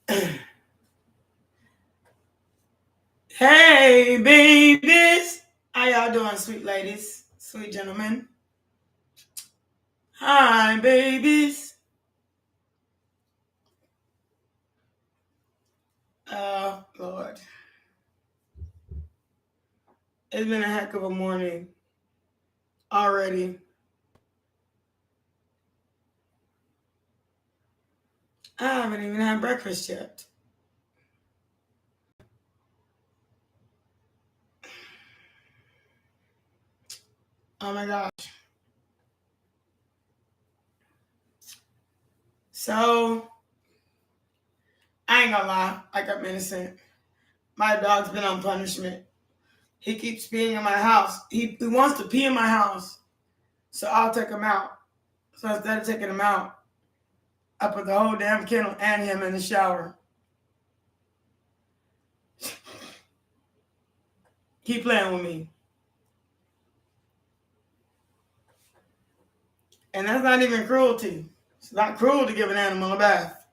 Hey, babies. How y'all doing, sweet ladies, sweet gentlemen? Hi, babies. Oh, Lord. It's been a heck of a morning already. I haven't even had breakfast yet. Oh, my gosh. So, I ain't gonna lie. Like I'm innocent. My dog's been on punishment. He keeps peeing in my house. He wants to pee in my house. So I'll take him out. So instead of taking him out, I put the whole damn kennel and him in the shower. Keep playing with me. And that's not even cruelty. It's not cruel to give an animal a bath.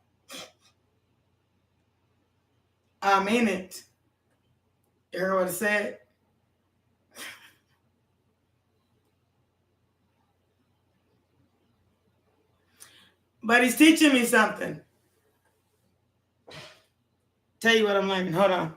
I mean it. You heard what I said? But he's teaching me something. Tell you what I'm learning. Hold on.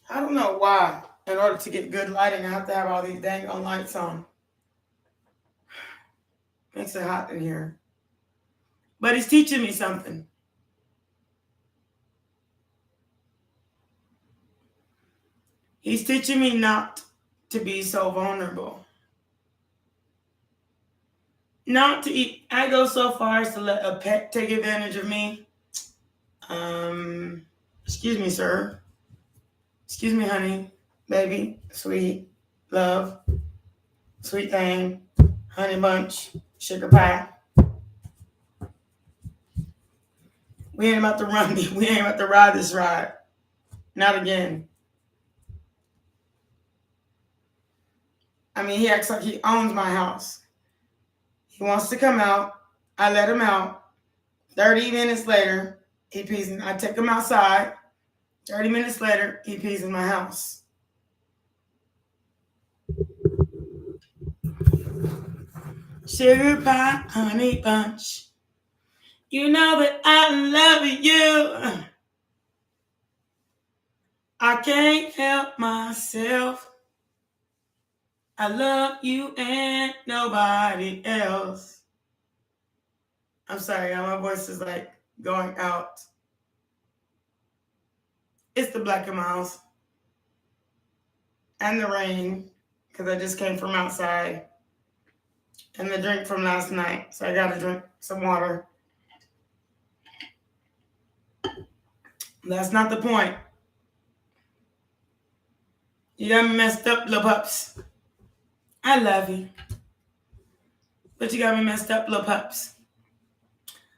I don't know why. In order to get good lighting, I have to have all these dang on lights on. Makes it hot in here. But he's teaching me something. He's teaching me not to be so vulnerable. Not to eat. I go so far as to let a pet take advantage of me. Excuse me, sir. Excuse me, honey, baby, sweet, love, sweet thing, honey bunch, sugar pie. We ain't about to run. We ain't about to ride this ride. Not again. I mean, he acts like he owns my house. He wants to come out. I let him out. 30 minutes later, he pees in. I take him outside. 30 minutes later, he pees in my house. Sugar pie, honey bunch. You know that I love you. I can't help myself. I love you and nobody else. I'm sorry, my voice is like going out. It's the black and miles. And the rain, because I just came from outside. And the drink from last night. So I gotta drink some water. That's not the point. You got me messed up, little pups. I love you. But you got me messed up, little pups.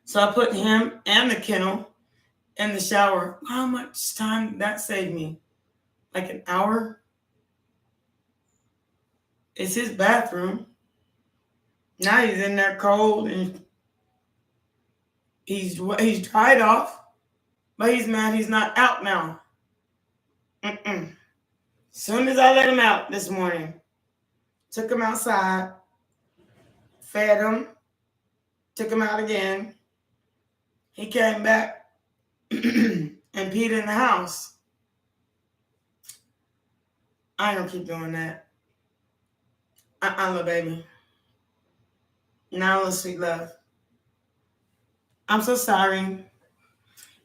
So I put him and the kennel in the shower. How much time did that save me? Like an hour? It's his bathroom. Now he's in there cold and he's dried off. But he's mad he's not out now. As soon as I let him out this morning, took him outside, fed him, took him out again. He came back and peed in the house. I ain't gonna keep doing that. Little baby. Now, little sweet love. I'm so sorry.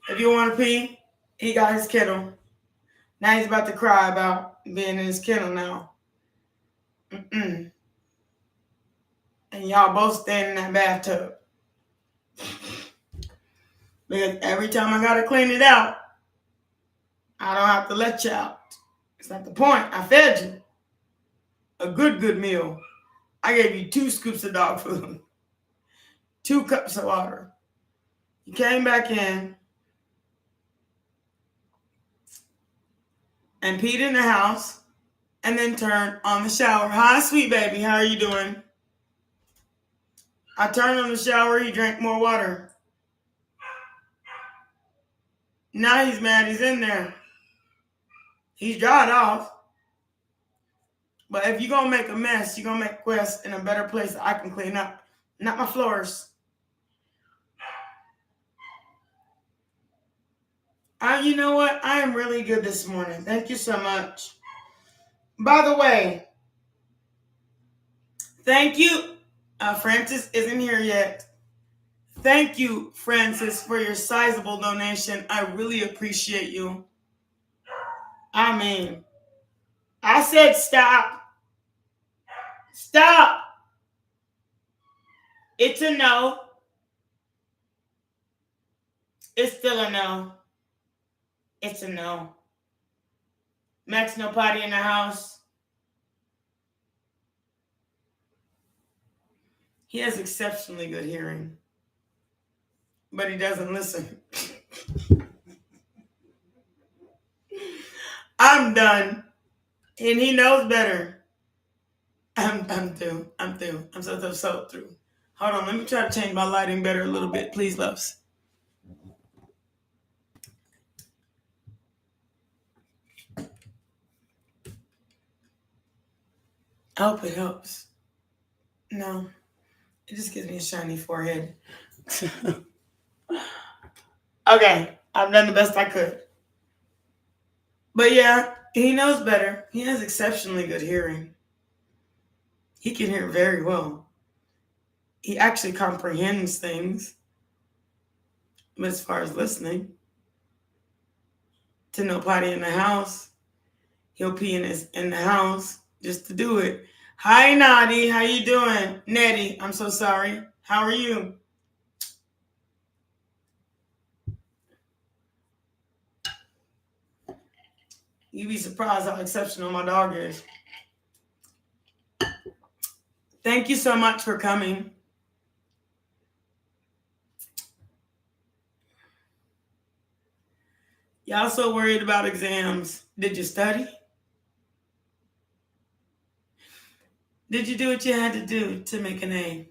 If you want to pee, he got his kennel. Now he's about to cry about being in his kennel now. And y'all both stand in that bathtub. Because every time I gotta clean it out, I don't have to let you out. It's not the point. I fed you a good meal. I gave you 2 scoops of dog food, 2 cups of water. You came back in and peed in the house and then turn on the shower. Hi, sweet baby. How are you doing? I turned on the shower. He drank more water. Now he's mad. He's in there. He's dried off. But if you're going to make a mess, you're going to make Quest in a better place that I can clean up. Not my floors. You know what? I am really good this morning. Thank you so much. By the way, thank you. Francis isn't here yet. Thank you, Francis, for your sizable donation. I really appreciate you. I mean, I said stop. Stop. It's a no. It's still a no. It's a no. Max, no potty in the house. He has exceptionally good hearing, but he doesn't listen. I'm done. And he knows better. I'm through. I'm so through. Hold on, let me try to change my lighting better a little bit, please, loves. I hope it helps. No, it just gives me a shiny forehead. Okay, I've done the best I could. But yeah, he knows better. He has exceptionally good hearing. He can hear very well. He actually comprehends things. But as far as listening, to no potty in the house, he'll pee in the house just to do it. Hi, Nadi. How you doing? Nettie, I'm so sorry. How are you? You'd be surprised how exceptional my dog is. Thank you so much for coming. Y'all so worried about exams. Did you study? Did you do what you had to do to make an A?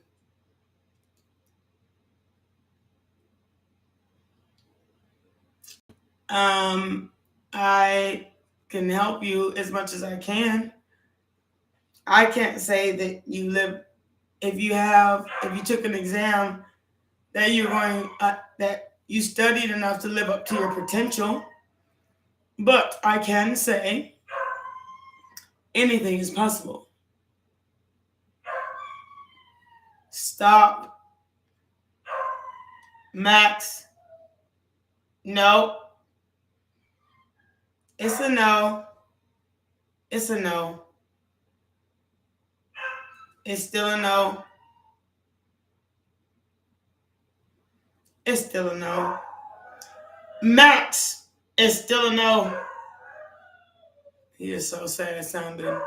I can help you as much as I can. I can't say that you live, if you took an exam that you're going, that you studied enough to live up to your potential. But I can say anything is possible. Stop. Max. No. It's a no. It's a no. It's still a no. It's still a no. Max is still a no. He is so sad sounding.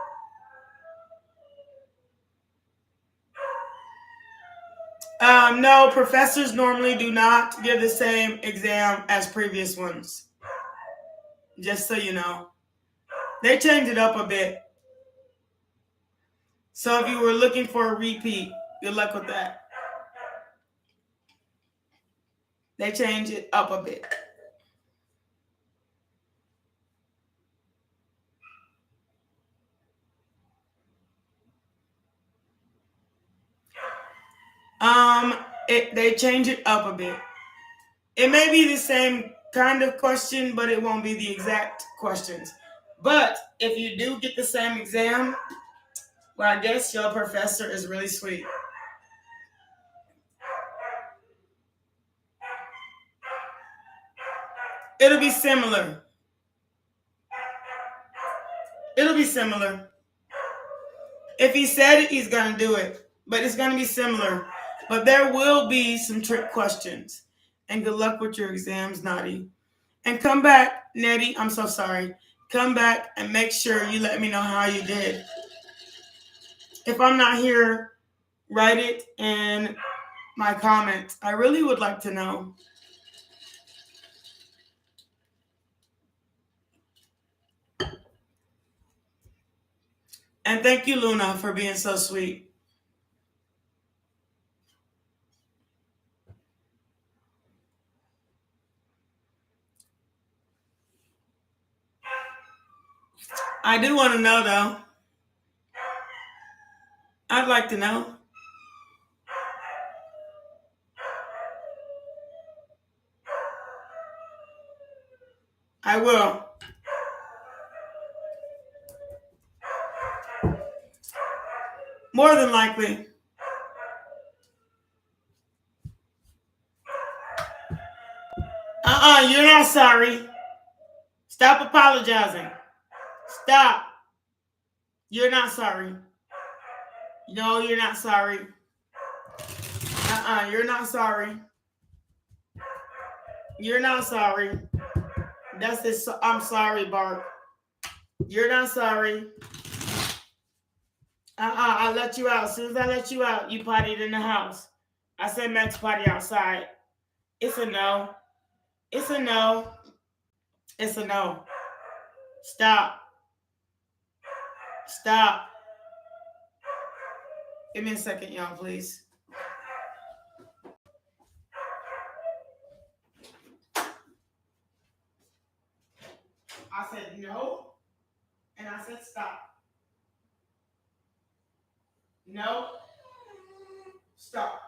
No, professors normally do not give the same exam as previous ones. Just so you know. They changed it up a bit. So if you were looking for a repeat, good luck with that. They changed it up a bit. They change it up a bit. It may be the same kind of question, but it won't be the exact questions. But if you do get the same exam, well, I guess your professor is really sweet. It'll be similar. It'll be similar. If he said it, he's going to do it. But it's going to be similar. But there will be some trick questions. And good luck with your exams, Nadi. And come back, Nettie. I'm so sorry. Come back and make sure you let me know how you did. If I'm not here, write it in my comments. I really would like to know. And thank you, Luna, for being so sweet. I do want to know, though. I'd like to know. I will. More than likely. You're not sorry. Stop apologizing. Stop. You're not sorry. No, you're not sorry. You're not sorry. You're not sorry. That's this I'm sorry bark. You're not sorry. I let you out. As soon as I let you out, you partied in the house. I said Max party outside. It's a no. It's a no. It's a no. Stop. Stop. Give me a second, y'all, please. I said no, and I said stop. No. Stop.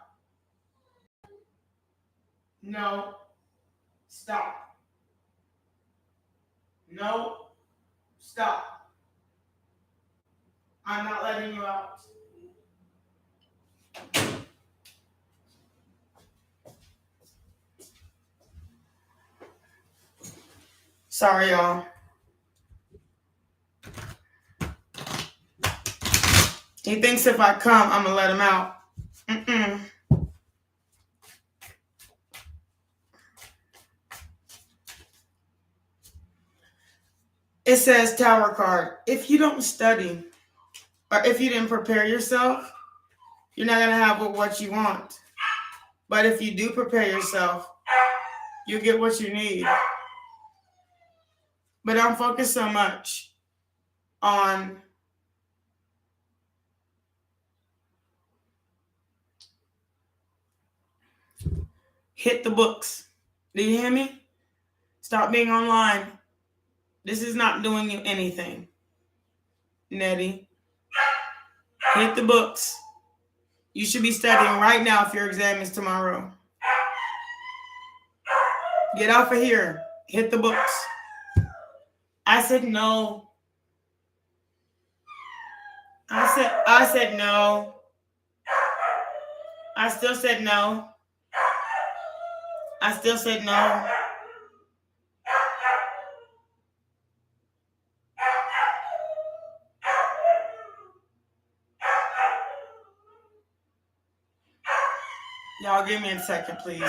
No. Stop. No. Stop. I'm not letting you out. Sorry, y'all. He thinks if I come, I'm going to let him out. It says Tower card. If you don't study, or if you didn't prepare yourself, you're not going to have what you want. But if you do prepare yourself, you get what you need. But don't focus so much on hit the books. Do you hear me? Stop being online. This is not doing you anything. Nettie. Hit the books. You should be studying right now if your exam is tomorrow. Get off of here. Hit the books. I said no. I said no. I still said no. I still said no. Y'all give me a second, please.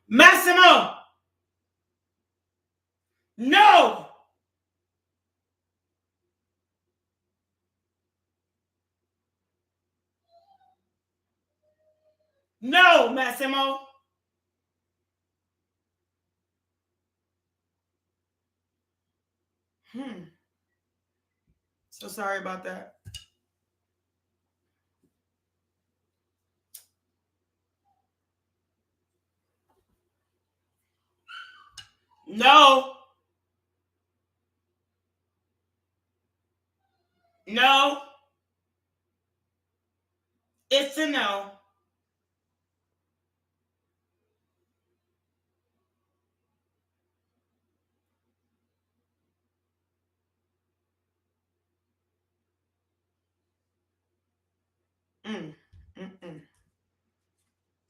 Massimo! No! No, Massimo! So sorry about that. No. No. It's a no.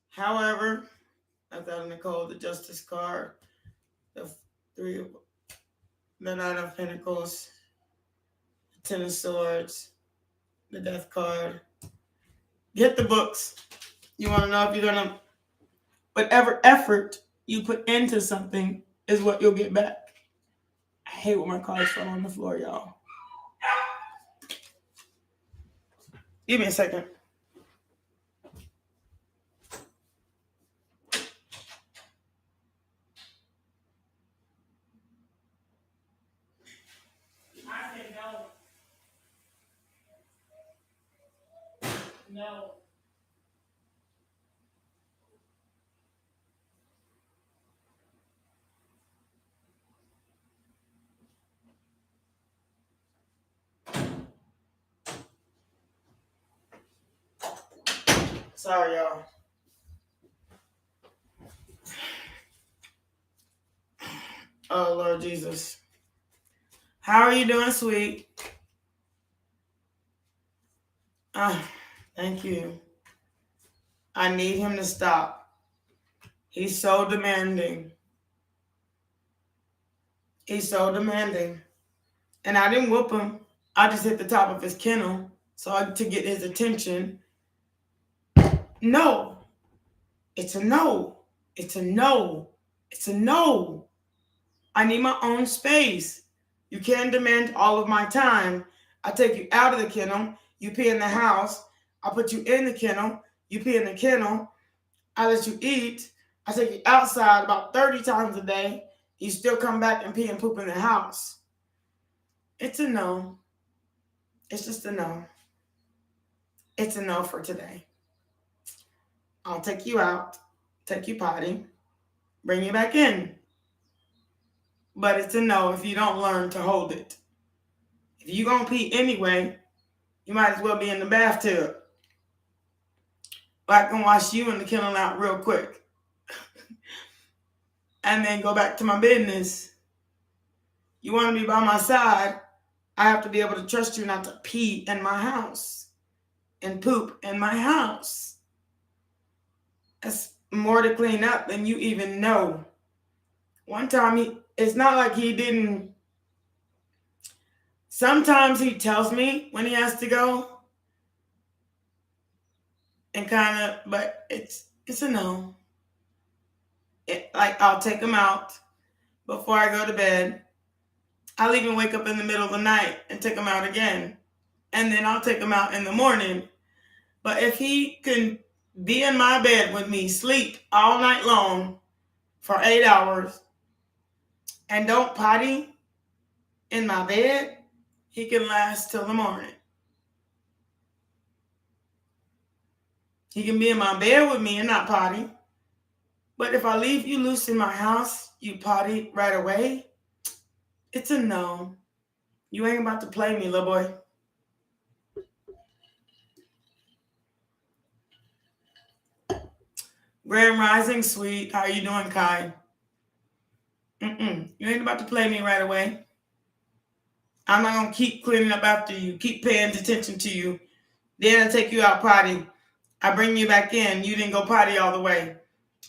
However, I thought Nicole, the Justice card, the the Nine of Pentacles, the Ten of Swords, the Death card. Get the books. You want to know if you're going to, whatever effort you put into something is what you'll get back. I hate when my cards fall on the floor, y'all. Give me a second. I said no. No. Sorry, y'all. Oh, Lord Jesus. How are you doing, sweet? Thank you. I need him to stop. He's so demanding. He's so demanding. And I didn't whoop him. I just hit the top of his kennel to get his attention. No. It's a no. It's a no. It's a no. I need my own space. You can't demand all of my time. I take you out of the kennel. You pee in the house. I put you in the kennel. You pee in the kennel. I let you eat. I take you outside about 30 times a day. You still come back and pee and poop in the house. It's a no. It's just a no. It's a no for today. I'll take you out, take you potty, bring you back in. But it's a no if you don't learn to hold it. If you're going to pee anyway, you might as well be in the bathtub. I can wash you in the kennel out real quick. And then go back to my business. You want to be by my side, I have to be able to trust you not to pee in my house and poop in my house. That's more to clean up than you even know. One time, it's not like he didn't. Sometimes he tells me when he has to go. And but it's a no. I'll take him out before I go to bed. I'll even wake up in the middle of the night and take him out again. And then I'll take him out in the morning. But if he can be in my bed with me, sleep all night long for 8 hours, and don't potty in my bed, he can last till the morning. He can be in my bed with me and not potty. But if I leave you loose in my house, you potty right away, it's a no. You ain't about to play me, little boy. Grand Rising, sweet. How are you doing, Kai? You ain't about to play me right away. I'm not going to keep cleaning up after you, keep paying attention to you. Then I take you out potty. I bring you back in. You didn't go potty all the way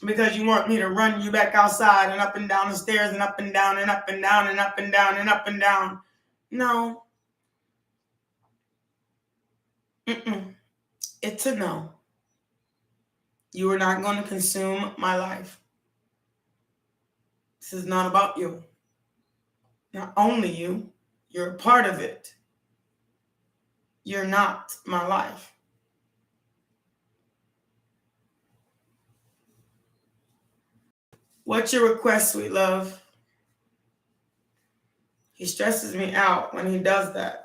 because you want me to run you back outside and up and down the stairs and up and down and up and down and up and down and up and down. No. It's a no. You are not going to consume my life. This is not about you. Not only you, you're a part of it. You're not my life. What's your request, sweet love? He stresses me out when he does that.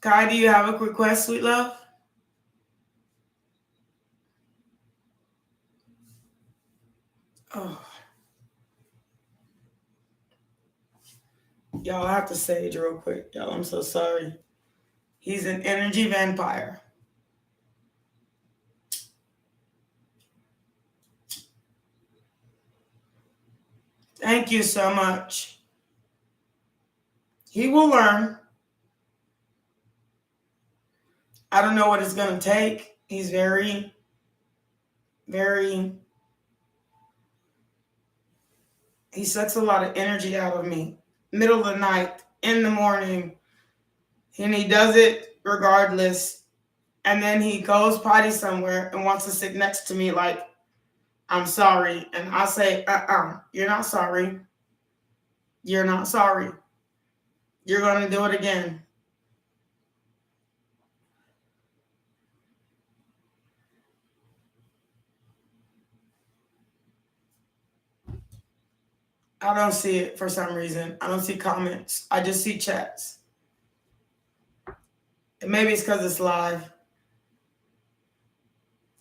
Kai, do you have a request, sweet love? Oh. Y'all, I have to sage real quick. Y'all, I'm so sorry. He's an energy vampire. Thank you so much. He will learn. I don't know what it's going to take. He's very, very, he sucks a lot of energy out of me. Middle of the night, in the morning, And he does it regardless. And then he goes potty somewhere and wants to sit next to me like, I'm sorry. And I say, you're not sorry. You're not sorry. You're going to do it again. I don't see it for some reason. I don't see comments. I just see chats. And maybe it's because it's live.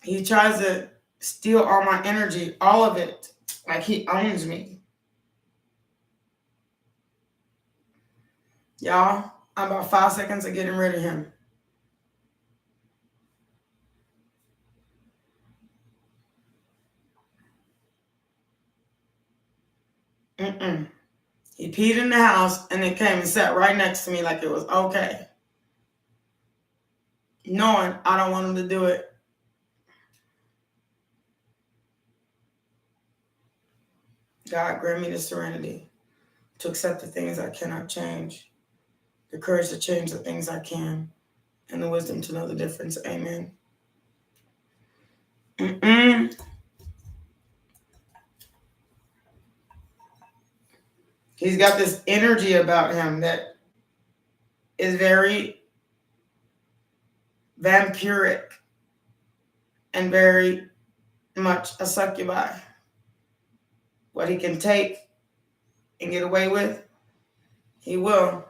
He tries to steal all my energy, all of it. Like he owns me. Y'all, I'm about 5 seconds of getting rid of him. He peed in the house and then came and sat right next to me like it was okay. Knowing I don't want him to do it. God, grant me the serenity to accept the things I cannot change, the courage to change the things I can, and the wisdom to know the difference. Amen. He's got this energy about him that is very vampiric and very much a succubi. What he can take and get away with, he will.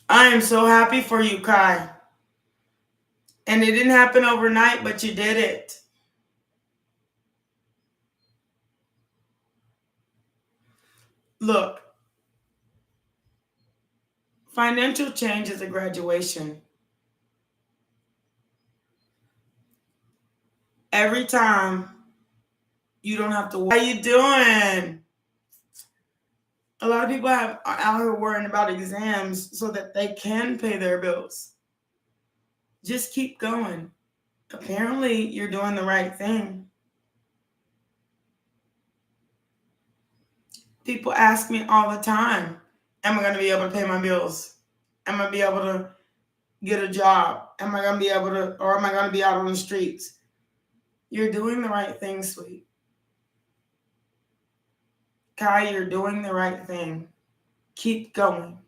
I am so happy for you, Kai. And it didn't happen overnight, but you did it. Look, financial change is a graduation. Every time you don't have to. How you doing? A lot of people are out here worrying about exams so that they can pay their bills. Just keep going. Apparently, you're doing the right thing. People ask me all the time, am I going to be able to pay my bills? Am I going to be able to get a job? Am I going to be able to, or am I going to be out on the streets? You're doing the right thing, sweet. Kai, you're doing the right thing. Keep going.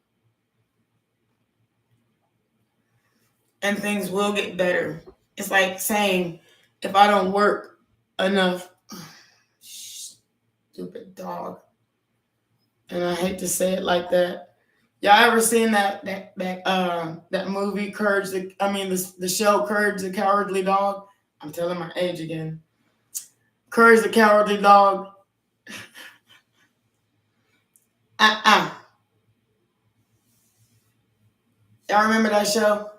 And things will get better. It's like saying, if I don't work enough, stupid dog. And I hate to say it like that. Y'all ever seen that movie the show Courage the Cowardly Dog? I'm telling my age again. Courage the Cowardly Dog. Y'all remember that show?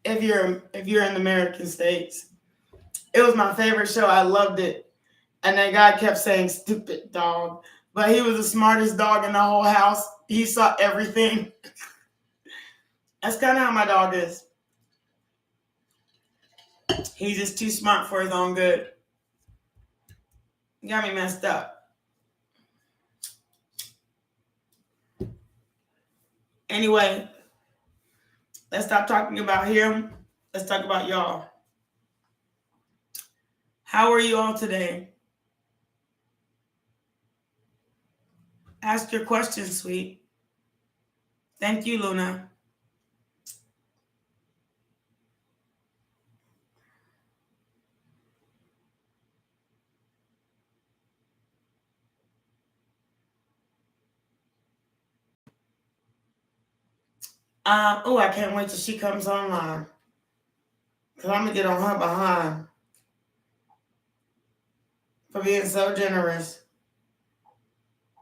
If you're in the American States. It was my favorite show. I loved it. And that guy kept saying stupid dog. But he was the smartest dog in the whole house. He saw everything. That's kind of how my dog is. He's just too smart for his own good. He got me messed up. Anyway, let's stop talking about him. Let's talk about y'all. How are you all today? Ask your questions, sweet. Thank you, Luna. I can't wait till she comes online. Because I'm going to get on her behind for being so generous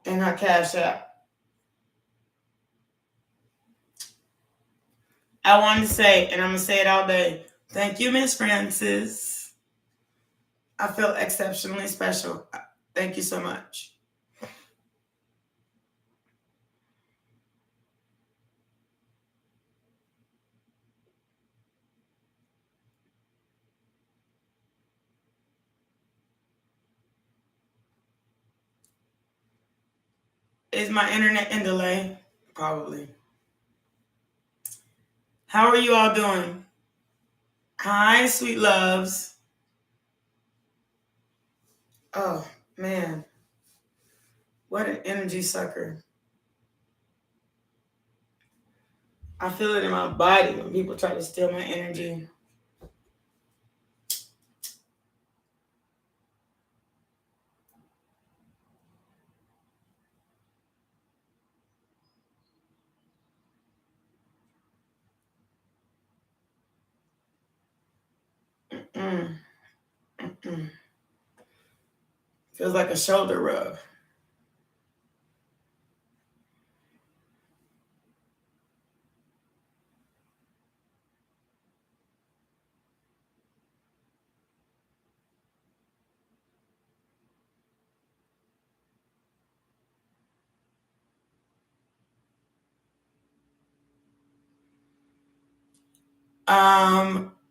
in her Cash App. I wanted to say, and I'm going to say it all day, thank you, Miss Francis. I feel exceptionally special. Thank you so much. Is my internet in delay? Probably. How are you all doing? Hi, sweet loves. Oh, man. What an energy sucker. I feel it in my body when people try to steal my energy. Mm-mm. Mm-mm. Feels like a shoulder rub.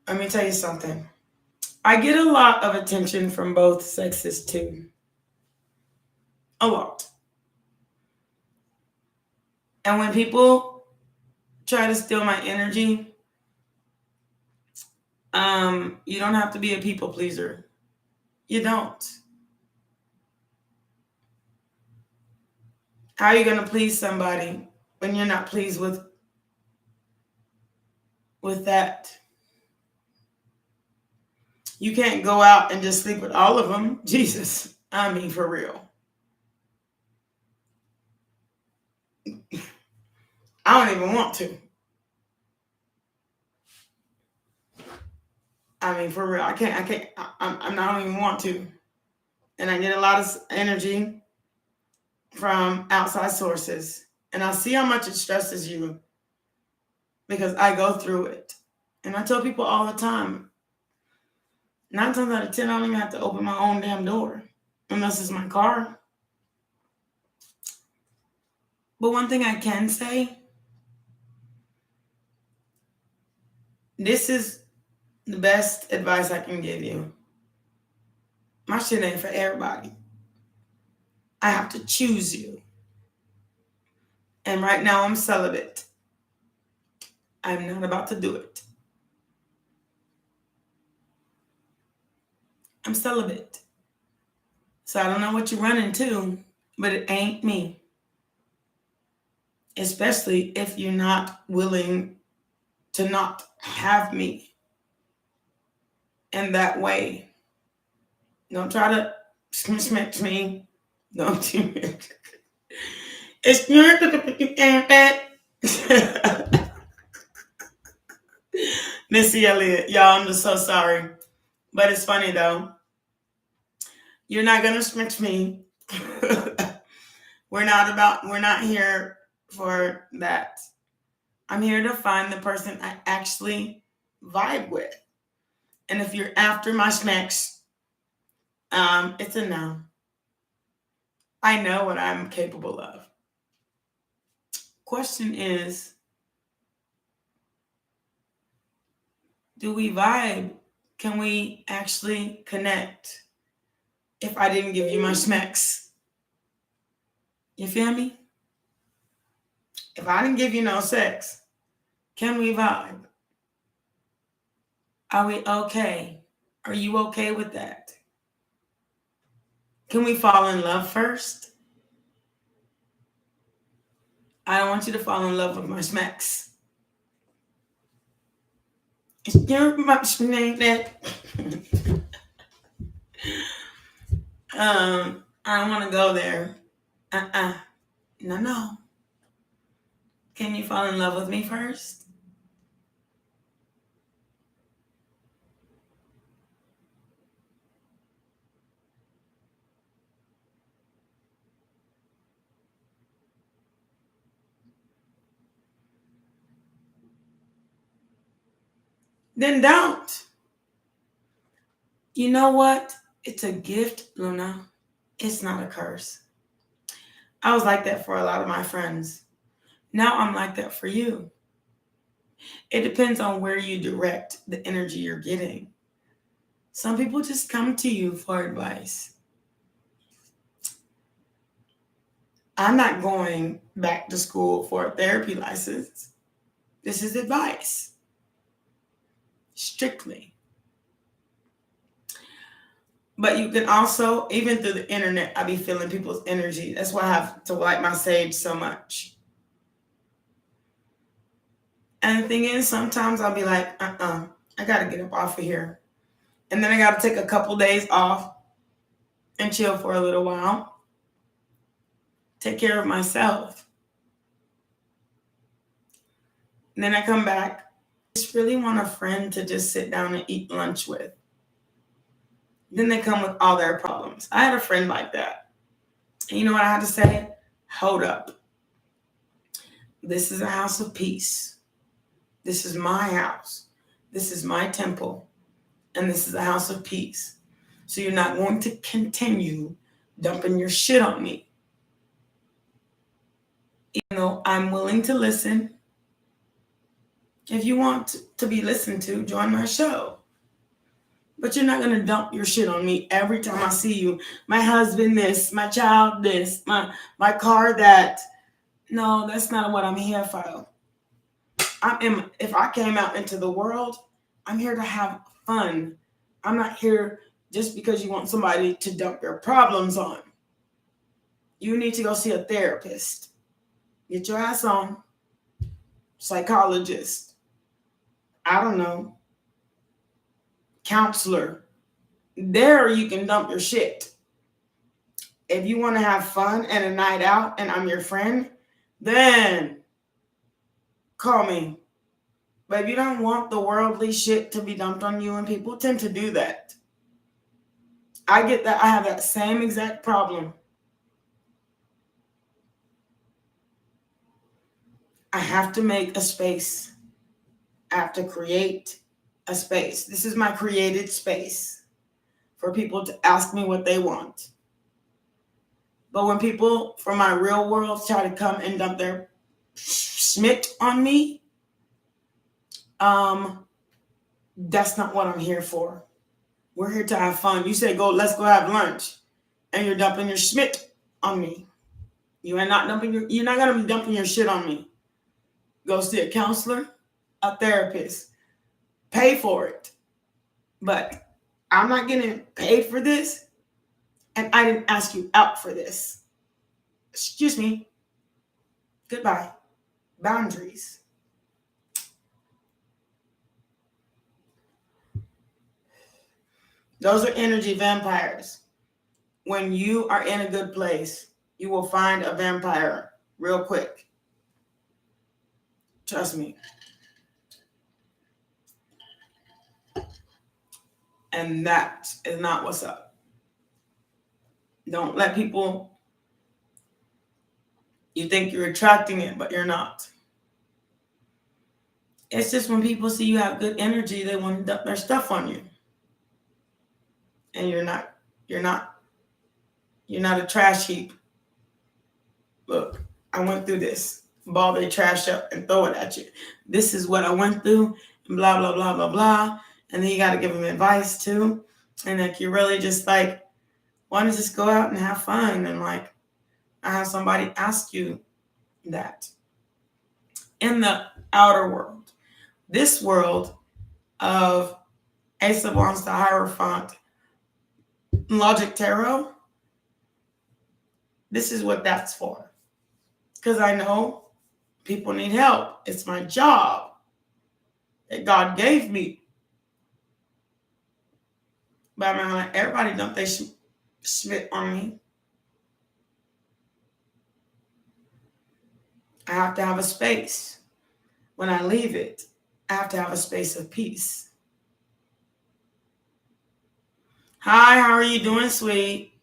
Let me tell you something. I get a lot of attention from both sexes too. A lot. And when people try to steal my energy, you don't have to be a people pleaser. You don't. How are you going to please somebody when you're not pleased with that? You can't go out and just sleep with all of them. Jesus, I mean, for real. I don't even want to. I mean, for real, I don't even want to. And I get a lot of energy from outside sources. And I see how much it stresses you because I go through it. And I tell people all the time, 9 times out of 10, I don't even have to open my own damn door unless it's my car. But one thing I can say, this is the best advice I can give you. My shit ain't for everybody. I have to choose you. And right now I'm celibate. I'm not about to do it. I'm celibate. So I don't know what you're running to, but it ain't me. Especially if you're not willing to not have me in that way. Don't try to smack me. Don't do it. It's Missy Elliott. Y'all, I'm just so sorry. But it's funny though. You're not gonna smack me. We're not here for that. I'm here to find the person I actually vibe with. And if you're after my smacks, it's a no. I know what I'm capable of. Question is, do we vibe? Can we actually connect if I didn't give you my smacks? You feel me? If I didn't give you no sex, can we vibe? Are we okay? Are you okay with that? Can we fall in love first? I don't want you to fall in love with my smacks. You're my that. I don't want to go there. No. Can you fall in love with me first? Then don't. You know what? It's a gift, Luna. It's not a curse. I was like that for a lot of my friends. Now I'm like that for you. It depends on where you direct the energy you're getting. Some people just come to you for advice. I'm not going back to school for a therapy license. This is advice. Strictly. But you can also, even through the internet, I be feeling people's energy. That's why I have to light my sage so much. And the thing is, sometimes I'll be like, I got to get up off of here. And then I got to take a couple days off and chill for a little while. Take care of myself. And then I come back. I just really want a friend to just sit down and eat lunch with. Then they come with all their problems. I had a friend like that. And you know what I had to say? Hold up. This is a house of peace. This is my house. This is my temple. And this is a house of peace. So you're not going to continue dumping your shit on me. Even though I'm willing to listen. If you want to be listened to, join my show. But you're not going to dump your shit on me every time I see you. My husband this, my child this, my car that. No, that's not what I'm here for. If I came out into the world, I'm here to have fun. I'm not here just because you want somebody to dump your problems on. You need to go see a therapist. Get your ass on. Psychologist. I don't know. Counselor. There you can dump your shit. If you want to have fun and a night out and I'm your friend, then call me. But if you don't want the worldly shit to be dumped on you, and people tend to do that. I get that. I have that same exact problem. I have to make a space. I have to create a space. This is my created space for people to ask me what they want. But when people from my real world try to come and dump their schmidt on me, that's not what I'm here for. We're here to have fun. You say, let's go have lunch. And you're dumping your schmidt on me. You're not going to be dumping your shit on me. Go see a counselor, a therapist. Pay for it. But I'm not getting paid for this. And I didn't ask you out for this. Excuse me. Goodbye. Boundaries. Those are energy vampires. When you are in a good place, you will find a vampire real quick. Trust me. And that is not what's up. Don't let people, you think you're attracting it, but you're not. It's just when people see you have good energy, they want to dump their stuff on you. And you're not a trash heap. Look, I went through this. Ball their trash up and throw it at you. This is what I went through, and blah, blah, blah, blah, blah. And then you got to give them advice too. And like, you're really just like, want to just go out and have fun. And like, I have somebody ask you that. In the outer world, this world of Ace of Wands, the Hierophant, Logic Tarot, this is what that's for. Because I know people need help. It's my job that God gave me. But I'm not like, everybody dump their shit on me. I have to have a space. When I leave it, I have to have a space of peace. Hi, how are you doing, sweet?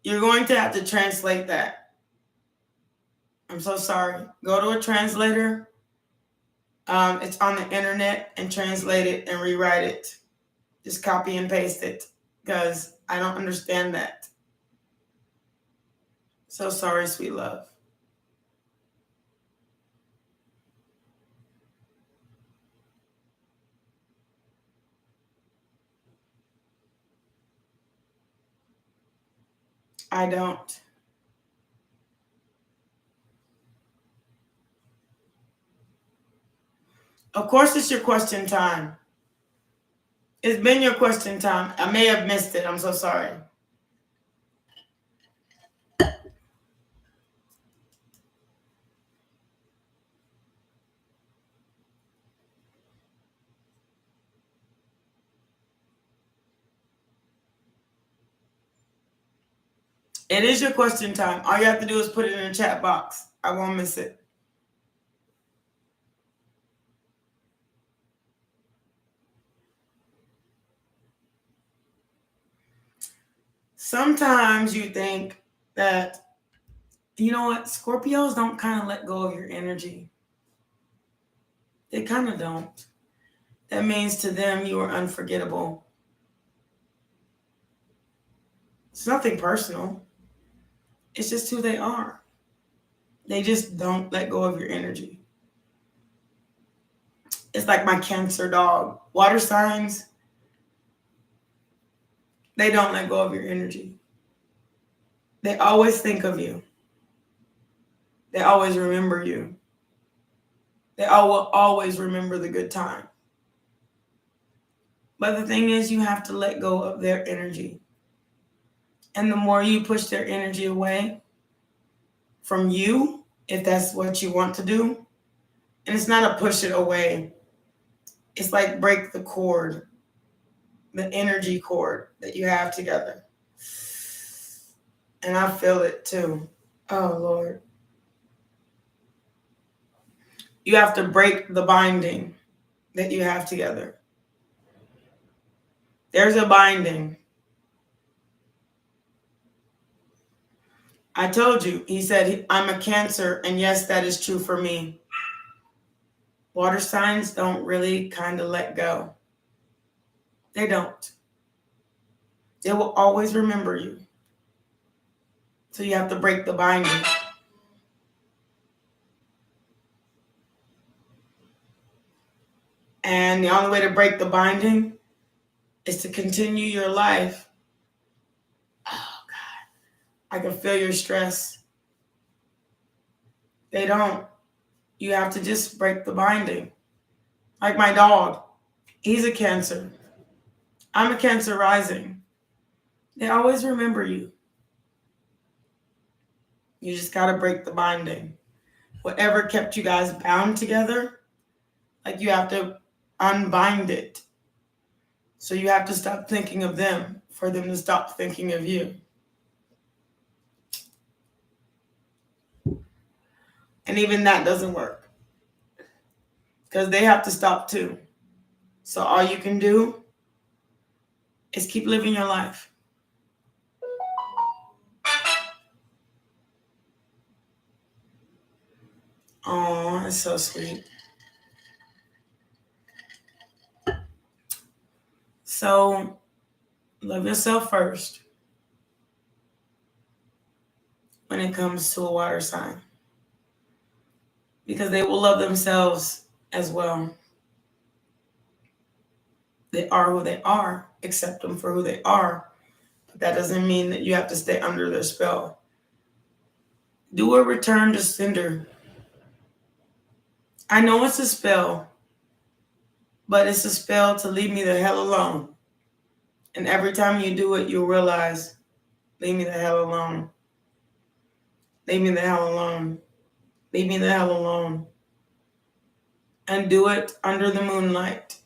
You're going to have to translate that. I'm so sorry. Go to a translator. It's on the internet, and translate it and rewrite it. Just copy and paste it because I don't understand that. So sorry, sweet love. I don't. Of course, it's your question time. It's been your question time. I may have missed it. I'm so sorry. It is your question time. All you have to do is put it in the chat box. I won't miss it. Sometimes you think that, you know what, Scorpios don't kind of let go of your energy. They kind of don't. That means to them you are unforgettable. It's nothing personal. It's just who they are. They just don't let go of your energy. It's like my Cancer dog. Water signs, they don't let go of your energy. They always think of you. They always remember you. They will always remember the good time. But the thing is, you have to let go of their energy. And the more you push their energy away from you, if that's what you want to do, and it's not a push it away, it's like break the cord, the energy cord that you have together. And I feel it too. Oh, Lord. You have to break the binding that you have together. There's a binding. I told you, he said, I'm a Cancer, and yes, that is true for me. Water signs don't really kind of let go. They don't. They will always remember you. So you have to break the binding. And the only way to break the binding is to continue your life. Oh, God. I can feel your stress. They don't. You have to just break the binding. Like my dog. He's a Cancer. I'm a Cancer rising. They always remember you. You just got to break the binding. Whatever kept you guys bound together, like you have to unbind it. So you have to stop thinking of them for them to stop thinking of you. And even that doesn't work. Because they have to stop too. So all you can do is keep living your life. Oh, that's so sweet. So love yourself first when it comes to a water sign. Because they will love themselves as well. They are who they are. Accept them for who they are. But that doesn't mean that you have to stay under their spell. Do a return to sender. I know it's a spell, but it's a spell to leave me the hell alone. And every time you do it, you'll realize, leave me the hell alone. Leave me the hell alone. Leave me the hell alone. And do it under the moonlight.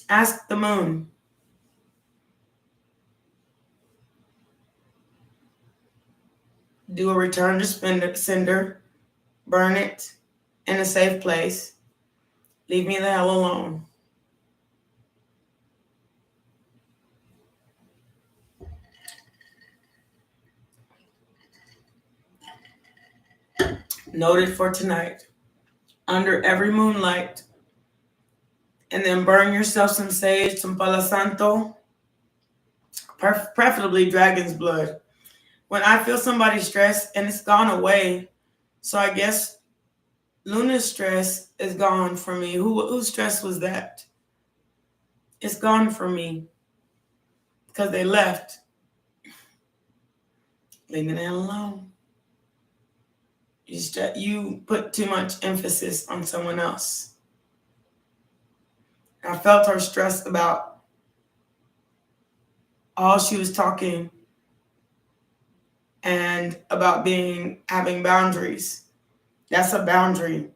Ask the moon. Do a return to sender. Burn it in a safe place. Leave me the hell alone. Noted for tonight. Under every moonlight. And then burn yourself some sage, some Palo Santo. Preferably dragon's blood. When I feel somebody stressed and it's gone away, so I guess Luna's stress is gone for me. Whose stress was that? It's gone for me because they left. Leaving it alone. You put too much emphasis on someone else. I felt her stress about all she was talking and about having boundaries. That's a boundary.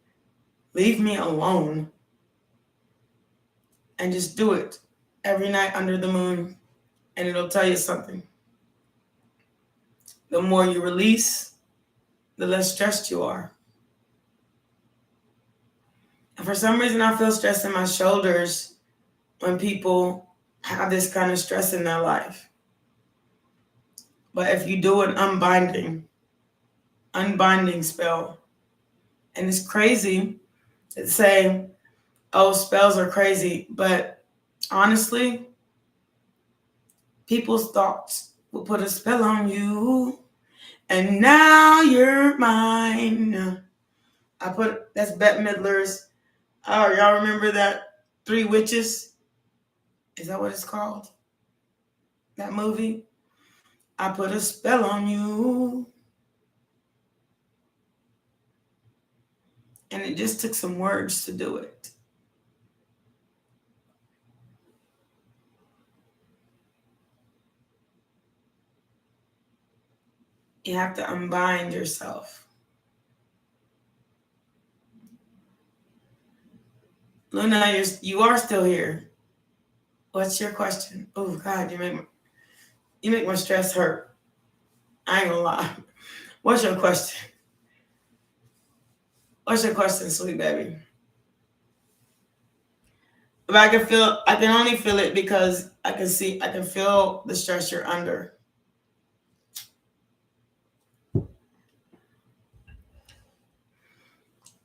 Leave me alone. And just do it every night under the moon, and it'll tell you something. The more you release, the less stressed you are. And for some reason, I feel stress in my shoulders when people have this kind of stress in their life. But if you do an unbinding spell, and it's crazy to say, oh, spells are crazy, but honestly, people's thoughts will put a spell on you, and now you're mine. That's Bette Midler's. Oh, y'all remember that Three Witches? Is that what it's called? That movie? I put a spell on you. And it just took some words to do it. You have to unbind yourself. Luna, you are still here. What's your question? Oh God, you make my stress hurt. I ain't gonna lie. What's your question? What's your question, sweet baby? If I can only feel it because I can feel the stress you're under.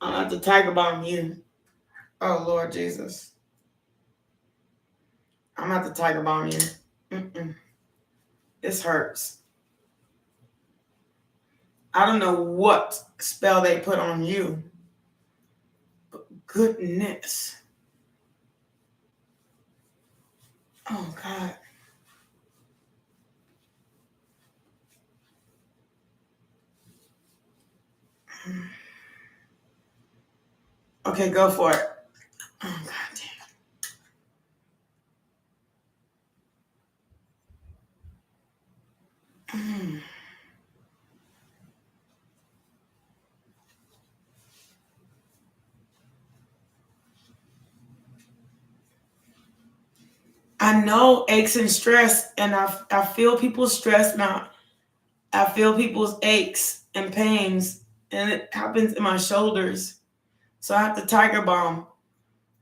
I'm gonna have to tiger bomb you. Oh Lord Jesus. I'm gonna have to tiger bomb you. This hurts. I don't know what spell they put on you. But goodness. Oh God. Okay, go for it. Oh God damn. I know aches and stress, and I feel people's stress now. I feel people's aches and pains, and it happens in my shoulders. So I have to tiger bomb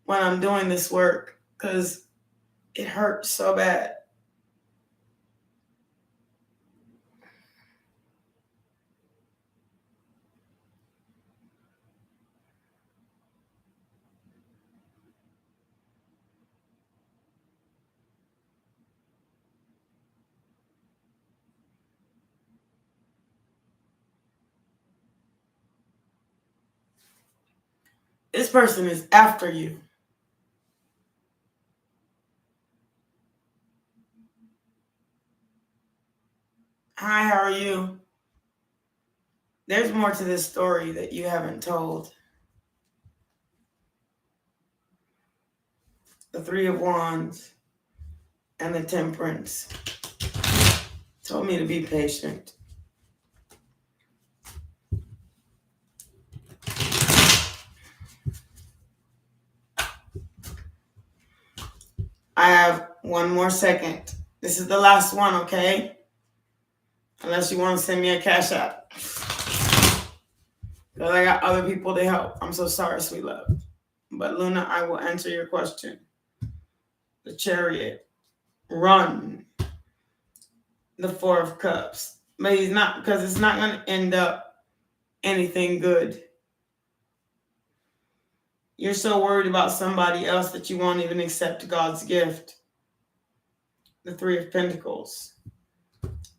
when I'm doing this work because it hurts so bad. This person is after you. Hi, how are you? There's more to this story that you haven't told. The Three of Wands and the Temperance told me to be patient. I have one more second. This is the last one, okay? Unless you want to send me a cash app. Because I got other people to help. I'm so sorry, sweet love. But Luna, I will answer your question. The Chariot. Run. The Four of Cups. But he's not, because it's not going to end up anything good. You're so worried about somebody else that you won't even accept God's gift. The Three of Pentacles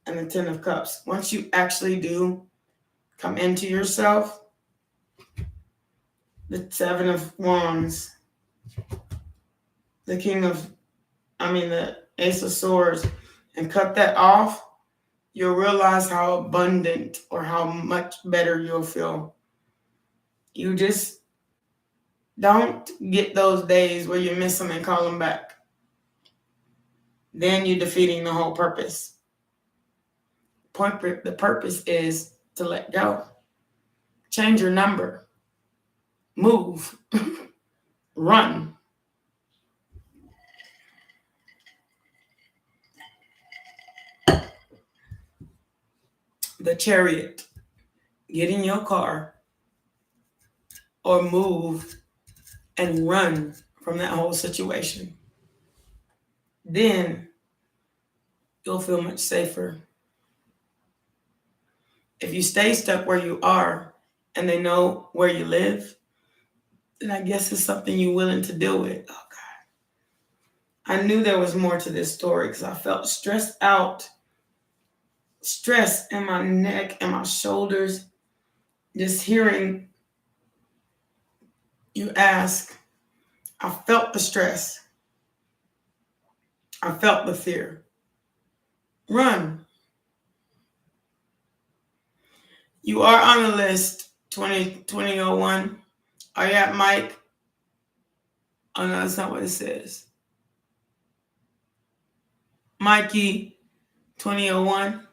and the Ten of Cups. Once you actually do come into yourself, the Seven of Wands, the Ace of Swords, and cut that off, you'll realize how abundant or how much better you'll feel. You just don't get those days where you miss them and call them back. Then you're defeating the whole purpose. The purpose is to let go. Change your number. Move. Run. The Chariot. Get in your car or move and run from that whole situation. Then you'll feel much safer. If you stay stuck where you are and they know where you live, then I guess it's something you're willing to deal with. Oh, God. I knew there was more to this story because I felt stressed out. Stress in my neck and my shoulders. Just hearing you ask, I felt the stress. I felt the fear. Run. You are on the list, 2001. Are you at Mike? Oh, no, that's not what it says. Mikey, 2001.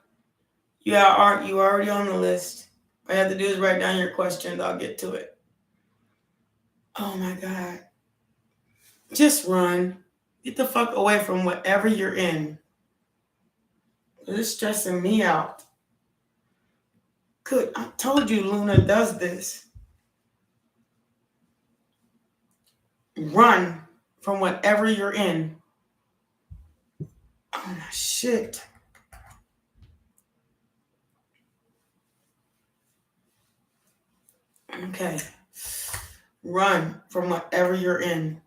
You are already on the list. All you have to do is write down your questions. I'll get to it. Oh, my God. Just run. Get the fuck away from whatever you're in. It's stressing me out. Good. I told you Luna does this. Run from whatever you're in. Oh, shit. Okay. Run from whatever you're in.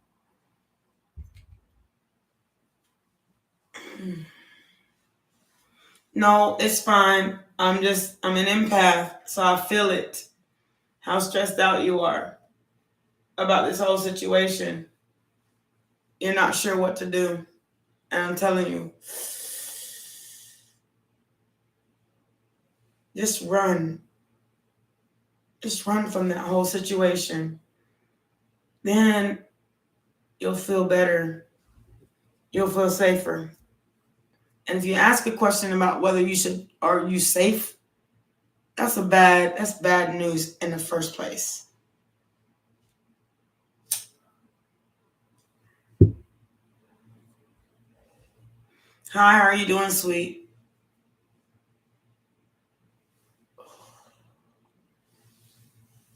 No, it's fine. I'm an empath, so I feel it. How stressed out you are about this whole situation. You're not sure what to do. And I'm telling you, just run. Just run from that whole situation. Then you'll feel better. You'll feel safer. And if you ask a question about whether are you safe, that's bad news in the first place. Hi, how are you doing, sweet?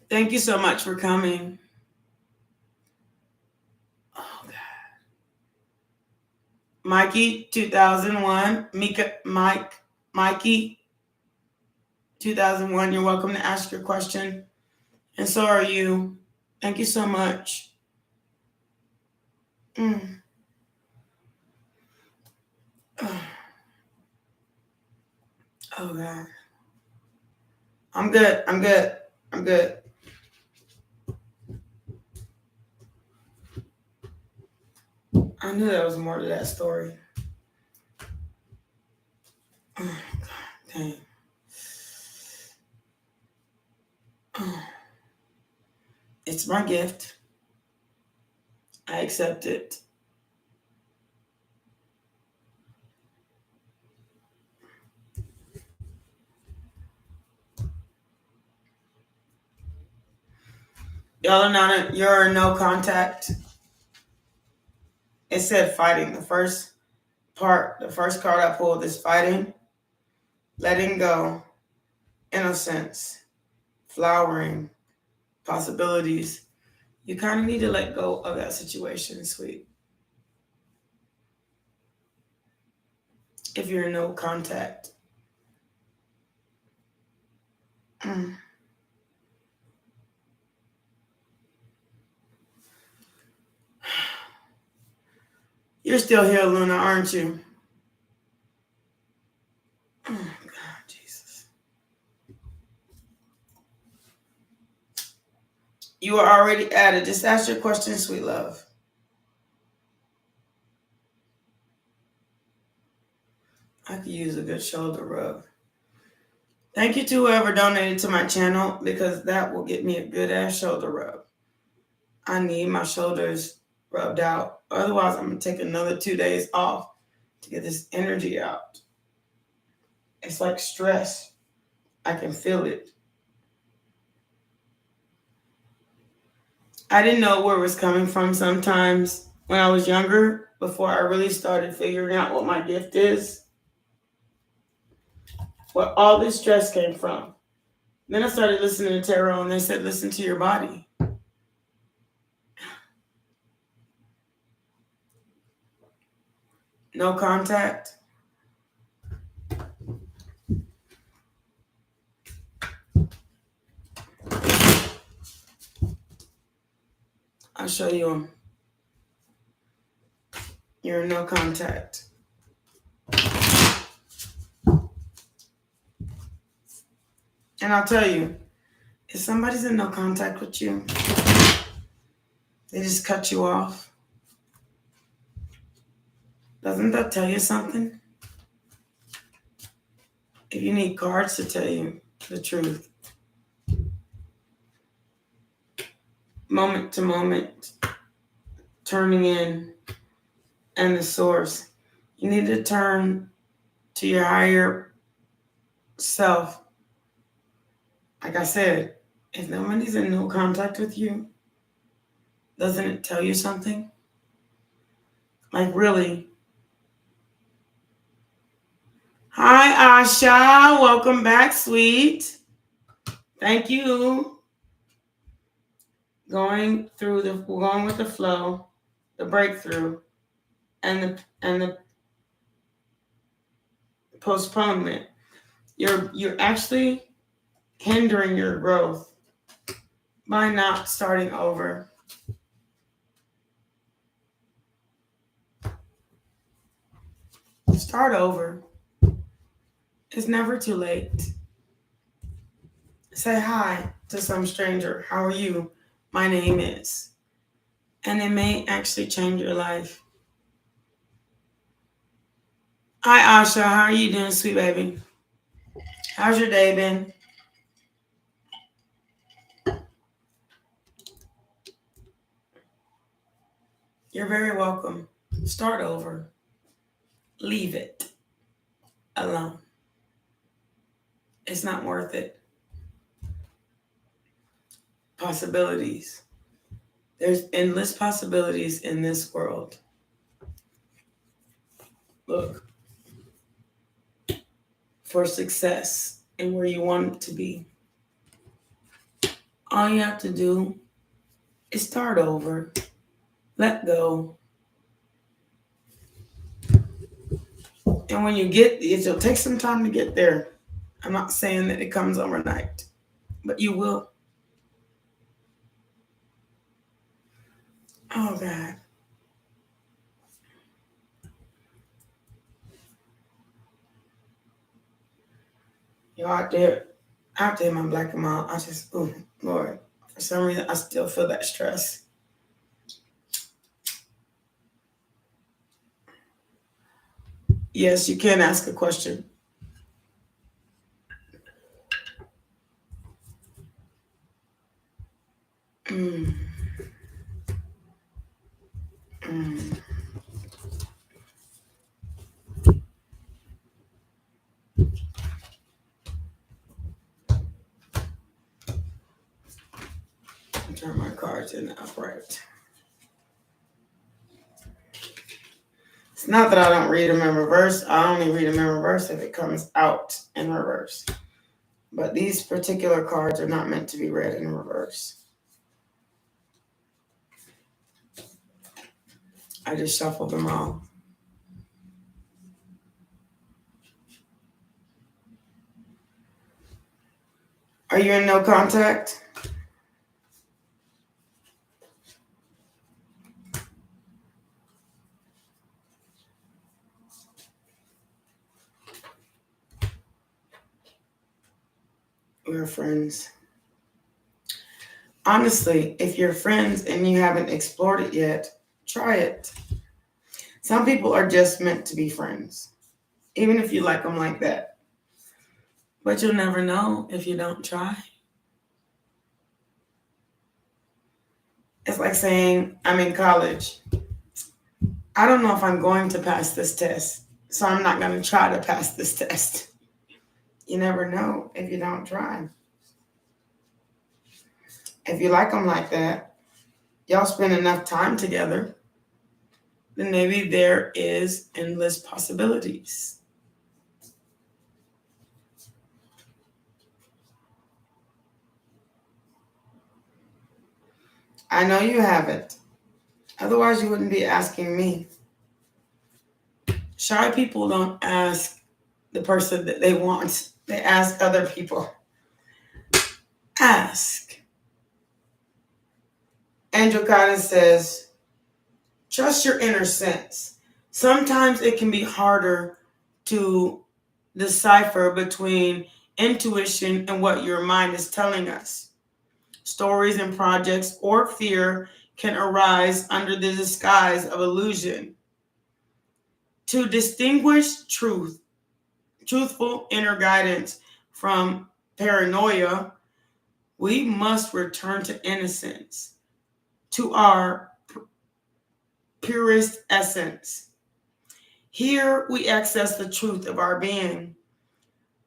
Thank you so much for coming. Oh, God. Mikey, 2001. Mikey, 2001. You're welcome to ask your question. And so are you. Thank you so much. Oh, God. I'm good. I knew there was more to that story. Oh, God, dang. Oh. It's my gift. I accept it. Y'all are not, you're in no contact. It said fighting. The first card I pulled is fighting, letting go, innocence, flowering, possibilities. You kind of need to let go of that situation, sweet. If you're in no contact. You're still here, Luna, aren't you? Oh, God, Jesus. You are already added. Just ask your question, sweet love. I could use a good good shoulder rub. Thank you to whoever donated to my channel, because that will get me a good ass shoulder rub. I need my shoulders rubbed out. Otherwise, I'm going to take another 2 days off to get this energy out. It's like stress. I can feel it. I didn't know where it was coming from sometimes when I was younger, before I really started figuring out what my gift is, where all this stress came from. Then I started listening to tarot, and they said, listen to your body. No contact. I'll show you them. You're in no contact. And I'll tell you, if somebody's in no contact with you, they just cut you off, doesn't that tell you something? If you need cards to tell you the truth, moment to moment, turning in, and the source, you need to turn to your higher self. Like I said, if nobody's in no contact with you, doesn't it tell you something? Like, really? Hi, Asha. Welcome back, sweet. Thank you. Going with the flow, the breakthrough, and the postponement. You're actually hindering your growth by not starting over. Start over. It's never too late. Say hi to some stranger. How are you? My name is. And it may actually change your life. Hi, Asha. How are you doing, sweet baby? How's your day been? You're very welcome. Start over. Leave it alone. It's not worth it. Possibilities. There's endless possibilities in this world. Look, for success and where you want it to be, all you have to do is start over. Let go. And when you get, it'll take some time to get there. I'm not saying that it comes overnight, but you will. Oh, God. You're out there in my black and mild. I just, oh, Lord. For some reason, I still feel that stress. Yes, you can ask a question. Turn my cards in the upright. It's not that I don't read them in reverse. I only read them in reverse if it comes out in reverse. But these particular cards are not meant to be read in reverse. I just shuffled them all. Are you in no contact? We're friends. Honestly, if you're friends and you haven't explored it yet, try it. Some people are just meant to be friends. even if you like them like that. But you'll never know if you don't try. It's like saying, I'm in college. I don't know if I'm going to pass this test, so I'm not going to try to pass this test. You never know if you don't try. If you like them like that, y'all spend enough time together, then maybe there is endless possibilities. I know you haven't. Otherwise, you wouldn't be asking me. Shy people don't ask the person that they want. They ask other people. Ask. Angel Guidance says, trust your inner sense. Sometimes it can be harder to decipher between intuition and what your mind is telling us. Stories and projects or fear can arise under the disguise of illusion. To distinguish truthful inner guidance from paranoia, we must return to innocence, to our purest essence. Here we access the truth of our being.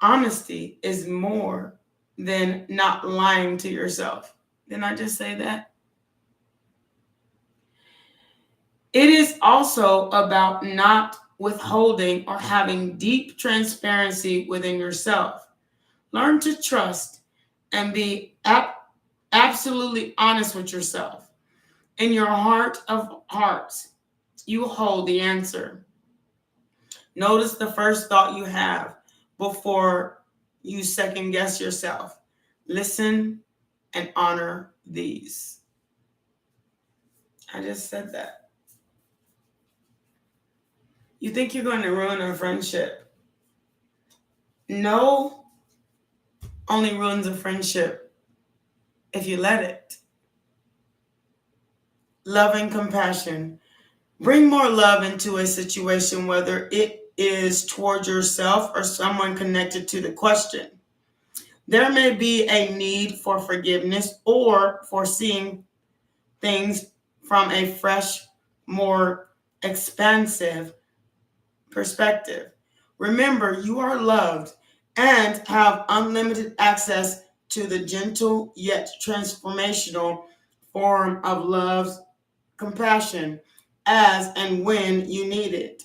Honesty is more than not lying to yourself. Didn't I just say that? It is also about not withholding or having deep transparency within yourself. Learn to trust and be absolutely honest with yourself. In your heart of hearts, you hold the answer. Notice the first thought you have before you second guess yourself. Listen and honor these. I just said that. You think you're going to ruin a friendship? No only ruins a friendship if you let it. Love and compassion. Bring more love into a situation, whether it is toward yourself or someone connected to the question. There may be a need for forgiveness or for seeing things from a fresh, more expansive perspective. Remember, you are loved and have unlimited access to the gentle yet transformational form of love's compassion as and when you need it.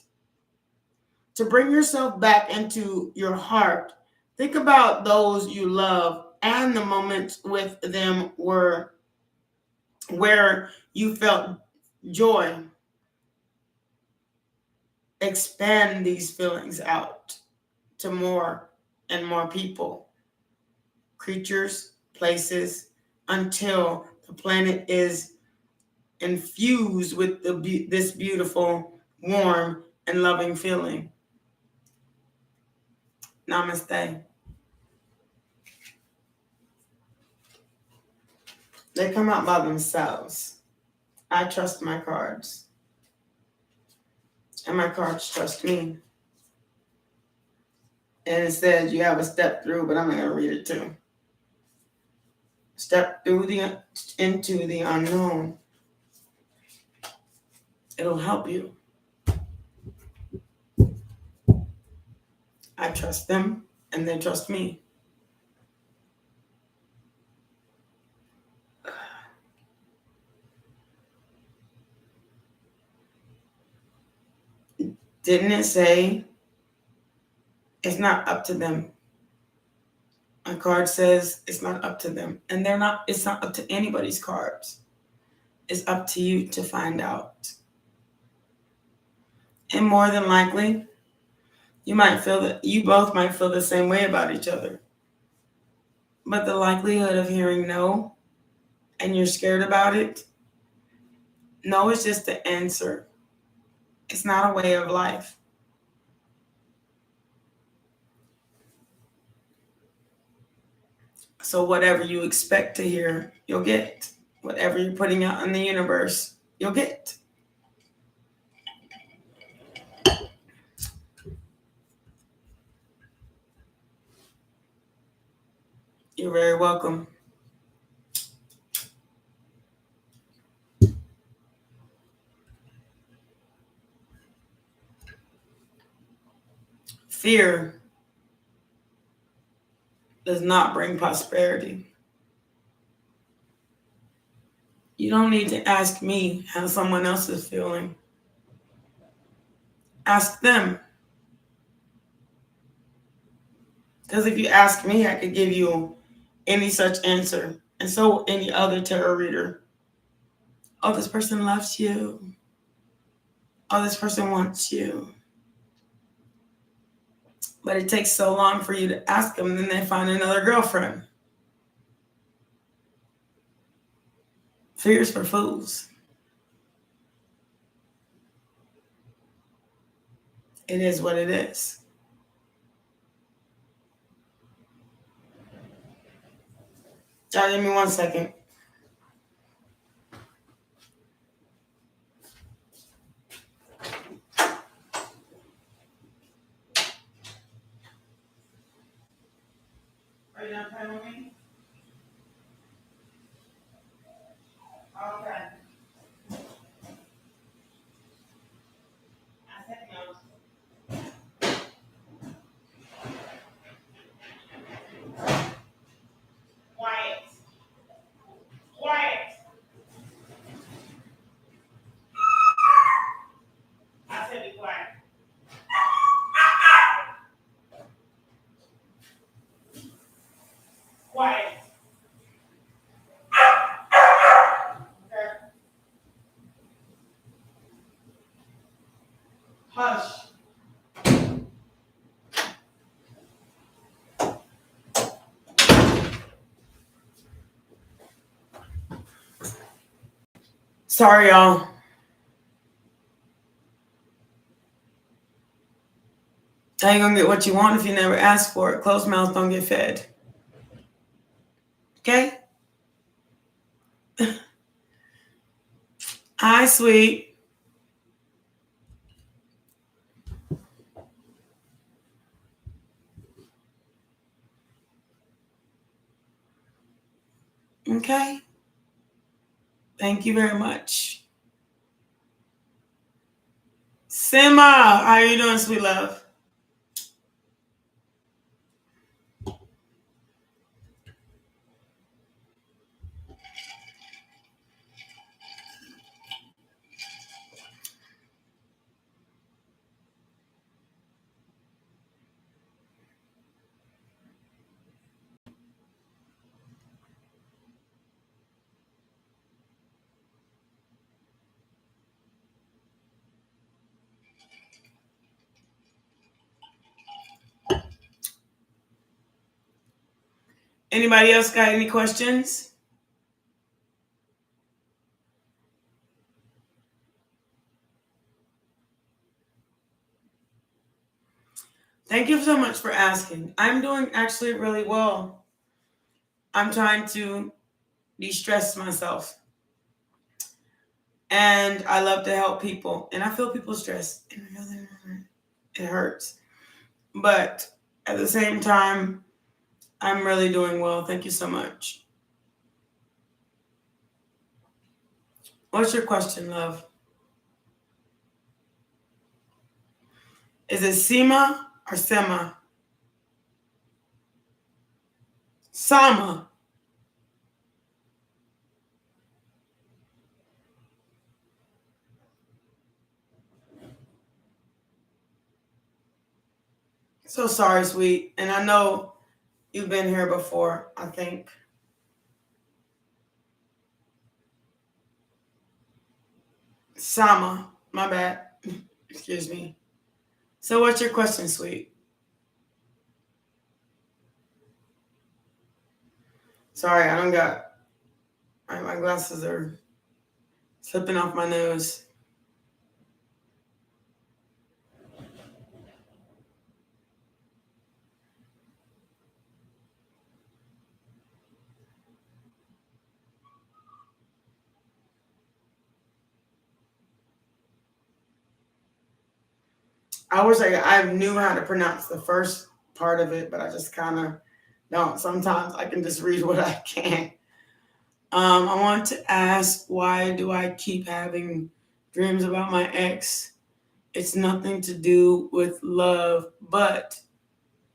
To bring yourself back into your heart, think about those you love and the moments with them where you felt joy. Expand these feelings out to more and more people, creatures, places, until the planet is infused with this beautiful, warm, and loving feeling. Namaste. They come out by themselves. I trust my cards. And my cards trust me. And it says you have a step through, but I'm not going to read it too. Step through into the unknown. It'll help you. I trust them, and they trust me. Didn't it say it's not up to them? My card says it's not up to them. And it's not up to anybody's cards. It's up to you to find out. And more than likely, you both might feel the same way about each other. But the likelihood of hearing no, and you're scared about it, no is just the answer. It's not a way of life. So whatever you expect to hear, you'll get. Whatever you're putting out in the universe, you'll get. You're very welcome. Fear does not bring prosperity. You don't need to ask me how someone else is feeling. Ask them. Because if you ask me, I could give you any such answer. And so any other tarot reader. Oh, this person loves you. Oh, this person wants you. But it takes so long for you to ask them, and then they find another girlfriend. Fear's for fools. It is what it is. Y'all give me 1 second. Are you done playing with me? Okay. I said no. Quiet. Quiet. I said be quiet. Quiet. Okay. Hush. Sorry, y'all. How you gonna get what you want if you never ask for it? Closed mouths don't get fed. Okay? Hi, sweet. Okay. Thank you very much. Sima, how are you doing, sweet love? Anybody else got any questions? Thank you so much for asking. I'm doing actually really well. I'm trying to de-stress myself. And I love to help people. And I feel people's stress. It hurts. But at the same time, I'm really doing well. Thank you so much. What's your question, love? Is it Sima or Sema? Sama. So sorry, sweet. And I know you've been here before, I think. Sama. My bad. Excuse me. So what's your question, sweet? Sorry, I don't got... My glasses are slipping off my nose. I wish I knew how to pronounce the first part of it, but I just kind of don't. Sometimes I can just read what I can. I want to ask, why do I keep having dreams about my ex? It's nothing to do with love, but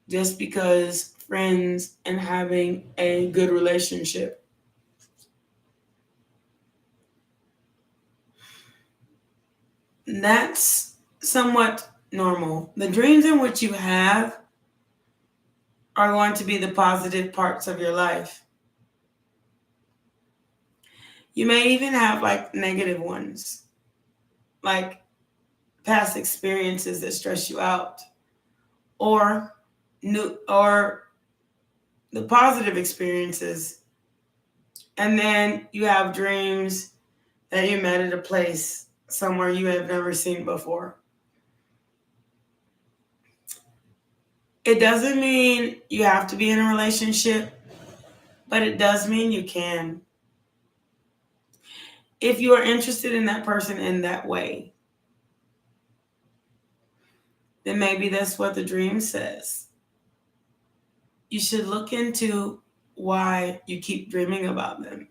just because friends and having a good relationship. That's somewhat normal. The dreams in which you have are going to be the positive parts of your life. You may even have like negative ones, like past experiences that stress you out, or or the positive experiences. And then you have dreams that you met at a place somewhere you have never seen before. It doesn't mean you have to be in a relationship, but it does mean you can. If you are interested in that person in that way, then maybe that's what the dream says. You should look into why you keep dreaming about them.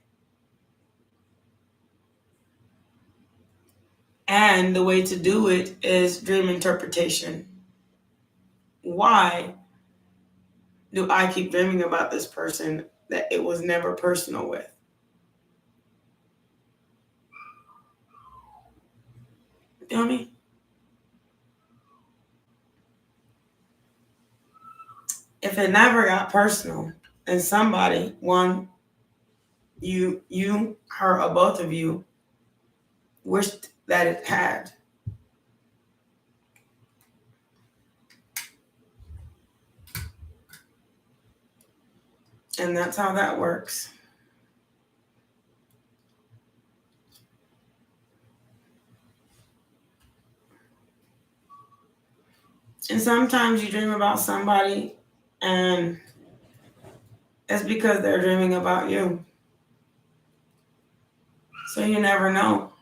And the way to do it is dream interpretation. Why do I keep dreaming about this person that it was never personal with? Feel me? If it never got personal and somebody, one, you, her, or both of you wished that it had, and that's how that works. And sometimes you dream about somebody and it's because they're dreaming about you. So you never know.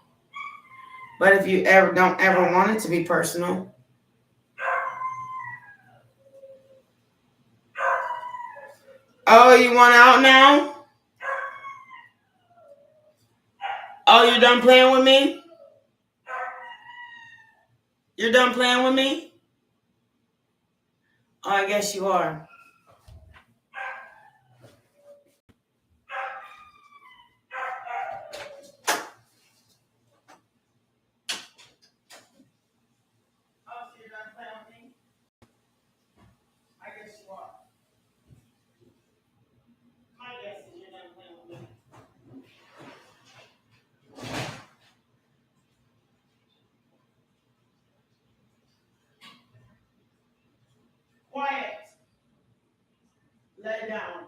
But if you don't ever want it to be personal, oh, you want out now? Oh, you're done playing with me? You're done playing with me? Oh, I guess you are. Oh, so you're done playing with me? I guess you are. My guess is you're done playing with me. Quiet. Lay down.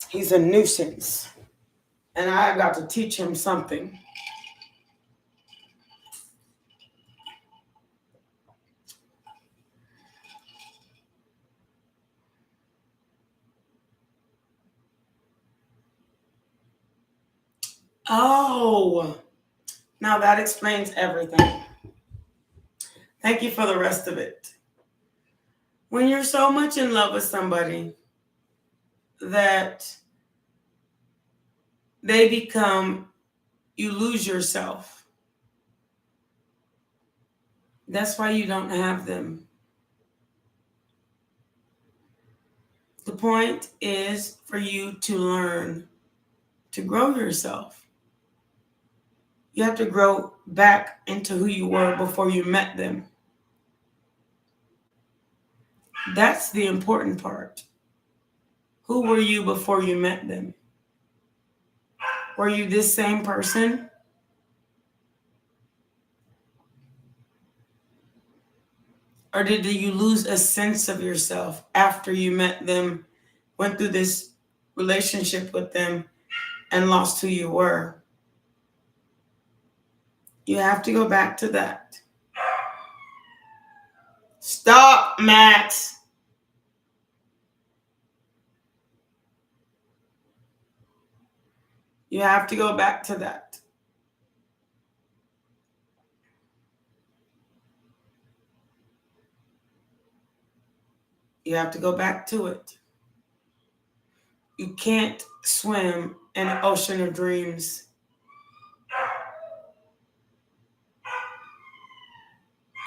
He's a nuisance. And I got to teach him something. Oh, now that explains everything. Thank you for the rest of it. When you're so much in love with somebody that they become, you lose yourself. That's why you don't have them. The point is for you to learn to grow yourself. You have to grow back into who you were before you met them. That's the important part. Who were you before you met them? Were you this same person? Or did you lose a sense of yourself after you met them, went through this relationship with them, and lost who you were? You have to go back to that. Stop, Max. You have to go back to that. You have to go back to it. You can't swim in an ocean of dreams.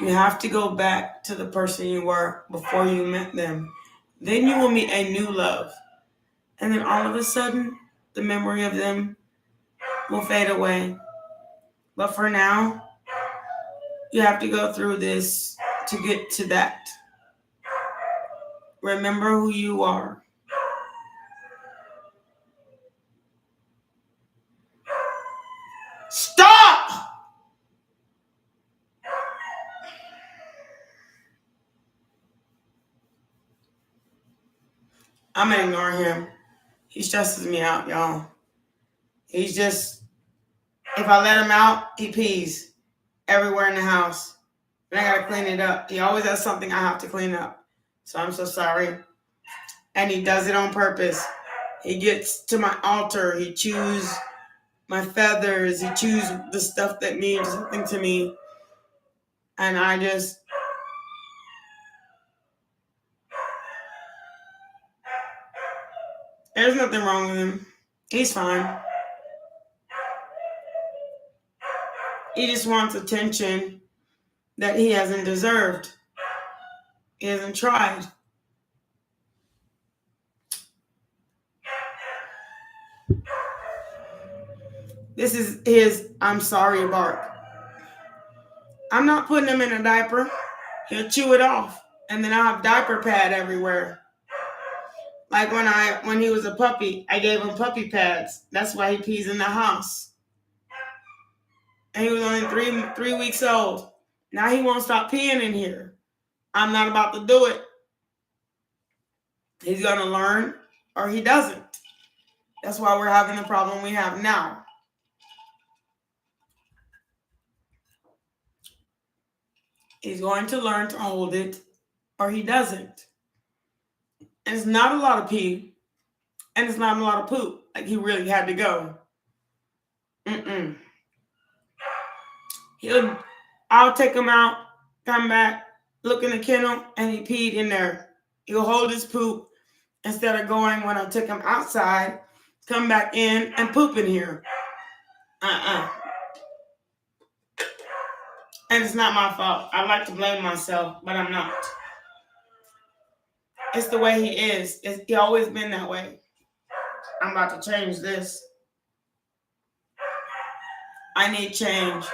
You have to go back to the person you were before you met them. Then you will meet a new love. And then all of a sudden, the memory of them will fade away. But for now, you have to go through this to get to that. Remember who you are. Stop! I'm gonna ignore him. He stresses me out, y'all. He's just, if I let him out, he pees everywhere in the house. And I gotta clean it up. He always has something I have to clean up. So I'm so sorry. And he does it on purpose. He gets to my altar. He chews my feathers. He chews the stuff that means something to me. And I just, there's nothing wrong with him. He's fine. He just wants attention that he hasn't deserved. He hasn't tried. This is his I'm sorry bark. I'm not putting him in a diaper. He'll chew it off. And then I'll have diaper pad everywhere. Like when he was a puppy, I gave him puppy pads. That's why he pees in the house. And he was only three weeks old. Now he won't stop peeing in here. I'm not about to do it. He's going to learn or he doesn't. That's why we're having the problem we have now. He's going to learn to hold it or he doesn't. And it's not a lot of pee. And it's not a lot of poop. Like he really had to go. I'll take him out, come back, look in the kennel, and he peed in there. He'll hold his poop instead of going when I took him outside, come back in and poop in here. And it's not my fault. I like to blame myself, but I'm not. It's the way he is. He always been that way. I'm about to change this. I need change.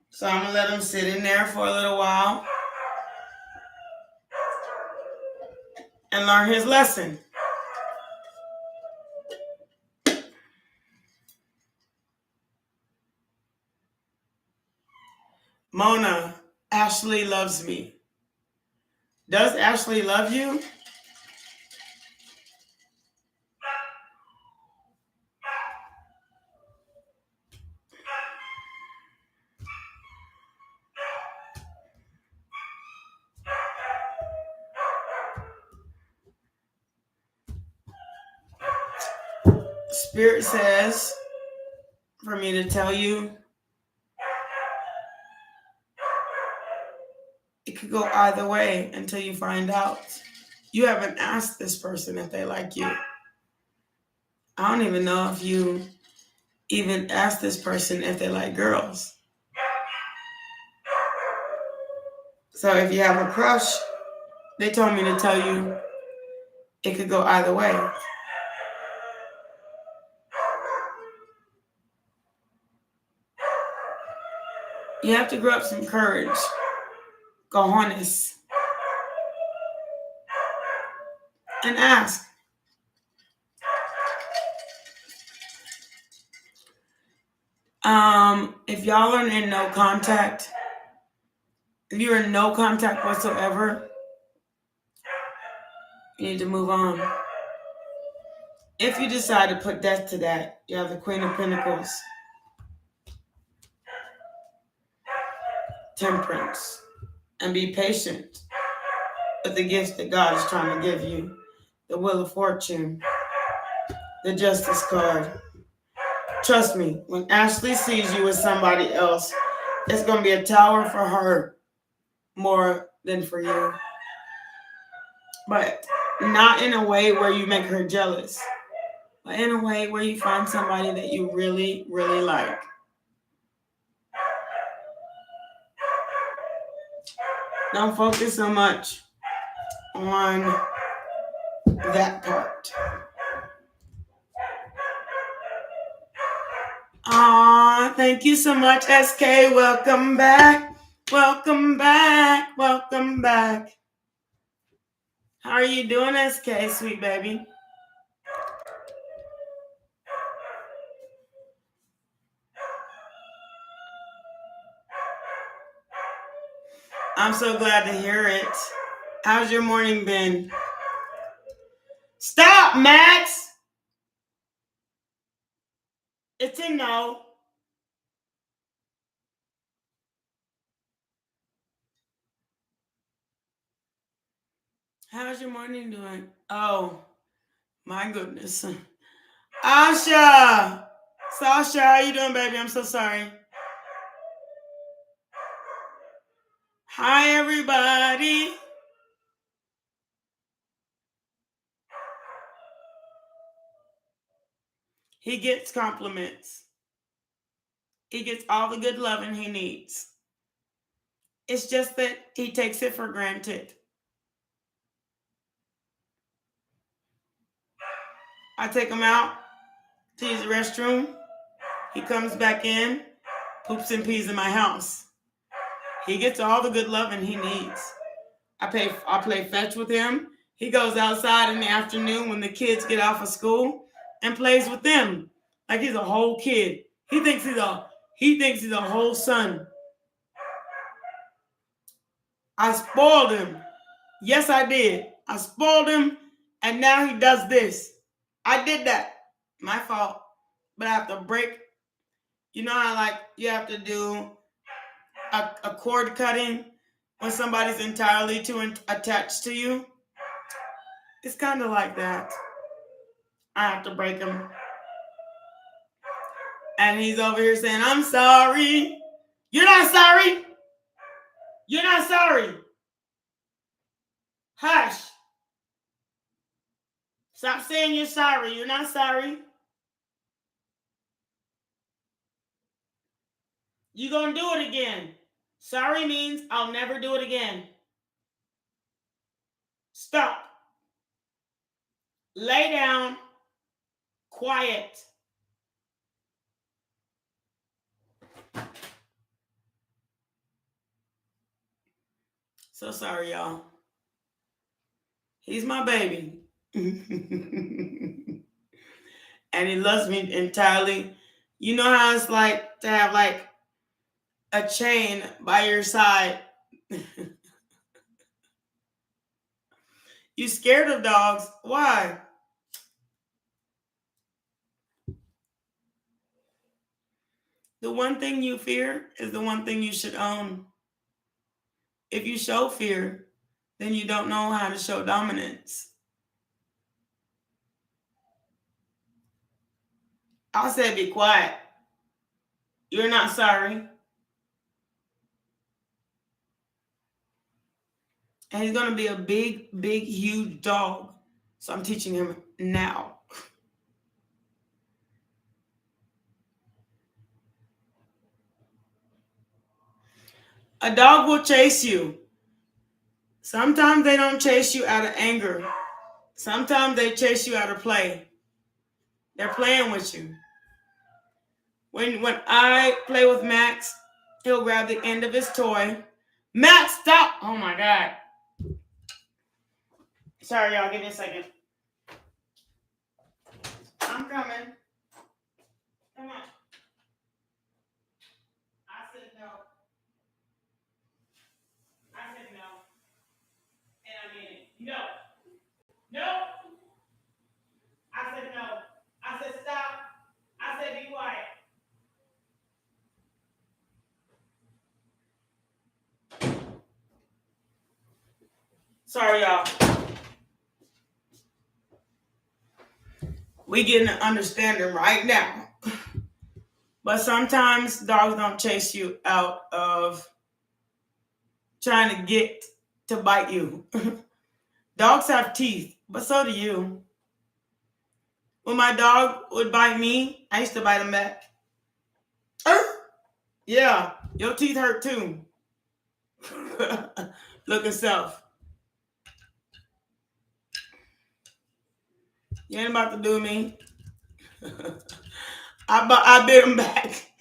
So I'm going to let him sit in there for a little while and learn his lesson. Mona, Ashley loves me. Does Ashley love you? Spirit says for me to tell you it could go either way until you find out. You haven't asked this person if they like you. I don't even know if you even asked this person if they like girls. So if you have a crush, they told me to tell you it could go either way. You have to grow up some courage. Cojones. And ask. If y'all are in no contact, if you're in no contact whatsoever, you need to move on. If you decide to put death to that, you have the Queen of Pentacles. Temperance. And be patient with the gifts that God is trying to give you. The Wheel of Fortune. The Justice card. Trust me, when Ashley sees you with somebody else, It's going to be a tower for her more than for you. But not in a way where you make her jealous, but in a way where you find somebody that you really, really like. Don't focus so much on that part. Aw, thank you so much, SK. Welcome back. Welcome back. Welcome back. How are you doing, SK, sweet baby? I'm so glad to hear it. How's your morning been? Stop, Max! It's a no. How's your morning doing? Oh, my goodness. Asha! Sasha, how you doing, baby? I'm so sorry. Hi, everybody. He gets compliments. He gets all the good loving he needs. It's just that he takes it for granted. I take him out to use the restroom. He comes back in, poops and pees in my house. He gets all the good loving he needs. I play fetch with him. He goes outside in the afternoon when the kids get off of school and plays with them like he's a whole kid. He thinks he's a whole son. I spoiled him. Yes, I did. I spoiled him, and now he does this. I did that. My fault. But I have to break. You know how you have to do a cord cutting when somebody's entirely too attached to you? It's kind of like that. I have to break him. And he's over here saying, I'm sorry. You're not sorry. You're not sorry. Hush. Stop saying you're sorry. You're not sorry. You're going to do it again. Sorry means I'll never do it again. Stop. Lay down. Quiet. So sorry, y'all. He's my baby. And he loves me entirely. You know how it's like to have a chain by your side. You scared of dogs? Why? The one thing you fear is the one thing you should own. If you show fear, then you don't know how to show dominance. I said be quiet. You're not sorry. And he's going to be a big, big, huge dog. So I'm teaching him now. A dog will chase you. Sometimes they don't chase you out of anger. Sometimes they chase you out of play. They're playing with you. When I play with Max, he'll grab the end of his toy. Max, stop! Oh my God. Sorry, y'all. Give me a second. I'm coming. Come on. I said no. I said no. And I mean it. No. No. I said no. I said stop. I said be quiet. Sorry, y'all. We getting an understanding right now. But sometimes dogs don't chase you out of trying to get to bite you. Dogs have teeth, but so do you. When my dog would bite me, I used to bite him back. Yeah, your teeth hurt too. Look at self. You ain't about to do me. I bit him back.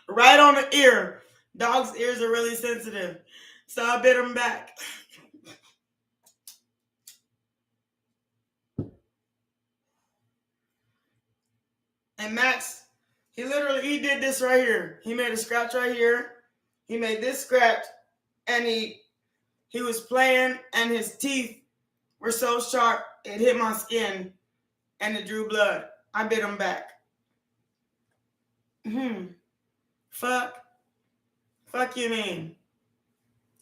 Right on the ear. Dogs' ears are really sensitive. So I bit him back. And Max, he did this right here. He made a scratch right here. He made this scratch, and he was playing, and his teeth were so sharp it hit my skin, and it drew blood. I bit him back. Fuck you mean?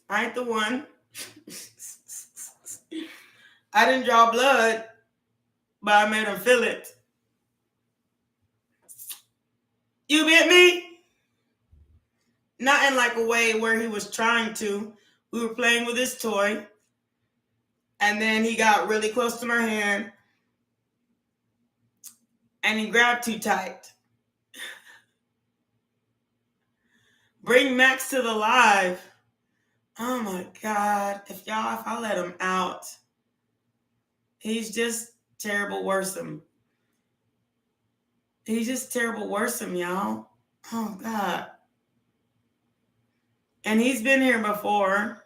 I ain't the one. I didn't draw blood, but I made him feel it. You bit me? Not in like a way where he was trying to. We were playing with his toy, and then he got really close to my hand, and he grabbed too tight. Bring Max to the live. Oh my God. If I let him out, he's just terrible worrisome. He's just terrible worrisome, y'all. Oh God. And he's been here before.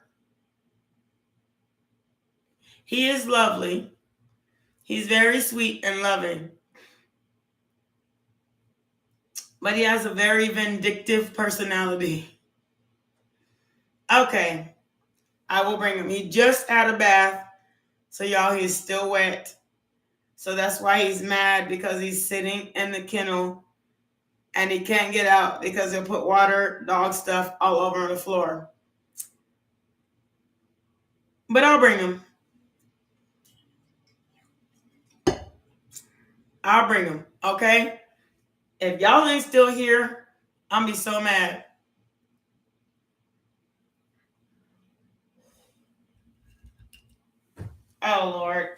He is lovely. He's very sweet and loving. But he has a very vindictive personality. Okay. I will bring him. He just had a bath. So y'all, he's still wet. So that's why he's mad, because he's sitting in the kennel and he can't get out because he'll put water, dog stuff all over the floor. But I'll bring him. I'll bring him, okay? If y'all ain't still here, I'm gonna be so mad. Oh, Lord.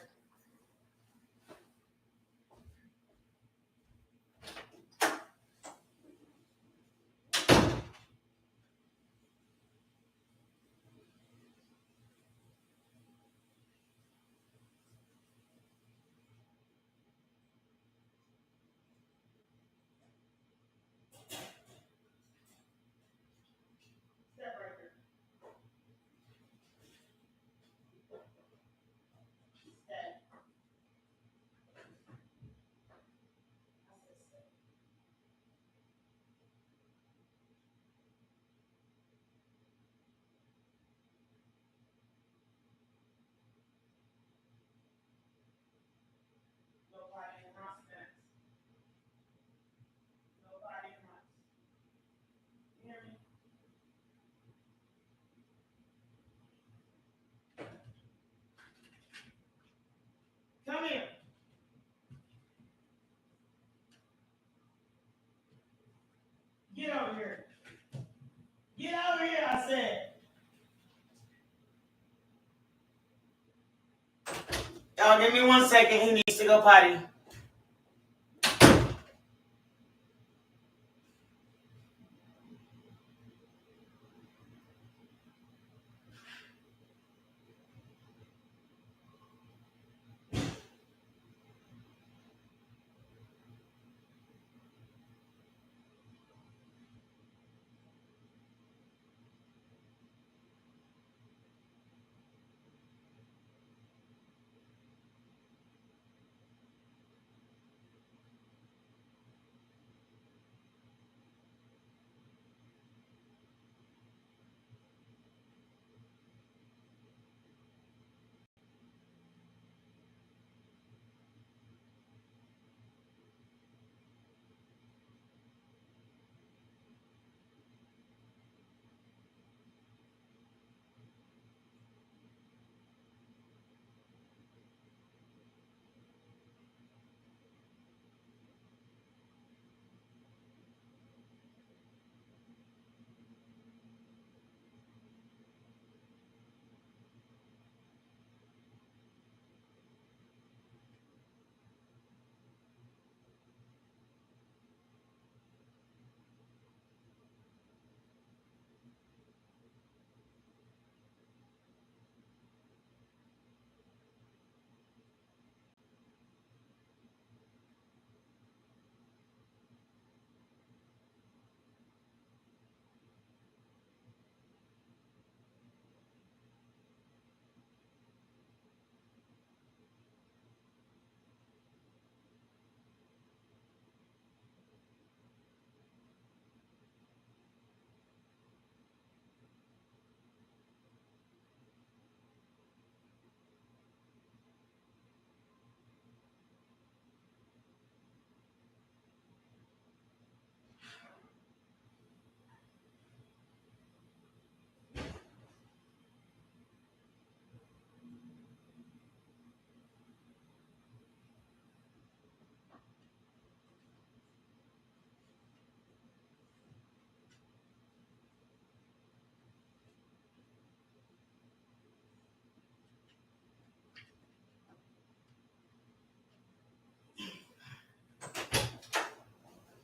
Come here. Get over here. Get over here, I said. Y'all, give me 1 second. He needs to go potty.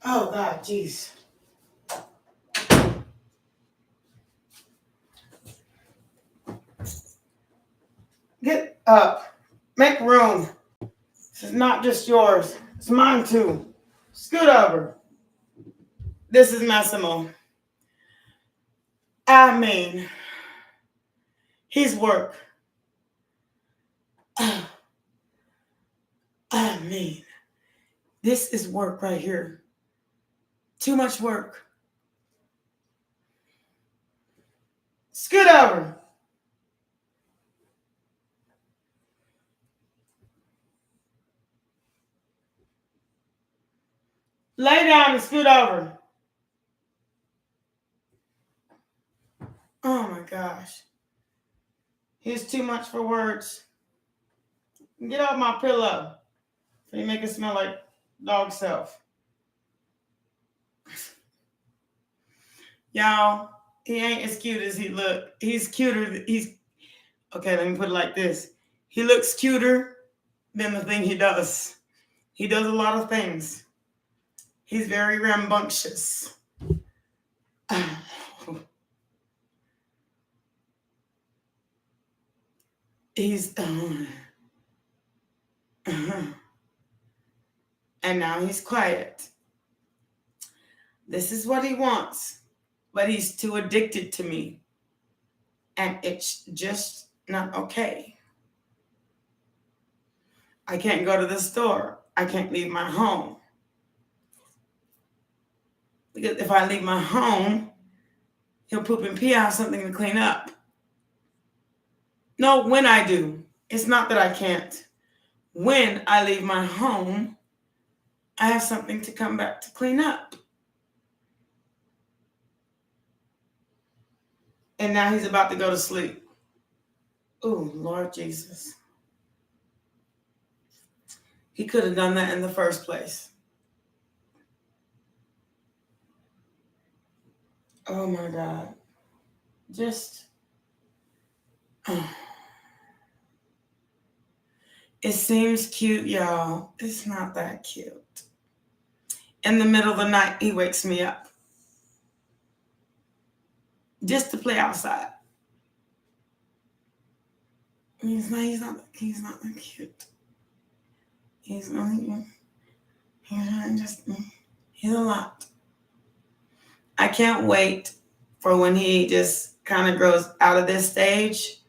Oh, God, jeez. Get up. Make room. This is not just yours. It's mine, too. Scoot over. This is Massimo. I mean, his work. I mean, this is work right here. Too much work. Scoot over. Lay down and scoot over. Oh my gosh. Here's too much for words. Get off my pillow. So you make it smell like dog self. Y'all, he ain't as cute as he look. He's cuter. Okay, let me put it like this. He looks cuter than the thing he does. He does a lot of things. He's very rambunctious. He's and now he's quiet. This is what he wants, but he's too addicted to me, and it's just not okay. I can't go to the store. I can't leave my home, because if I leave my home, he'll poop and pee. I have something to clean up. No, when I do. It's not that I can't. When I leave my home, I have something to come back to clean up. And now he's about to go to sleep. Oh, Lord Jesus. He could have done that in the first place. Oh, my God. Just... It seems cute, y'all. It's not that cute. In the middle of the night, he wakes me up. Just to play outside. He's not that cute. He's a lot. I can't wait for when he just kind of grows out of this stage.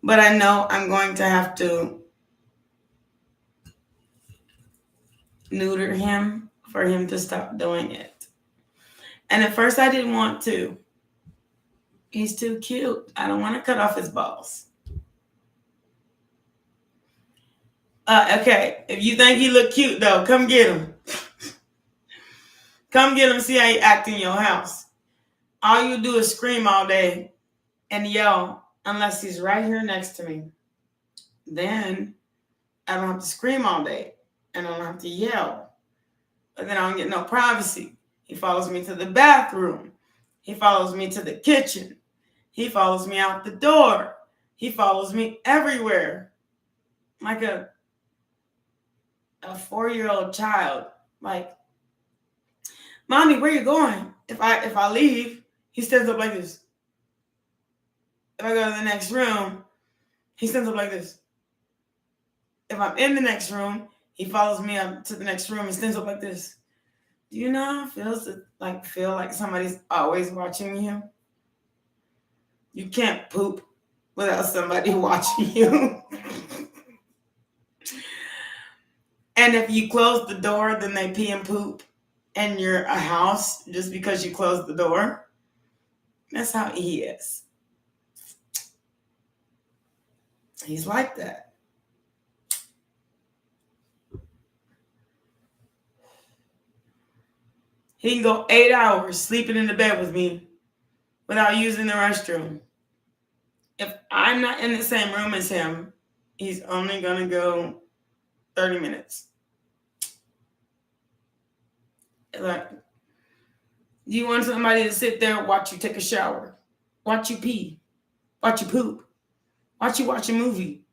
But I know I'm going to have to neuter him for him to stop doing it. And at first I didn't want to. He's too cute. I don't want to cut off his balls. Okay, if you think he look cute though, come get him. Come get him, see how he act in your house. All you do is scream all day and yell unless he's right here next to me. Then I don't have to scream all day and I don't have to yell. But then I don't get no privacy. He follows me to the bathroom. He follows me to the kitchen. He follows me out the door. He follows me everywhere. Like a 4-year-old child. Like, Mommy, where you going? If I leave, he stands up like this. If I go to the next room, he stands up like this. If I'm in the next room, he follows me up to the next room and stands up like this. Do you know how it feels to feel like somebody's always watching you? You can't poop without somebody watching you. And if you close the door, then they pee and poop in your house just because you closed the door. That's how he is. He's like that. He can go 8 hours sleeping in the bed with me without using the restroom. If I'm not in the same room as him, he's only going to go 30 minutes. Like, do you want somebody to sit there and watch you take a shower? Watch you pee? Watch you poop? Watch you watch a movie?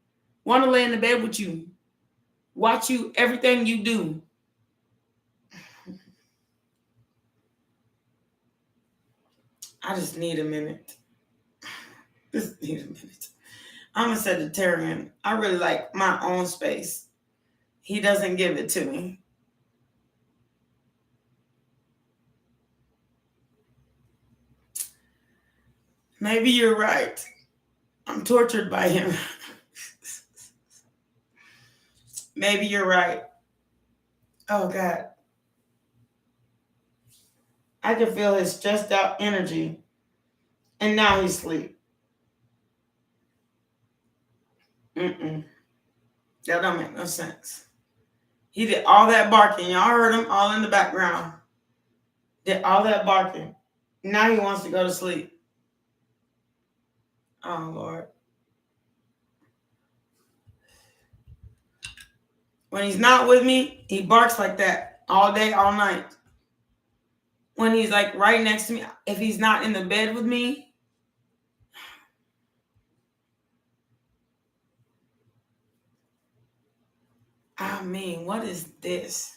Want to lay in the bed with you? Watch you everything you do? I just need a minute. Just need a minute. I'm a Sagittarian. I really like my own space. He doesn't give it to me. Maybe you're right. I'm tortured by him. Maybe you're right. Oh, God. I can feel his stressed out energy. And now he's asleep. That don't make no sense. He did all that barking. Y'all heard him all in the background. Did all that barking. Now he wants to go to sleep. Oh, Lord. When he's not with me, he barks like that all day, all night. When he's like right next to me, if he's not in the bed with me, I mean, what is this?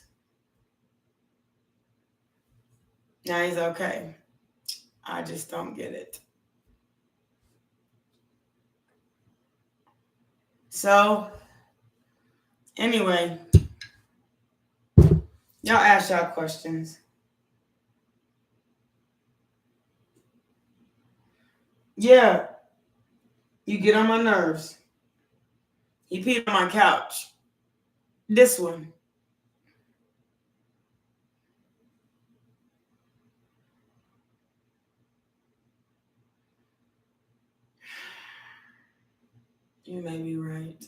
Now he's okay. I just don't get it. So, anyway, y'all ask y'all questions. Yeah, you get on my nerves. He peed on my couch. This one. You may be right.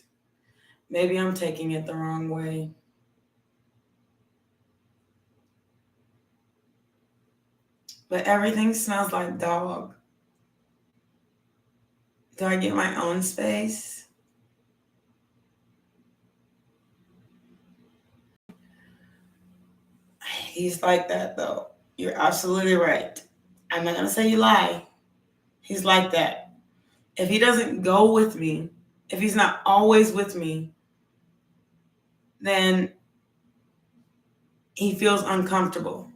Maybe I'm taking it the wrong way. But everything smells like dog. Do I get my own space? He's like that, though. You're absolutely right. I'm not going to say you lie. He's like that. If he doesn't go with me, if he's not always with me, then he feels uncomfortable.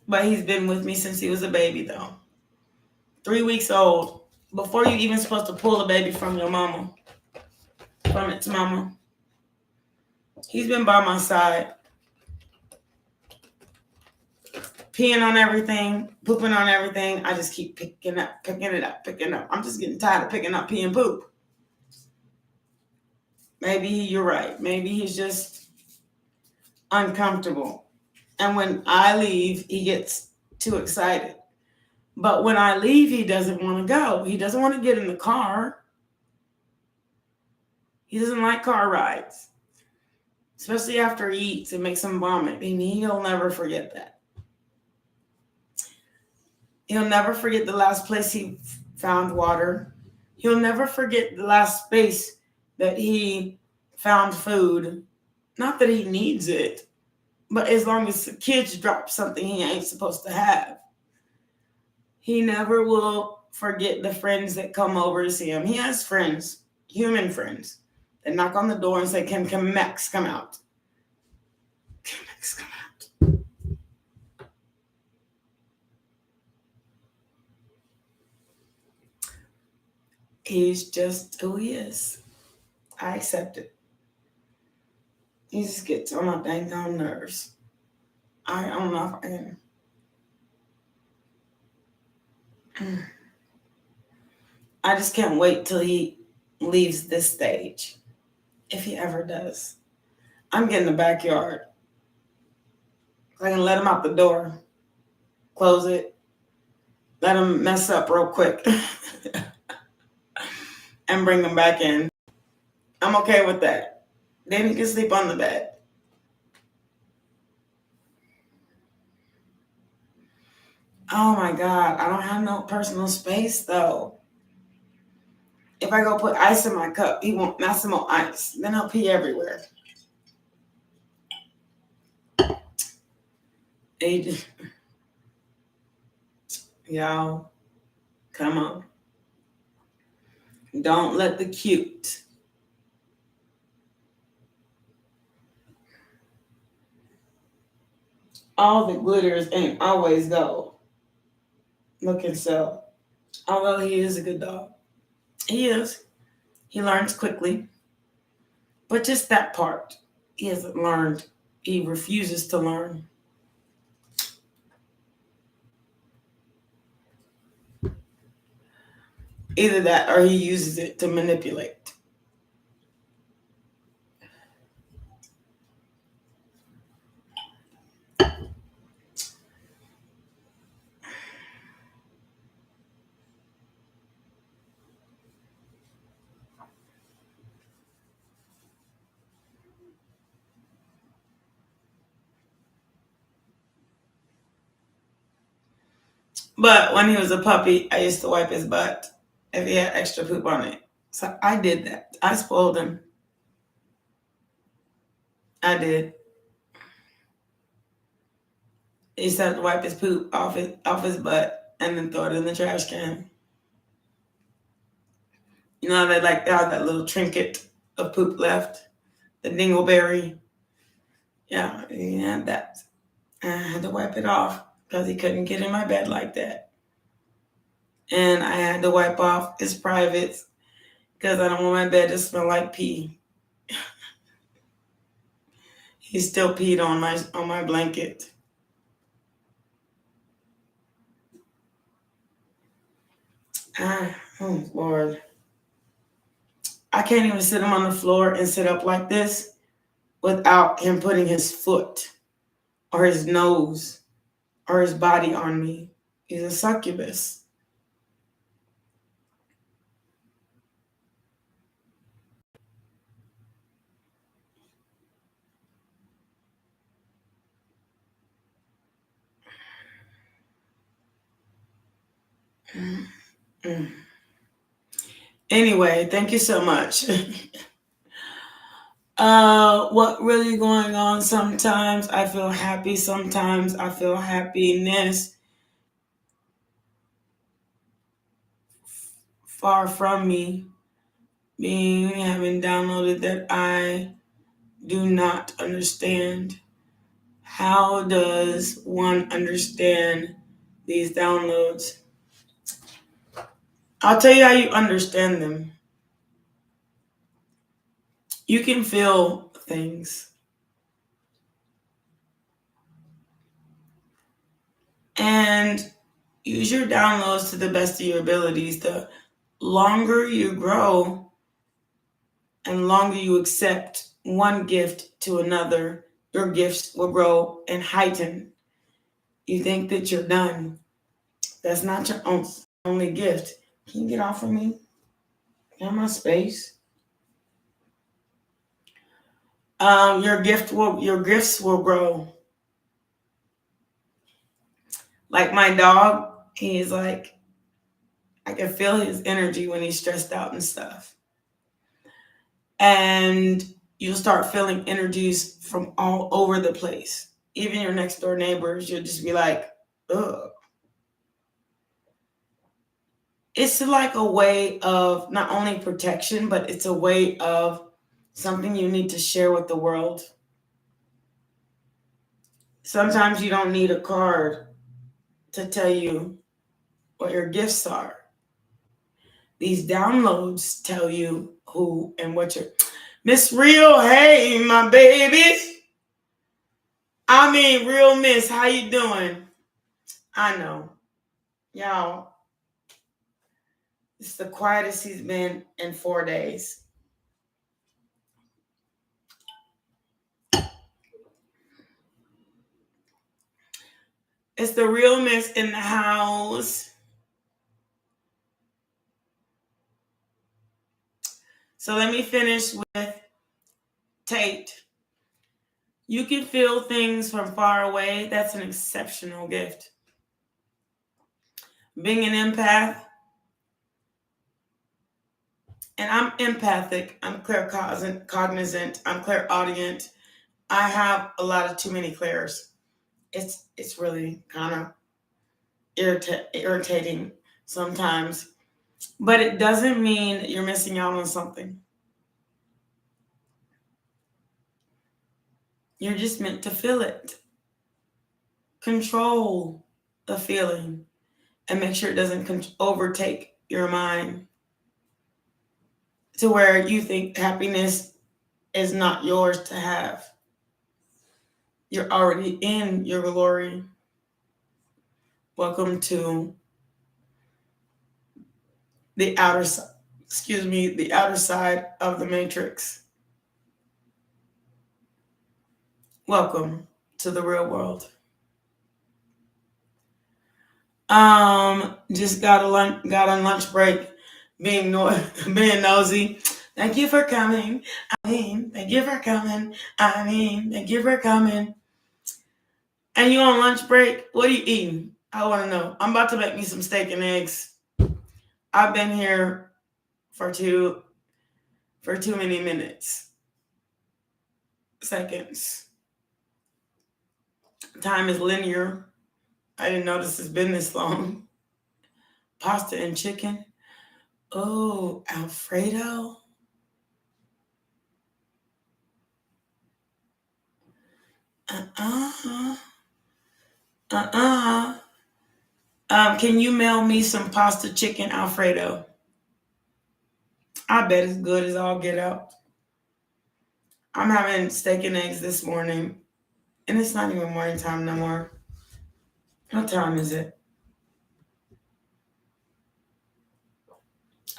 But he's been with me since he was a baby, though. 3 weeks old. Before you even supposed to pull a baby from your mama. From its mama. He's been by my side. Peeing on everything, pooping on everything. I just keep picking it up. I'm just getting tired of picking up pee and poop. Maybe you're right. Maybe he's just uncomfortable. And when I leave, he gets too excited. But when I leave, he doesn't want to go. He doesn't want to get in the car. He doesn't like car rides. Especially after he eats, it makes him vomit. And he'll never forget that. He'll never forget the last place he found water. He'll never forget the last space that he found food. Not that he needs it, but as long as the kids drop something he ain't supposed to have. He never will forget the friends that come over to see him. He has friends, human friends, that knock on the door and say, can Max come out? Can Max come out? He's just who he is. I accept it. He just gets on my dang on nerves. I don't know if I can. I just can't wait till he leaves this stage. If he ever does. I'm getting the backyard. I can let him out the door. Close it. Let him mess up real quick. And bring him back in. I'm okay with that. Then he can sleep on the bed. Oh my God. I don't have no personal space though. If I go put ice in my cup, he won't mess him on ice. Then he'll pee everywhere. Y'all, come on. Don't let the cute all that glitters ain't always gold. Look and so. Although he is a good dog. He is. He learns quickly. But just that part. He hasn't learned. He refuses to learn. Either that or he uses it to manipulate. But when he was a puppy, I used to wipe his butt if he had extra poop on it. So I did that. I spoiled him. I did. He used to have to wipe his poop off his butt and then throw it in the trash can. You know, they like to have that little trinket of poop left, the dingleberry. Yeah, he had that. And I had to wipe it off because he couldn't get in my bed like that. And I had to wipe off his privates because I don't want my bed to smell like pee. He still peed on my blanket. Oh Lord. I can't even sit him on the floor and sit up like this without him putting his foot or his nose or his body on me. He's a succubus. Anyway, thank you so much. What really going on? Sometimes I feel happy, sometimes I feel happiness. Far from me having downloaded that I do not understand. How does one understand these downloads? I'll tell you how you understand them. You can feel things. And use your downloads to the best of your abilities. The longer you grow and longer you accept one gift to another, your gifts will grow and heighten. You think that you're done. That's not your only gift. Can you get off of me? Get my space. Your gifts will grow. Like my dog, he's like, I can feel his energy when he's stressed out and stuff. And you'll start feeling energies from all over the place. Even your next door neighbors, you'll just be like, ugh. It's like a way of not only protection, but it's a way of something you need to share with the world. Sometimes you don't need a card to tell you what your gifts are. These downloads tell you who and what you're. Miss Real, hey, my baby. I mean, Real Miss, how you doing? I know. Y'all, it's the quietest he's been in 4 days. It's the Real Miss in the house. So let me finish with Tate. You can feel things from far away. That's an exceptional gift. Being an empath, and I'm empathic, I'm claircognizant, I'm clairaudient. I have a lot of too many clairs. It's really kind of irritating sometimes, but it doesn't mean you're missing out on something. You're just meant to feel it. control the feeling and make sure it doesn't overtake your mind to where you think happiness is not yours to have. You're already in your glory. Welcome to the outer side of the matrix. Welcome to the real world. Just got on lunch break, being nosy. Thank you for coming. Thank you for coming. Thank you for coming. And you on lunch break? What are you eating? I want to know. I'm about to make me some steak and eggs. I've been here for too many seconds. Time is linear. I didn't notice it's been this long. Pasta and chicken. Oh, Alfredo. Can you mail me some pasta chicken Alfredo? I bet it's good as all get out. I'm having steak and eggs this morning, and it's not even morning time no more. What time is it?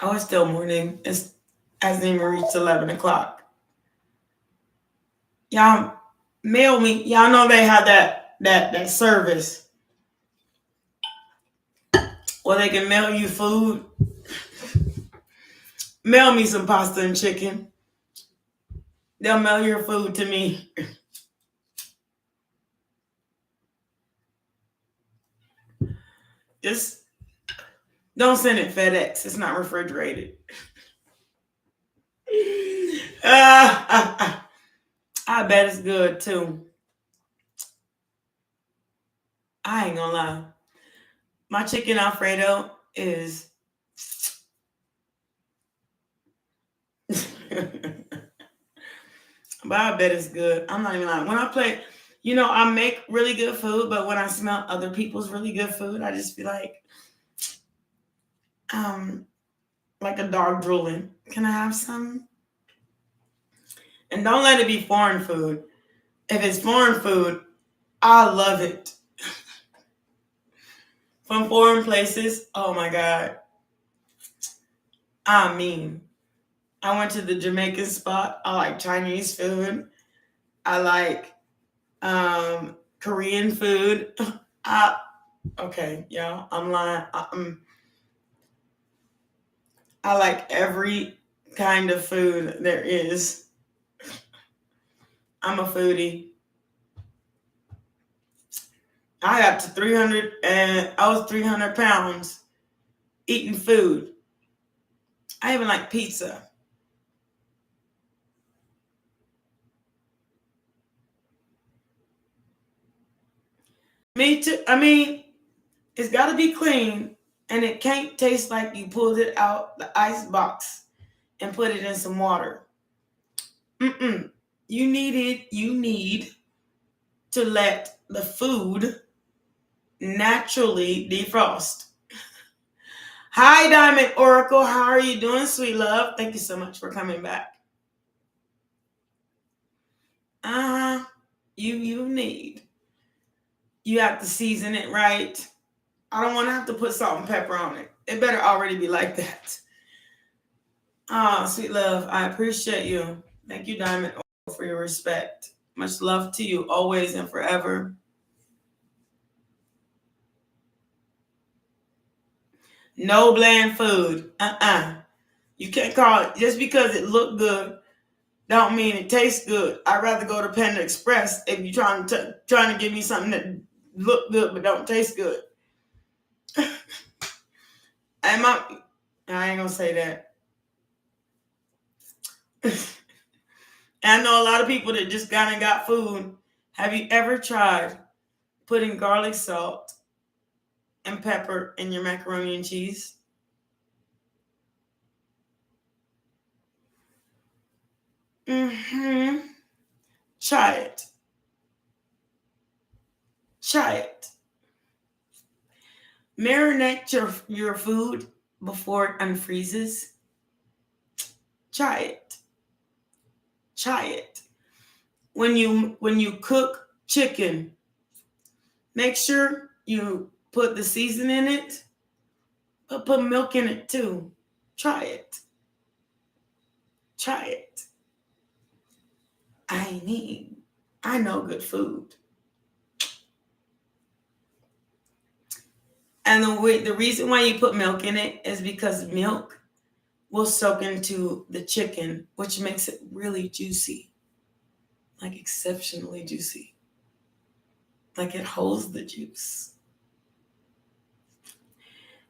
Oh, it's still morning. It hasn't even reached 11 o'clock. Y'all mail me. Y'all know they have that service where they can mail you food. Mail me some pasta and chicken. They'll mail your food to me. Just don't send it FedEx. It's not refrigerated. I bet it's good too. I ain't gonna lie. My chicken Alfredo is but I bet it's good. I'm not even lying. When I play, I make really good food, but when I smell other people's really good food, I just be like a dog drooling. Can I have some? And don't let it be foreign food. If it's foreign food, I love it. From foreign places, oh my God. I went to the Jamaican spot. I like Chinese food. I like Korean food. Okay, y'all, I'm lying. I like every kind of food there is. I'm a foodie. I got to 300 and I was 300 pounds eating food. I even like pizza. Me too. It's got to be clean and it can't taste like you pulled it out the ice box and put it in some water. You need to let the food naturally defrost. Hi, Diamond Oracle. How are you doing, sweet love? Thank you so much for coming back. You have to season it right. I don't want to have to put salt and pepper on it. It better already be like that. Sweet love, I appreciate you. Thank you, Diamond Oracle, for your respect. Much love to you always and forever. No bland food. You can't call it just because it looked good. Don't mean it tastes good. I'd rather go to Panda Express if you're trying to give me something that look good but don't taste good. I ain't gonna say that. I know a lot of people that just got food. Have you ever tried putting garlic salt and pepper in your macaroni and cheese? Try it. Marinate your food before it unfreezes. Try it. Try it. When you cook chicken, make sure you put the season in it, but put milk in it too. Try it. Try it. I know good food. And the reason why you put milk in it is because milk will soak into the chicken, which makes it really juicy, like exceptionally juicy. Like it holds the juice.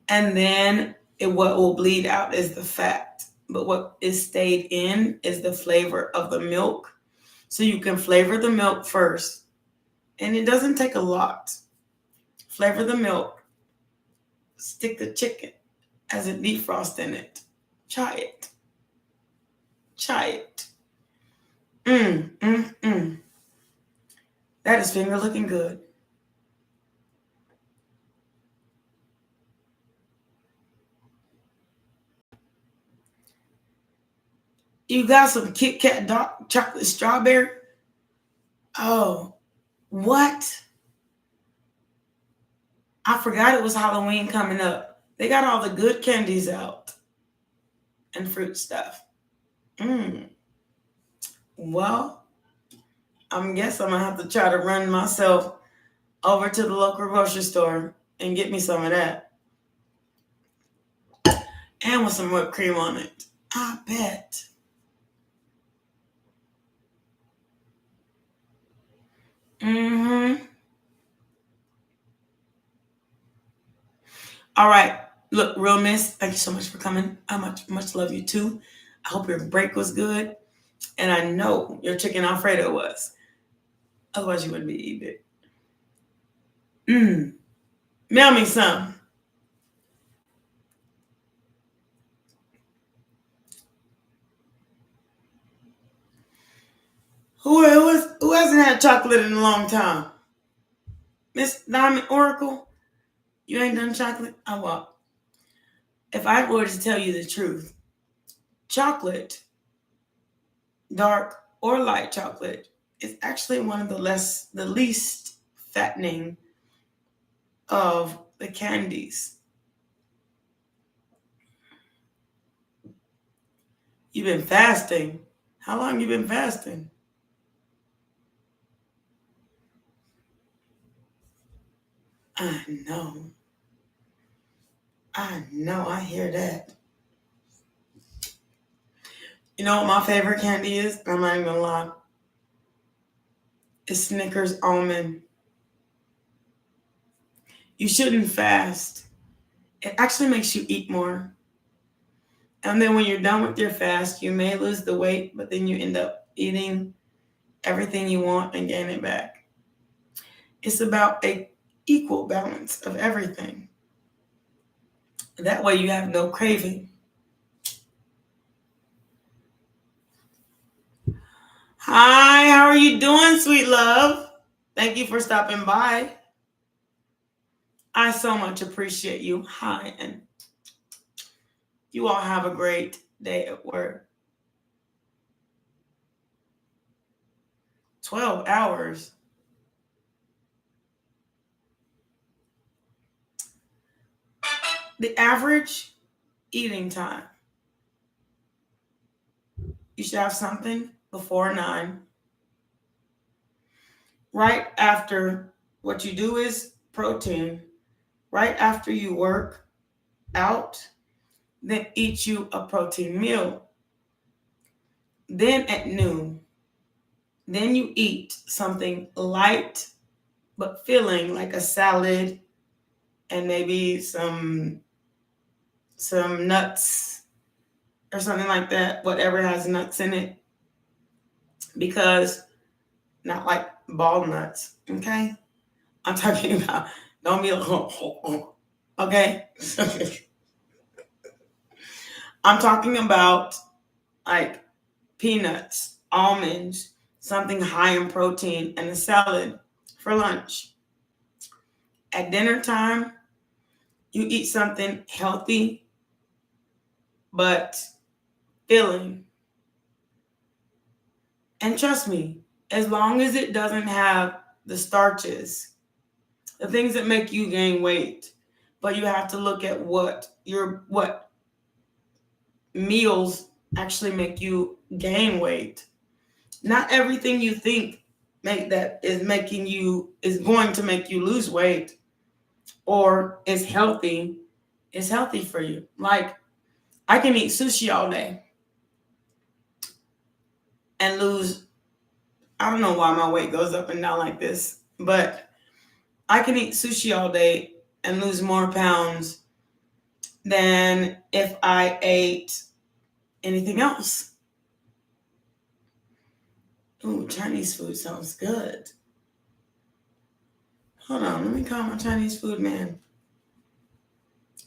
And then what will bleed out is the fat. But what is stayed in is the flavor of the milk. So you can flavor the milk first. And it doesn't take a lot. Flavor the milk. Stick the chicken as a defrost in it. Try it. Try it. That is finger looking good. You got some Kit Kat dark chocolate strawberry? Oh, what? I forgot it was Halloween coming up. They got all the good candies out and fruit stuff. Well, I guess I'm going to have to try to run myself over to the local grocery store and get me some of that. And with some whipped cream on it. I bet. All right. Look, real miss, thank you so much for coming. I much love you too. I hope your break was good. And I know your chicken Alfredo was. Otherwise you wouldn't be eating it. Mail me some. Who hasn't had chocolate in a long time? Miss Diamond Oracle? You ain't done chocolate? Oh, well. If I were to tell you the truth, chocolate, dark or light chocolate, is actually one of the least fattening of the candies. You've been fasting. How long you been fasting? I know. I hear that. You know what my favorite candy is? I'm not even gonna lie. It's Snickers almond. You shouldn't fast. It actually makes you eat more. And then when you're done with your fast, you may lose the weight, but then you end up eating everything you want and gain it back. It's about an equal balance of everything. That way you have no craving. Hi, how are you doing, sweet love? Thank you for stopping by. I so much appreciate you. Hi, and you all have a great day at work. 12 hours. The average eating time. You should have something before 9. Right after, what you do is protein. Right after you work out, then eat you a protein meal. Then at noon, then you eat something light but filling, like a salad and maybe some nuts or something like that, whatever has nuts in it. Because not like ball nuts, okay? I'm talking about, don't be like, okay? I'm talking about like peanuts, almonds, something high in protein, and a salad for lunch. At dinner time, You eat something healthy, but filling. And trust me, as long as it doesn't have the starches, the things that make you gain weight, but you have to look at what meals actually make you gain weight. Not everything you think is going to make you lose weight or is healthy for you. Like, I can eat sushi all day and lose, I don't know why my weight goes up and down like this, but I can eat sushi all day and lose more pounds than if I ate anything else. Ooh, Chinese food sounds good. Hold on, let me call my Chinese food man.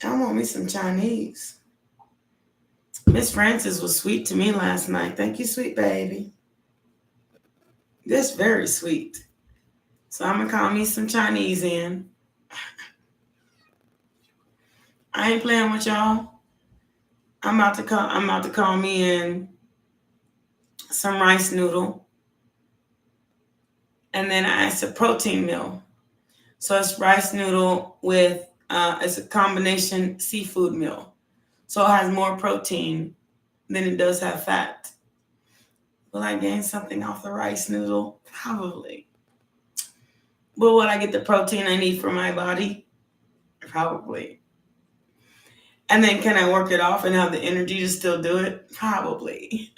I want me some Chinese. Miss Francis was sweet to me last night. Thank you, sweet baby. That's very sweet. So I'm gonna call me some Chinese in. I ain't playing with y'all. I'm about to call me in some rice noodle. And then it's a protein meal. So it's rice noodle with it's a combination seafood meal. So it has more protein than it does have fat. Will I gain something off the rice noodle? Probably. But will I get the protein I need for my body? Probably. And then can I work it off and have the energy to still do it? Probably.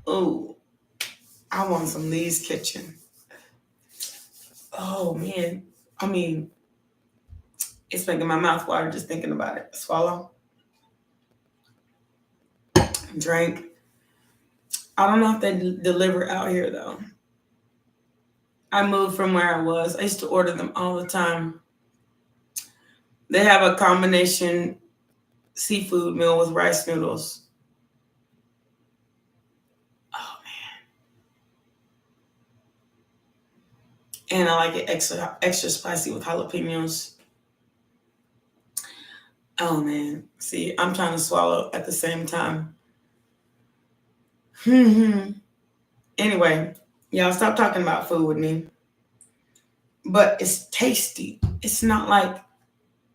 Oh, I want some Lee's Kitchen. Oh, man. I mean, it's making my mouth water just thinking about it. Swallow. Drink. I don't know if they deliver out here, though. I moved from where I was. I used to order them all the time. They have a combination seafood meal with rice noodles. Oh, man. And I like it extra spicy with jalapenos. Oh, man. See, I'm trying to swallow at the same time. Anyway, y'all stop talking about food with me. But it's tasty. It's not like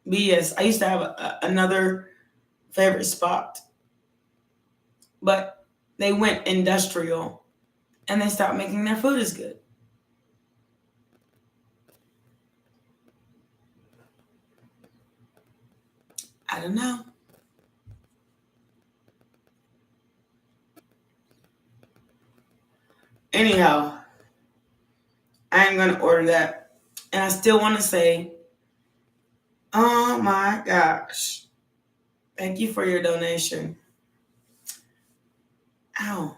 BS. I used to have another favorite spot, but they went industrial and they stopped making their food as good. I don't know. Anyhow, I ain't going to order that. And I still want to say, oh my gosh. Thank you for your donation. Ow.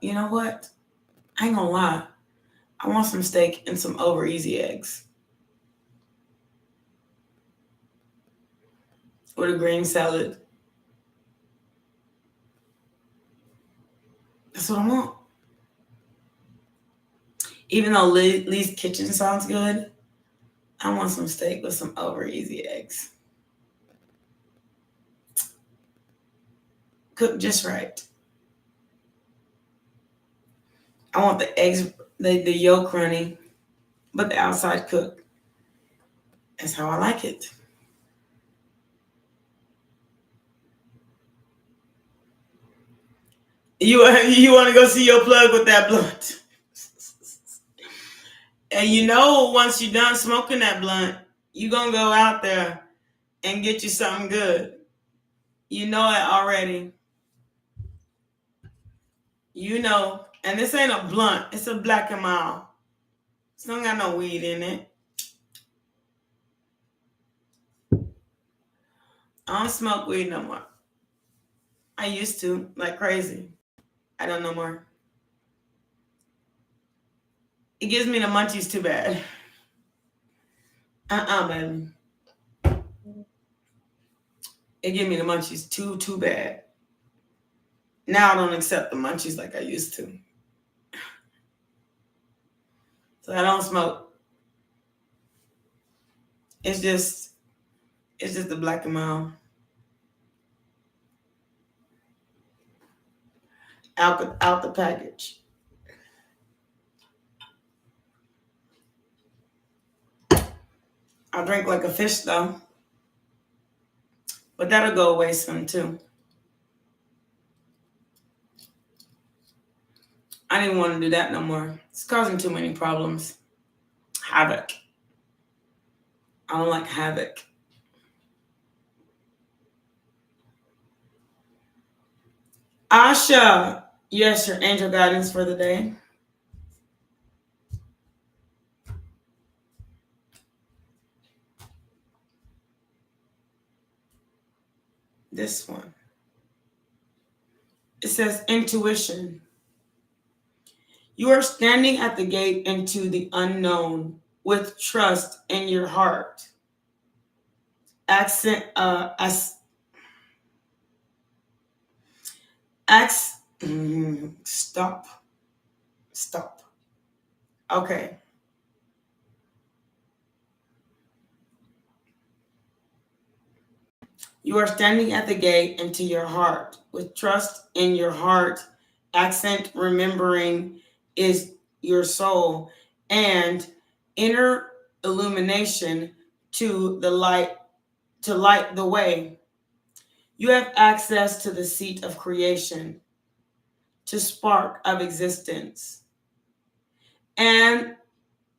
You know what? I ain't going to lie. I want some steak and some over easy eggs. With a green salad. That's what I want. Even though Lee's Kitchen sounds good, I want some steak with some over easy eggs. Cooked just right. I want the eggs, the yolk runny, but the outside cooked. That's how I like it. You want to go see your plug with that blunt. And you know, once you're done smoking that blunt, you're going to go out there and get you something good. You know it already. You know. And this ain't a blunt. It's a Black and Mild. It's don't got no weed in it. I don't smoke weed no more. I used to, like crazy. I don't no more. It gives me the munchies too bad. Baby. It gives me the munchies too bad. Now I don't accept the munchies like I used to. So I don't smoke. It's just the black and mild. Out the package. I drink like a fish though. But that'll go away soon too. I didn't want to do that no more. It's causing too many problems. Havoc. I don't like havoc. Asha, yes, your angel guidance for the day. This one. It says intuition. You are standing at the gate into the unknown with trust in your heart. Stop. Okay. You are standing at the gate into your heart with trust in your heart. Accent remembering is your soul and inner illumination to light the way. You have access to the seat of creation, to spark of existence, and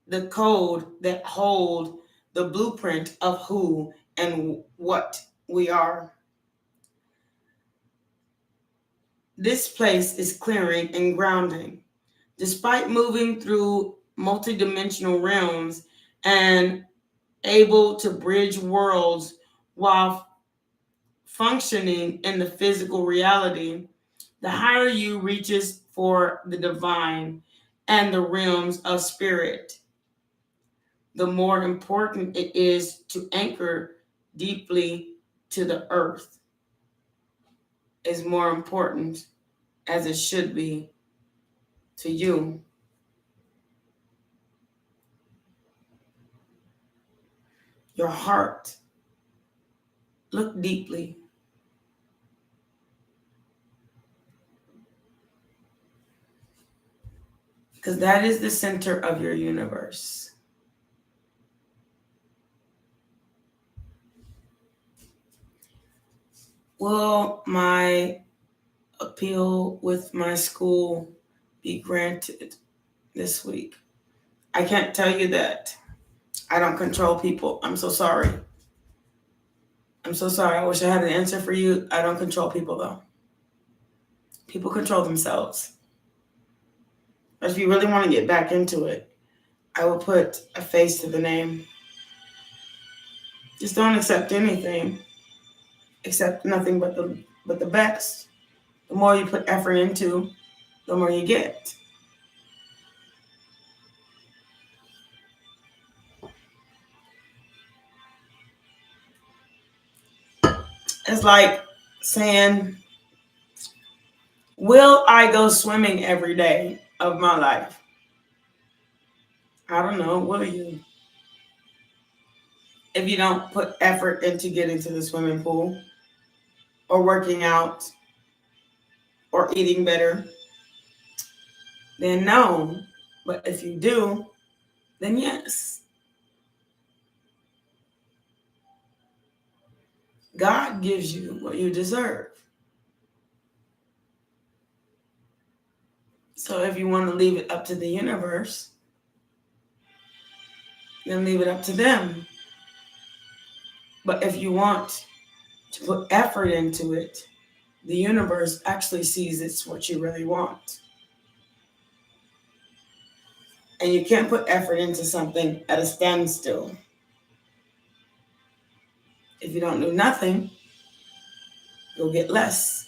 the code that hold the blueprint of who and what we are. This place is clearing and grounding. Despite moving through multidimensional realms and able to bridge worlds while functioning in the physical reality, the higher you reaches for the divine and the realms of spirit, the more important it is to anchor deeply to the earth. Is more important as it should be to you. Your heart. Look deeply. Because that is the center of your universe. Will my appeal with my school be granted this week? I can't tell you that. I don't control people. I'm so sorry. I wish I had an answer for you. I don't control people though. People control themselves. But if you really want to get back into it, I will put a face to the name. Just don't accept anything. Accept nothing but the best. The more you put effort into, the more you get. It's like saying, will I go swimming every day of my life? I don't know. Will you? If you don't put effort into getting to the swimming pool or working out or eating better, then no. But if you do, then yes. God gives you what you deserve. So if you want to leave it up to the universe, then leave it up to them. But if you want to put effort into it, the universe actually sees it's what you really want. And you can't put effort into something at a standstill. If you don't do nothing, you'll get less.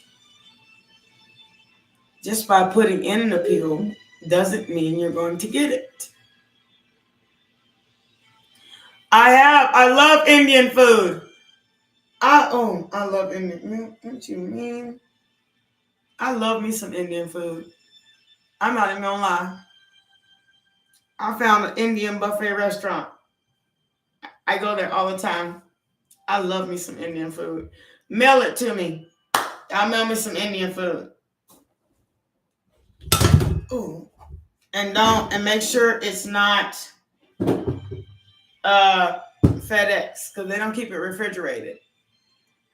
Just by putting in an appeal doesn't mean you're going to get it. I love Indian food. I love Indian. What you mean? I love me some Indian food. I'm not even gonna lie. I found an Indian buffet restaurant. I go there all the time. I love me some Indian food. Mail it to me. I'll mail me some Indian food. Ooh. And make sure it's not FedEx, because they don't keep it refrigerated.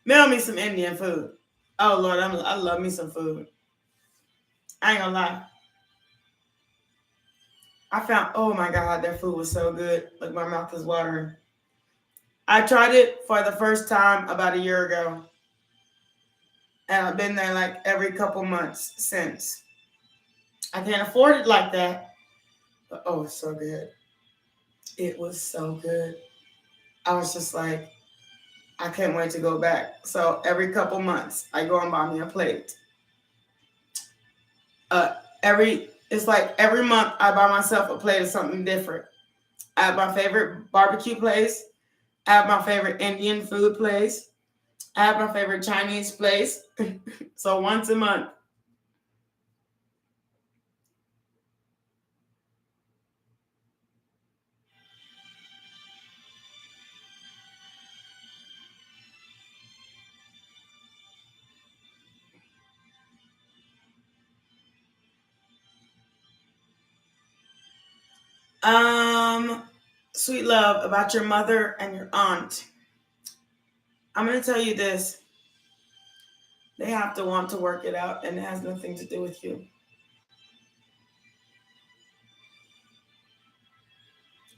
Mail me some Indian food. Oh Lord, I love me some food. I ain't gonna lie. I found, oh my God, their food was so good. Like, my mouth is watering. I tried it for the first time about a year ago. And I've been there like every couple months since. I can't afford it like that. But oh, it's so good. It was so good. I was just like, I can't wait to go back. So every couple months, I go and buy me a plate. It's like every month I buy myself a plate of something different. I have my favorite barbecue place. I have my favorite Indian food place. I have my favorite Chinese place. So once a month. Sweet love, about your mother and your aunt. I'm going to tell you this. They have to want to work it out, and it has nothing to do with you.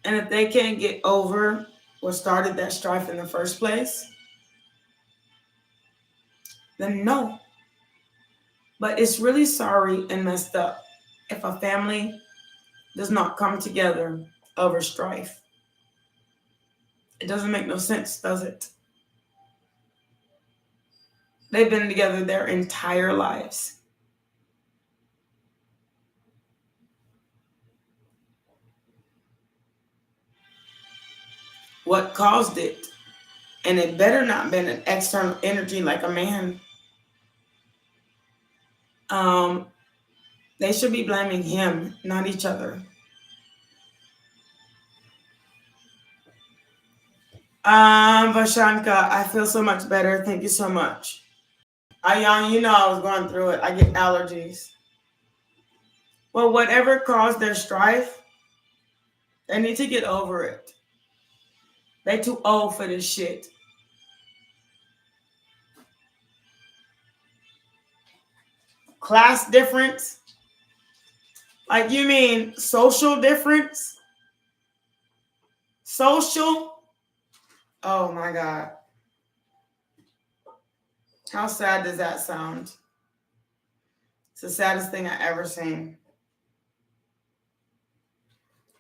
And if they can't get over what started that strife in the first place, then no. But it's really sorry and messed up if a family does not come together over strife. It doesn't make no sense, does it? They've been together their entire lives. What caused it? And it better not been an external energy like a man. They should be blaming him, not each other. Vashanka, I feel so much better. Thank you so much. Ayan, you know I was going through it. I get allergies. Well, whatever caused their strife, they need to get over it. They too old for this shit. Class difference? Like, you mean social difference? Social? Oh my God. How sad does that sound? It's the saddest thing I ever seen.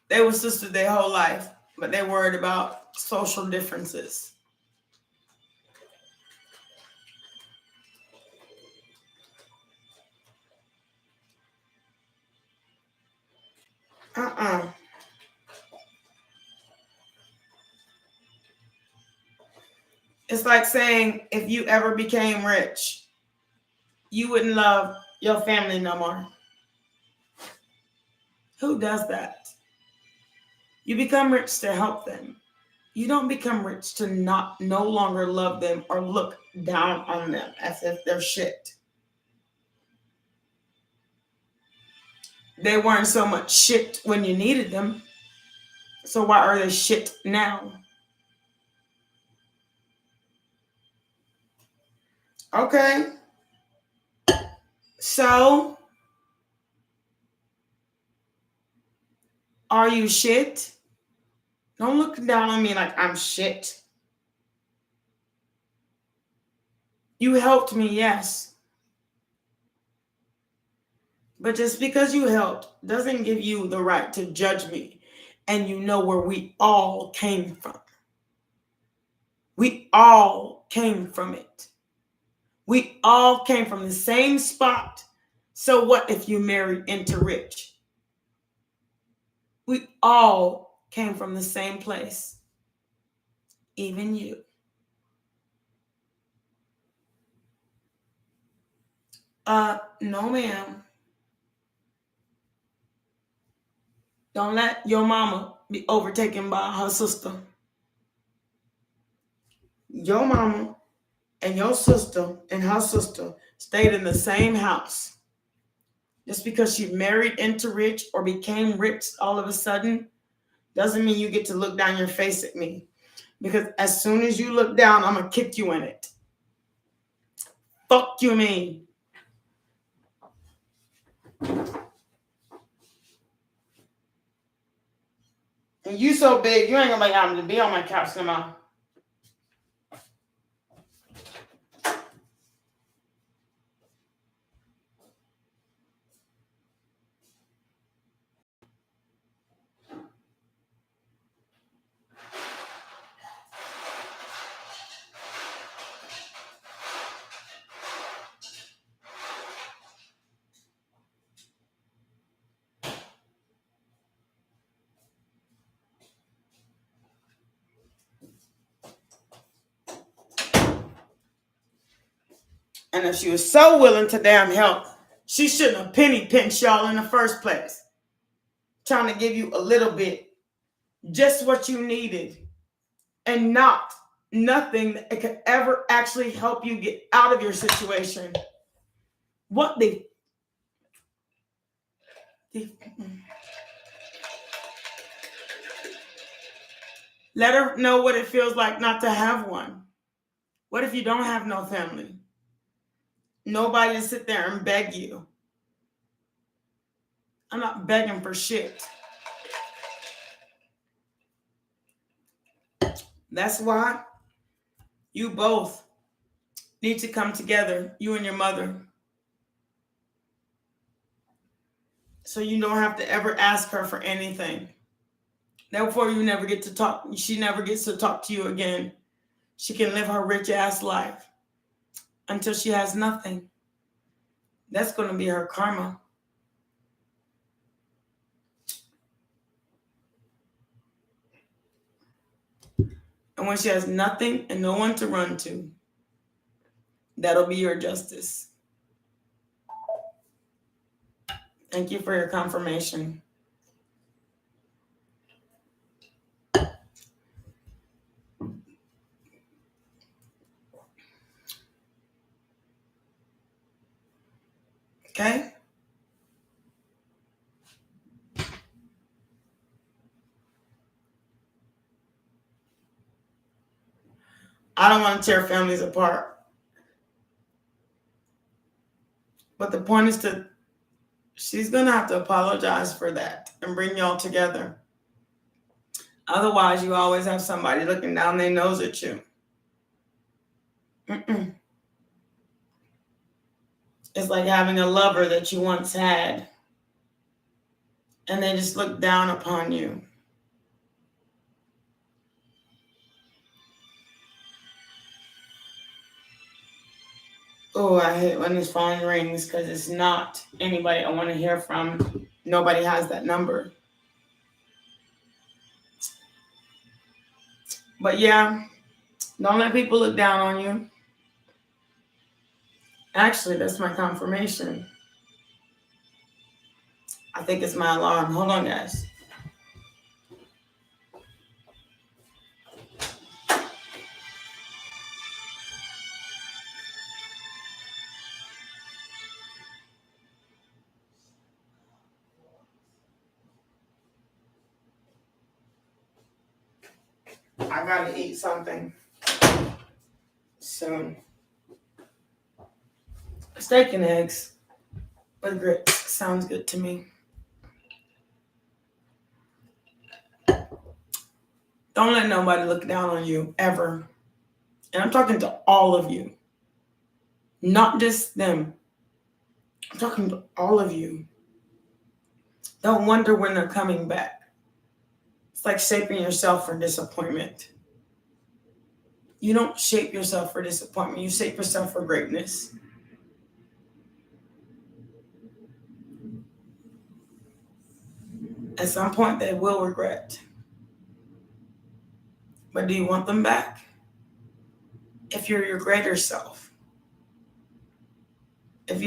They were sisters their whole life, but they worried about social differences. It's like saying if you ever became rich, you wouldn't love your family no more. Who does that? You become rich to help them. You don't become rich to no longer love them or look down on them as if they're shit. They weren't so much shit when you needed them. So why are they shit now? Okay. So, are you shit? Don't look down on me like I'm shit. You helped me, yes. But just because you helped doesn't give you the right to judge me. And you know where we all came from. We all came from it. We all came from the same spot. So what if you married into rich? We all came from the same place. Even you. No, ma'am. Don't let your mama be overtaken by her sister. Your mama and your sister and her sister stayed in the same house. Just because she married into rich or became rich all of a sudden doesn't mean you get to look down your face at me. Because as soon as you look down, I'm going to kick you in it. Fuck you mean. And you so big, you ain't going to make time to be on my couch no more. And if she was so willing to damn help, she shouldn't have penny pinched y'all in the first place. Trying to give you a little bit, just what you needed, and not nothing that could ever actually help you get out of your situation. What the let her know what it feels like not to have one. What if you don't have no family? Nobody to sit there and beg you. I'm not begging for shit. That's why you both need to come together, you and your mother. So you don't have to ever ask her for anything. Therefore, you never get to talk. She never gets to talk to you again. She can live her rich ass life until she has nothing. That's going to be her karma. And when she has nothing and no one to run to, that'll be your justice. Thank you for your confirmation. Okay? I don't want to tear families apart. But the point is she's going to have to apologize for that and bring y'all together. Otherwise, you always have somebody looking down their nose at you. It's like having a lover that you once had, and they just look down upon you. Oh, I hate when this phone rings because it's not anybody I want to hear from. Nobody has that number. But yeah, don't let people look down on you. Actually, that's my confirmation. I think it's my alarm. Hold on, guys. I gotta eat something soon. Steak and eggs with grits sounds good to me. Don't let nobody look down on you ever. And I'm talking to all of you, not just them. I'm talking to all of you. Don't wonder when they're coming back. It's like shaping yourself for disappointment. You don't shape yourself for disappointment. You shape yourself for greatness. At some point, they will regret. But do you want them back? If you're your greater self, if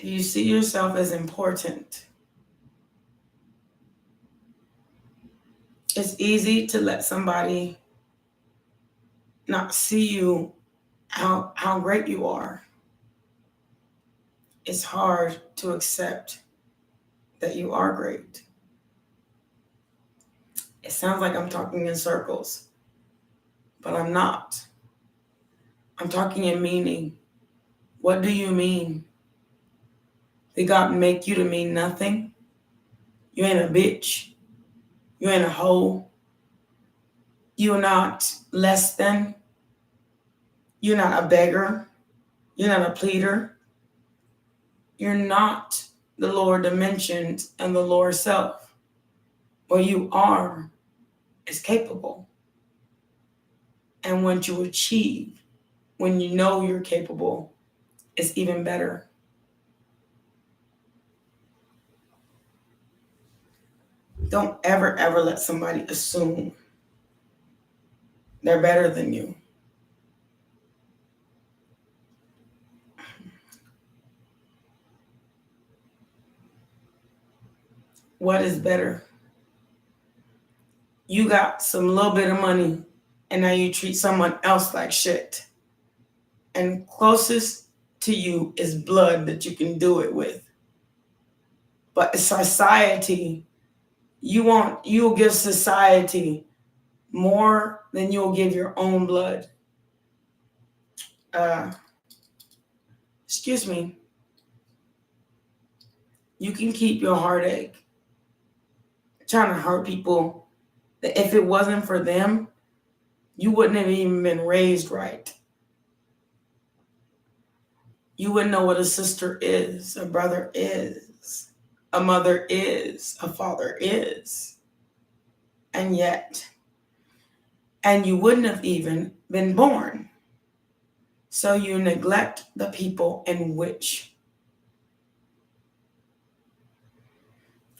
If you see yourself as important, it's easy to let somebody not see you how great you are. It's hard to accept that you are great. It sounds like I'm talking in circles, but I'm not. I'm talking in meaning. What do you mean? Did God make you to mean nothing? You ain't a bitch. You ain't a hoe. You're not less than. You're not a beggar. You're not a pleader. You're not the lower dimensions and the lower self. What you are is capable. And once you achieve, when you know you're capable, it's even better. Don't ever, ever let somebody assume they're better than you. What is better? You got some little bit of money and now you treat someone else like shit. And closest to you is blood that you can do it with. But society, you'll give society more than you'll give your own blood. Excuse me. You can keep your heartache trying to hurt people that if it wasn't for them, you wouldn't have even been raised right. You wouldn't know what a sister is, a brother is, a mother is, a father is. And you wouldn't have even been born. So you neglect the people in which.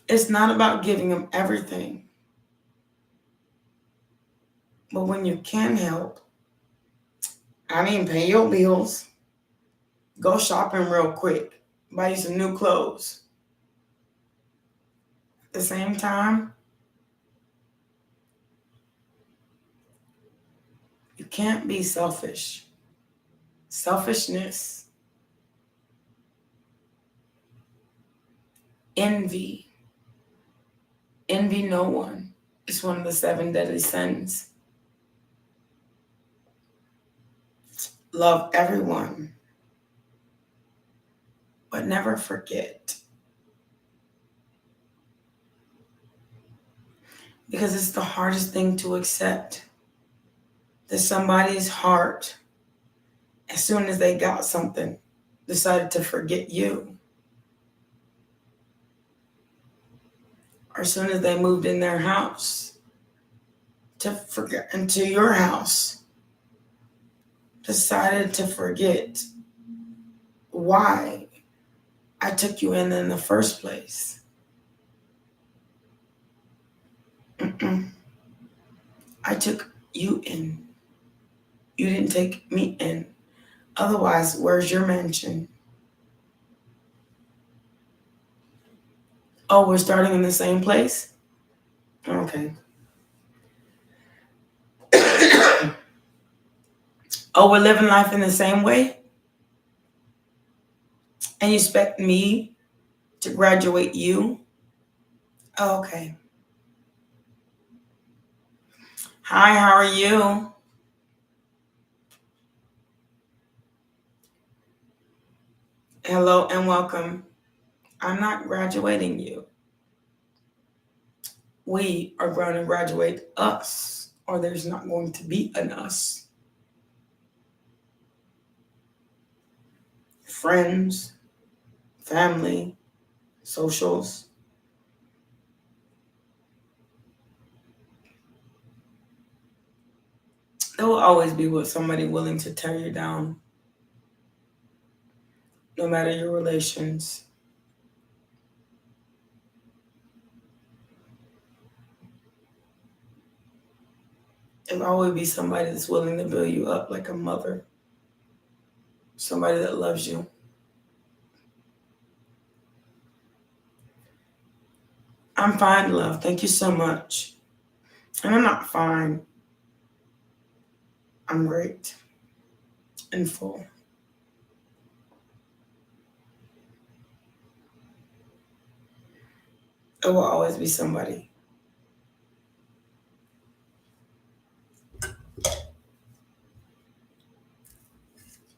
It's not about giving them everything. But when you can help, pay your bills, go shopping real quick, buy you some new clothes. At the same time, you can't be selfish. Selfishness, envy no one. It's one of the 7 deadly sins. Love everyone, but never forget. Because it's the hardest thing to accept that somebody's heart, as soon as they got something, decided to forget you. Or as soon as they moved in their house, to forget into your house, decided to forget why I took you in the first place. I took you in. You didn't take me in. Otherwise, where's your mansion? Oh, we're starting in the same place? Okay. Oh, we're living life in the same way? And you expect me to graduate you? Oh, okay. Hi, how are you? Hello and welcome. I'm not graduating you. We are going to graduate us, or there's not going to be an us. Friends, family, socials. There will always be with somebody willing to tear you down, no matter your relations. There will always be somebody that's willing to build you up like a mother, somebody that loves you. I'm fine, love. Thank you so much. And I'm not fine. I'm great and full. It will always be somebody.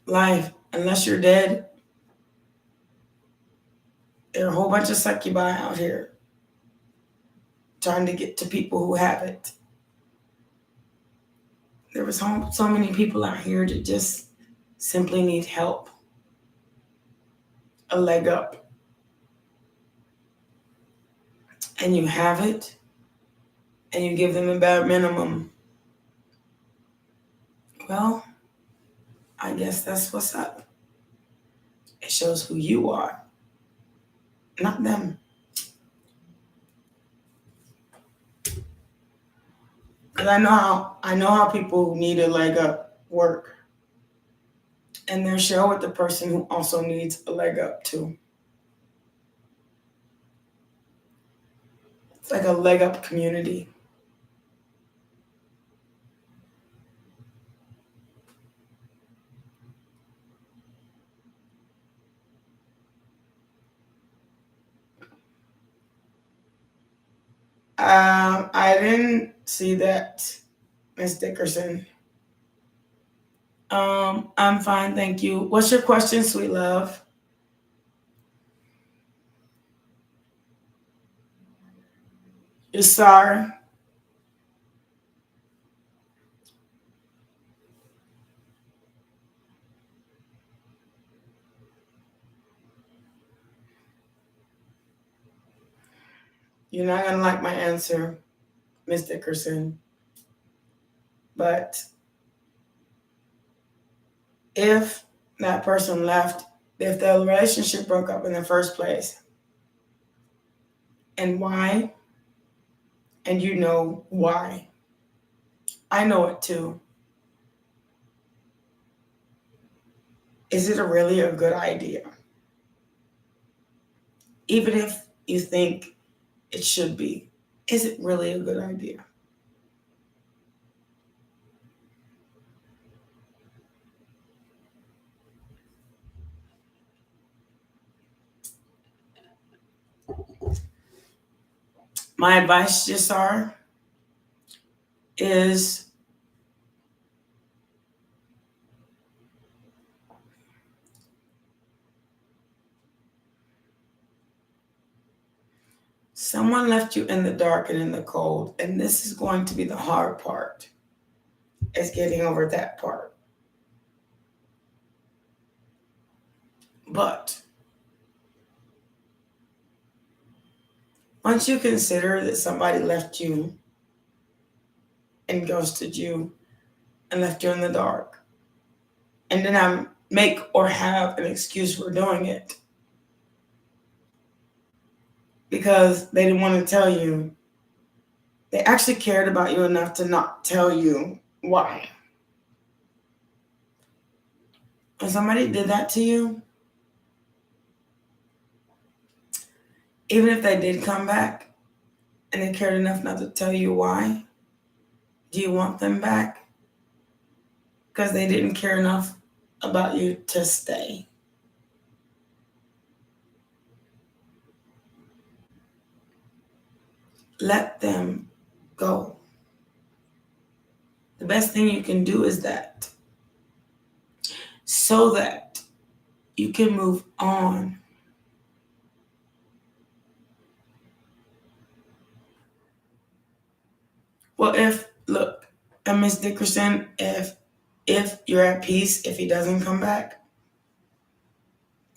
Life, unless you're dead, there are a whole bunch of succubi out here trying to get to people who have it. There was so many people out here that just simply need help, a leg up. And you have it, and you give them a bare minimum. Well, I guess that's what's up. It shows who you are, not them. Because I know how people who need a leg up work. And they're shared with the person who also needs a leg up too. It's like a leg up community. I didn't see that, Miss Dickerson. I'm fine, thank you. What's your question, sweet love? You're sorry. You're not gonna like my answer, Miss Dickerson. But if that person left, if the relationship broke up in the first place, and why, and you know why. I know it too. Is it really a good idea? Even if you think it should be, is it really a good idea? My advice, Jasar, is someone left you in the dark and in the cold, and this is going to be the hard part, is getting over that part. But once you consider that somebody left you and ghosted you and left you in the dark, and then I make or have an excuse for doing it because they didn't want to tell you, they actually cared about you enough to not tell you why. When somebody did that to you, even if they did come back and they cared enough not to tell you why, do you want them back? Because they didn't care enough about you to stay. Let them go. The best thing you can do is that, so that you can move on. Well, look, Miss Dickerson, if you're at peace, if he doesn't come back,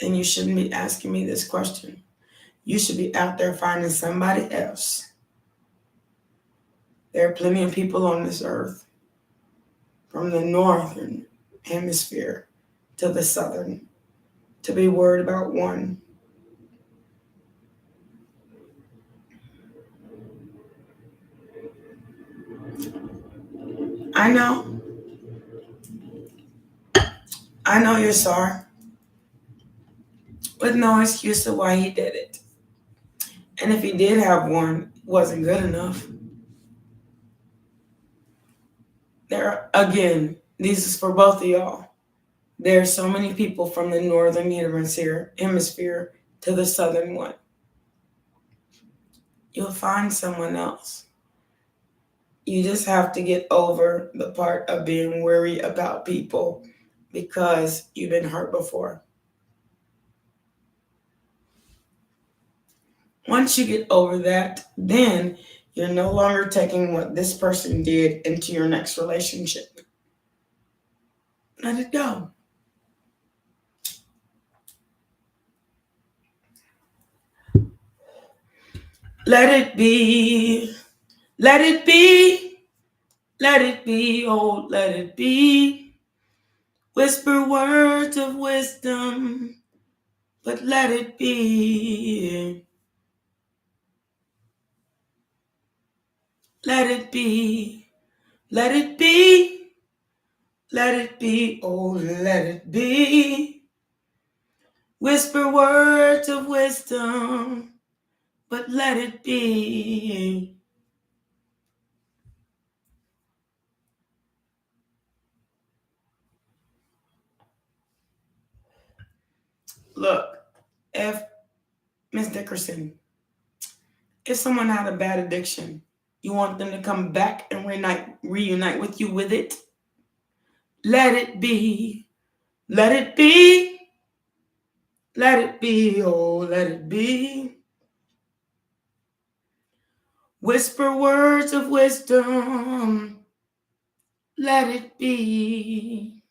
then you shouldn't be asking me this question. You should be out there finding somebody else. There are plenty of people on this earth, from the northern hemisphere to the southern, to be worried about one. I know you're sorry, with no excuse of why he did it. And if he did have one, it wasn't good enough. Again, this is for both of y'all. There are so many people from the northern hemisphere to the southern one. You'll find someone else. You just have to get over the part of being worried about people because you've been hurt before. Once you get over that, then you're no longer taking what this person did into your next relationship. Let it go. Let it be. Let it be. Let it be. Oh, let it be. Whisper words of wisdom, but let it be. Let it be. Let it be. Let it be. Oh, let it be. Whisper words of wisdom, but let it be. Look, if Miss Dickerson, if someone had a bad addiction, you want them to come back and reunite with you with it? Let it be. Let it be. Let it be. Oh, let it be. Whisper words of wisdom. Let it be.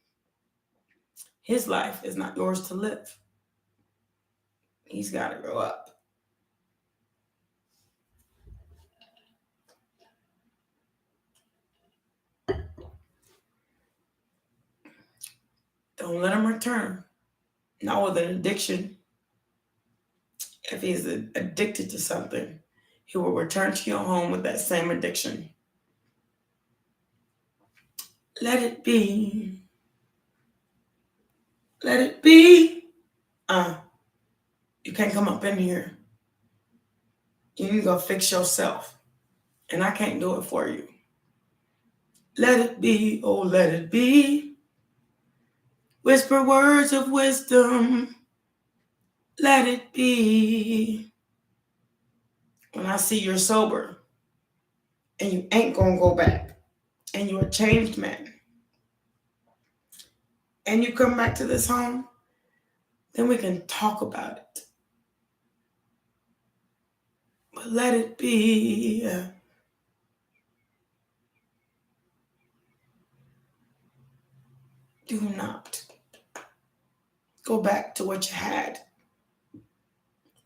His life is not yours to live. He's got to grow up. Don't let him return. Not with an addiction. If he's addicted to something, he will return to your home with that same addiction. Let it be. Let it be. You can't come up in here. You need to go fix yourself. And I can't do it for you. Let it be. Oh, let it be. Whisper words of wisdom. Let it be. When I see you're sober and you ain't gonna go back and you're a changed man and you come back to this home, then we can talk about it. But let it be. Do not go back to what you had.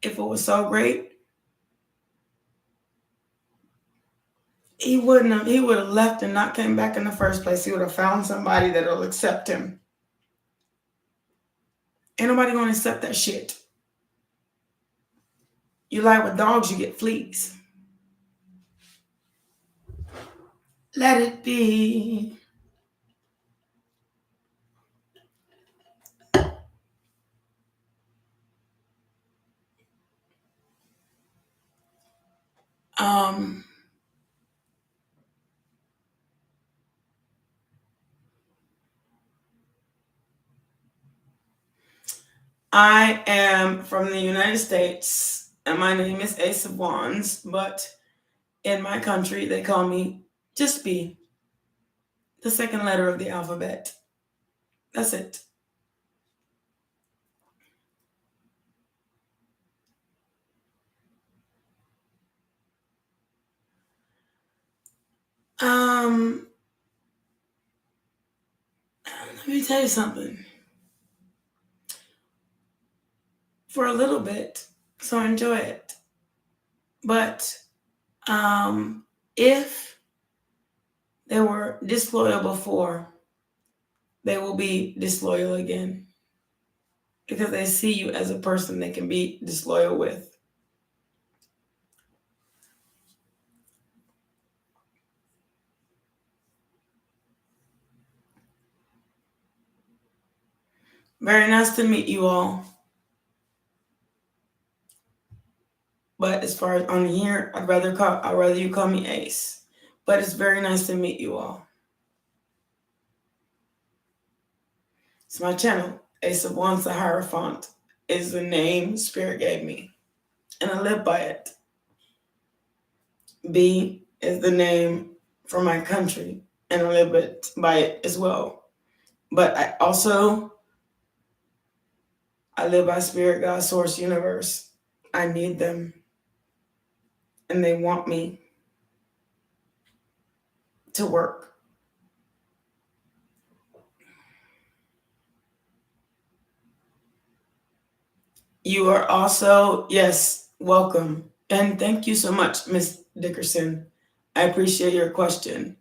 If it was so great, he would have left and not came back in the first place. He would have found somebody that'll accept him. Ain't nobody gonna accept that shit. You like with dogs, you get fleas. Let it be. I am from the United States, and my name is Ace of Wands, but in my country, they call me just B, the second letter of the alphabet. That's it. Let me tell you something. For a little bit, so enjoy it. But if they were disloyal before, they will be disloyal again because they see you as a person they can be disloyal with. Very nice to meet you all. But as far as on here, I'd rather you call me Ace. But it's very nice to meet you all. It's my channel. Ace of Wands, the Hierophant, is the name Spirit gave me. And I live by it. B is the name for my country. And I live by it as well. But I live by Spirit, God, Source, Universe. I need them. And they want me to work. You are also, yes, welcome. And thank you so much, Miss Dickerson. I appreciate your question.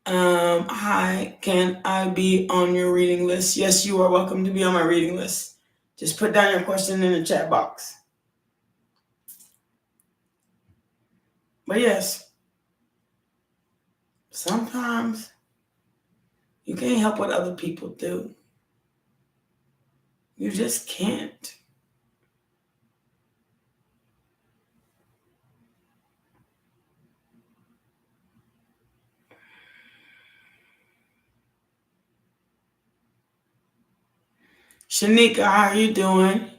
Hi, can I be on your reading list? Yes, you are welcome to be on my reading list. Just put down your question in the chat box. But yes, sometimes you can't help what other people do. You just can't. Shanika, how are you doing?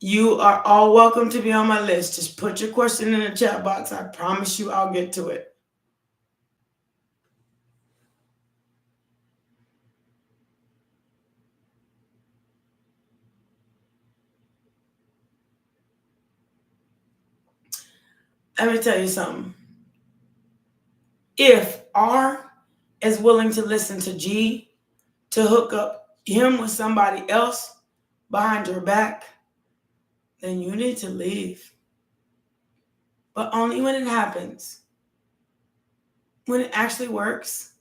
You are all welcome to be on my list. Just put your question in the chat box. I promise you I'll get to it. Let me tell you something. If R is willing to listen to G to hook up him with somebody else behind your back, then you need to leave. But only when it happens. When it actually works,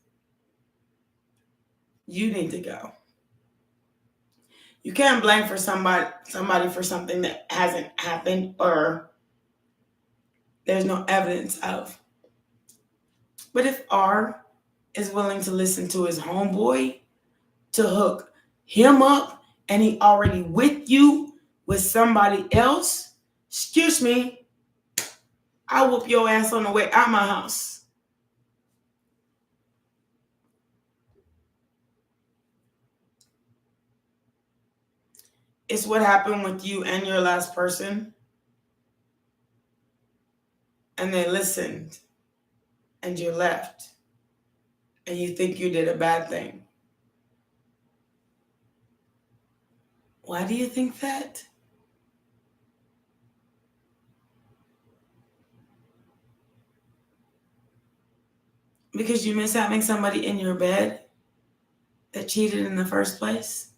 you need to go. You can't blame for somebody for something that hasn't happened or there's no evidence of. But if R is willing to listen to his homeboy to hook him up and he already with you with somebody else, excuse me, I'll whoop your ass on the way out my house. It's what happened with you and your last person. And they listened and you left. And you think you did a bad thing. Why do you think that? Because you miss having somebody in your bed that cheated in the first place?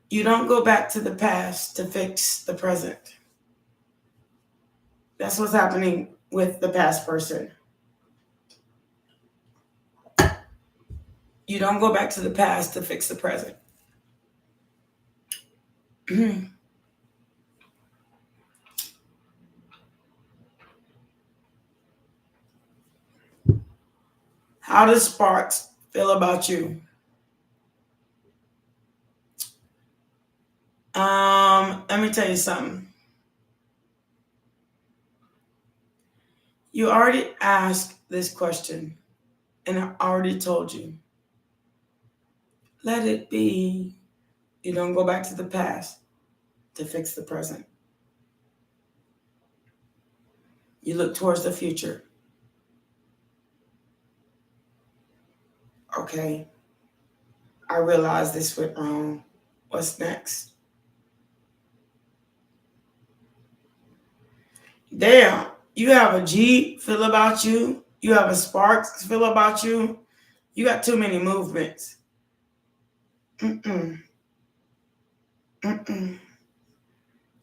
You don't go back to the past to fix the present. That's what's happening with the past person. You don't go back to the past to fix the present. How does Sparks feel about you? Let me tell you something. You already asked this question, and I already told you. Let it be. You don't go back to the past to fix the present. You look towards the future. Okay, I realize this went wrong. What's next? Damn, you have a G feel about you. You have a Sparks feel about you. You got too many movements.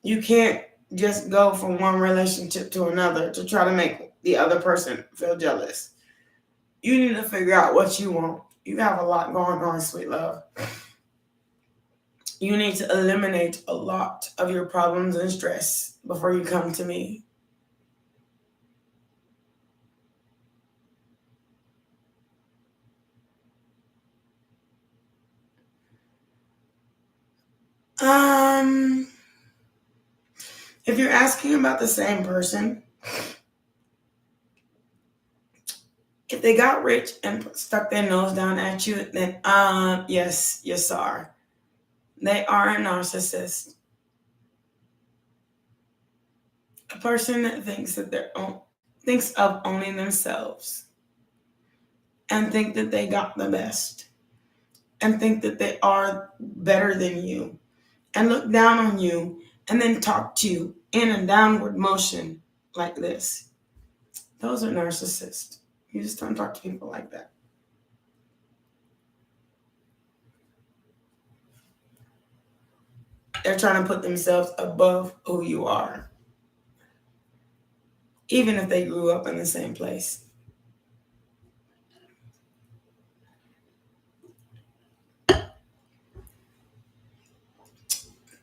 You can't just go from one relationship to another to try to make the other person feel jealous. You need to figure out what you want. You have a lot going on, sweet love. You need to eliminate a lot of your problems and stress before you come to me. If you're asking about the same person, if they got rich and stuck their nose down at you, then yes, yes, are. They are a narcissist. A person that thinks of only themselves and think that they got the best and think that they are better than you and look down on you and then talk to you in a downward motion like this. Those are narcissists. You just don't talk to people like that. They're trying to put themselves above who you are, even if they grew up in the same place.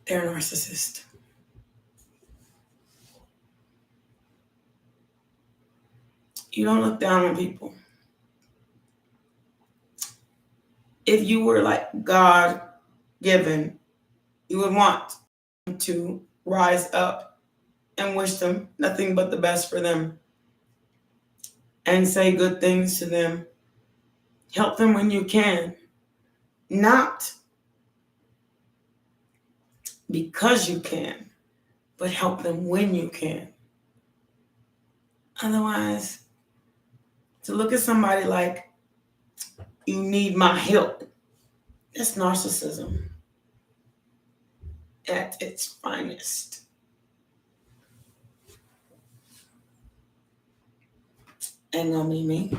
They're a narcissist. You don't look down on people. If you were like God given, you would want to rise up and wish them nothing but the best for them and say good things to them. Help them when you can. Not because you can, but help them when you can. Otherwise, to look at somebody like you need my help, that's narcissism at its finest. Ain't gonna be me.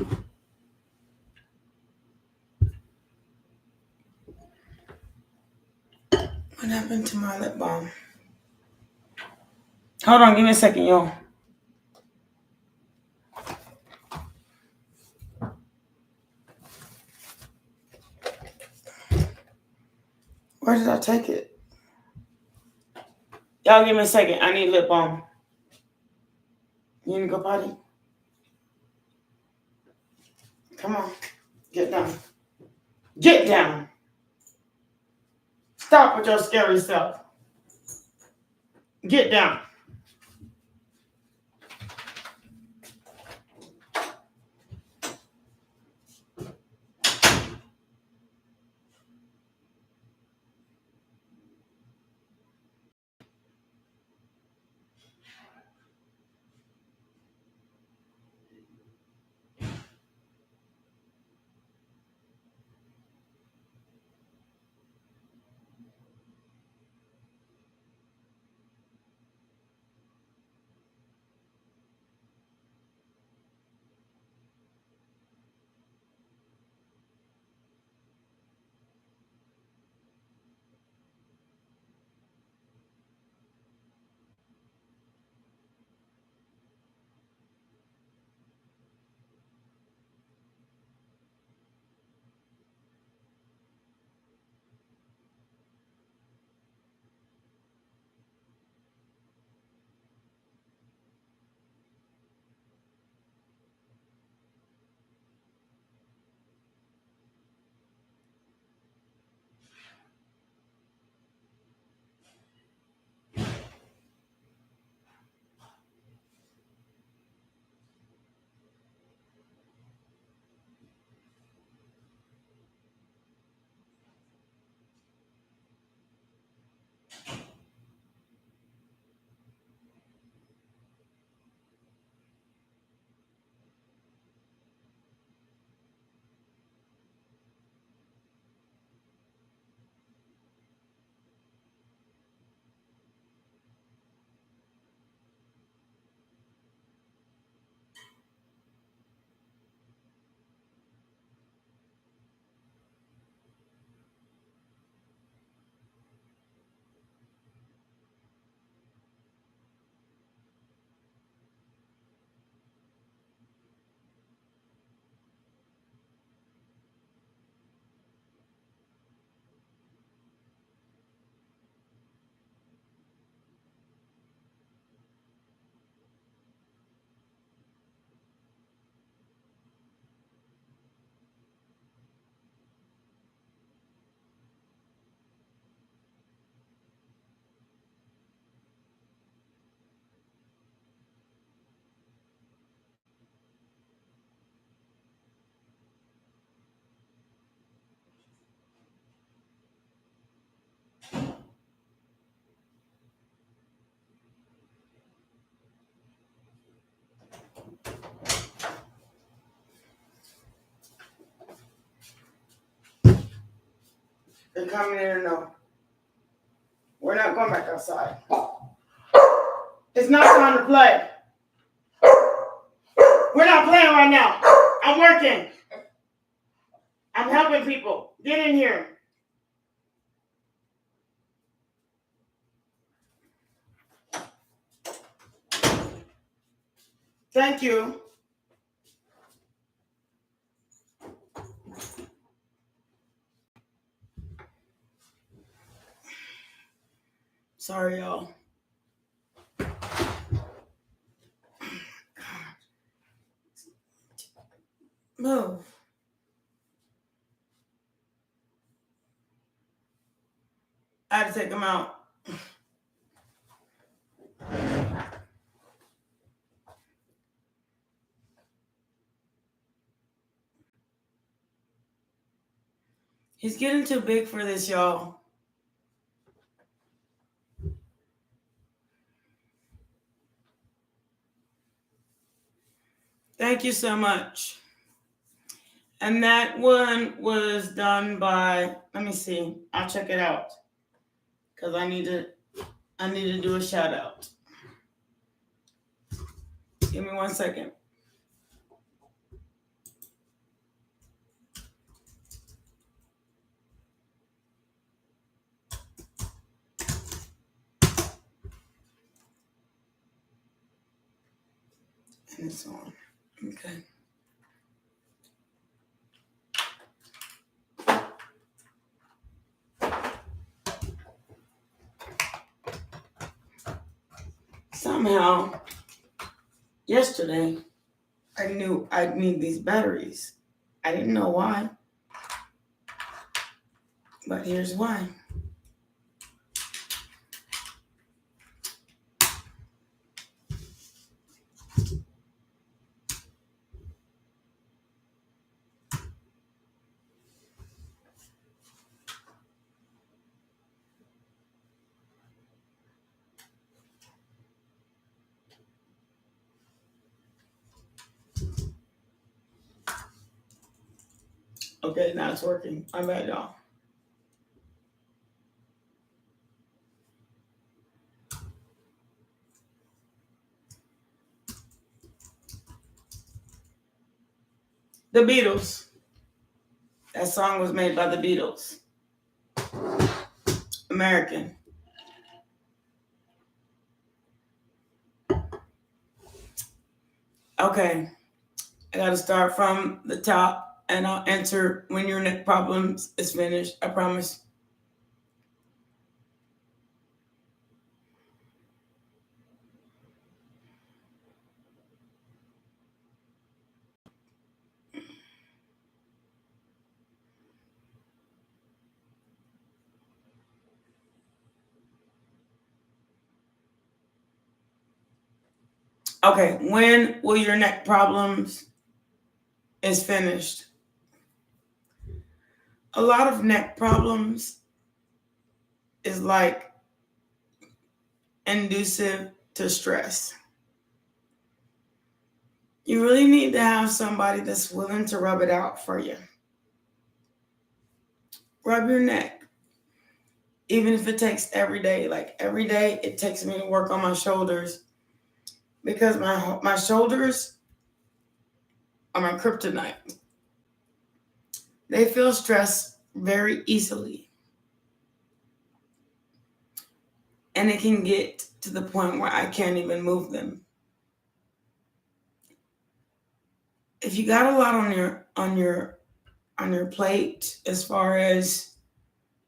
What happened to my lip balm? Hold on, give me a second, y'all. Where did I take it? Y'all give me a second. I need lip balm. You need to go potty? Come on. Get down. Get down. Stop with your scary self. Get down. They're coming in or no? We're not going back outside. It's not time to play. We're not playing right now. I'm working. I'm helping people. Get in here. Thank you. Sorry, y'all. Move. I had to take them out. He's getting too big for this, y'all. Thank you so much. And that one was done by, let me see. I'll check it out. Because I need to do a shout out. Give me 1 second. And it's on. Okay. Somehow, yesterday, I knew I'd need these batteries. I didn't know why. But here's why. Okay, now it's working. I'm bad, y'all. The Beatles. That song was made by the Beatles. American. Okay. I got to start from the top, and I'll answer when your neck problems is finished. I promise. Okay, when will your neck problems is finished? A lot of neck problems is like inducive to stress. You really need to have somebody that's willing to rub it out for you. Rub your neck. Even if it takes every day. Like every day it takes me to work on my shoulders because my shoulders are my kryptonite. They feel stress very easily. And it can get to the point where I can't even move them. If you got a lot on your plate as far as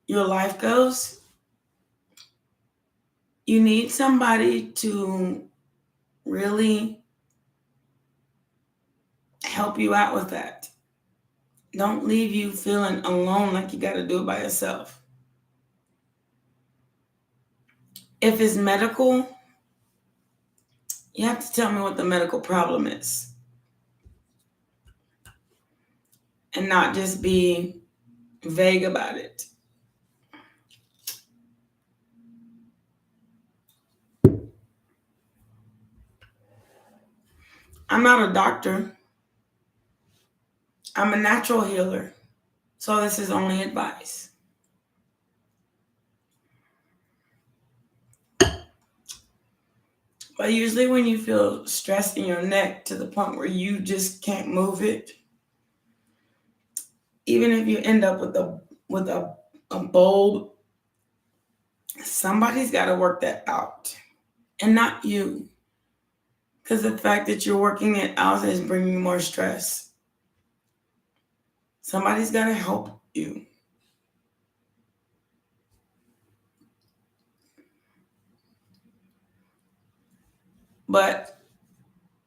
your life goes, you need somebody to really help you out with that. Don't leave you feeling alone like you got to do it by yourself. If it's medical, you have to tell me what the medical problem is. And not just be vague about it. I'm not a doctor. I'm a natural healer. So this is only advice. But usually when you feel stress in your neck to the point where you just can't move it, even if you end up with a bulb, somebody's got to work that out. And not you. Because the fact that you're working it out is bringing you more stress. Somebody's got to help you. But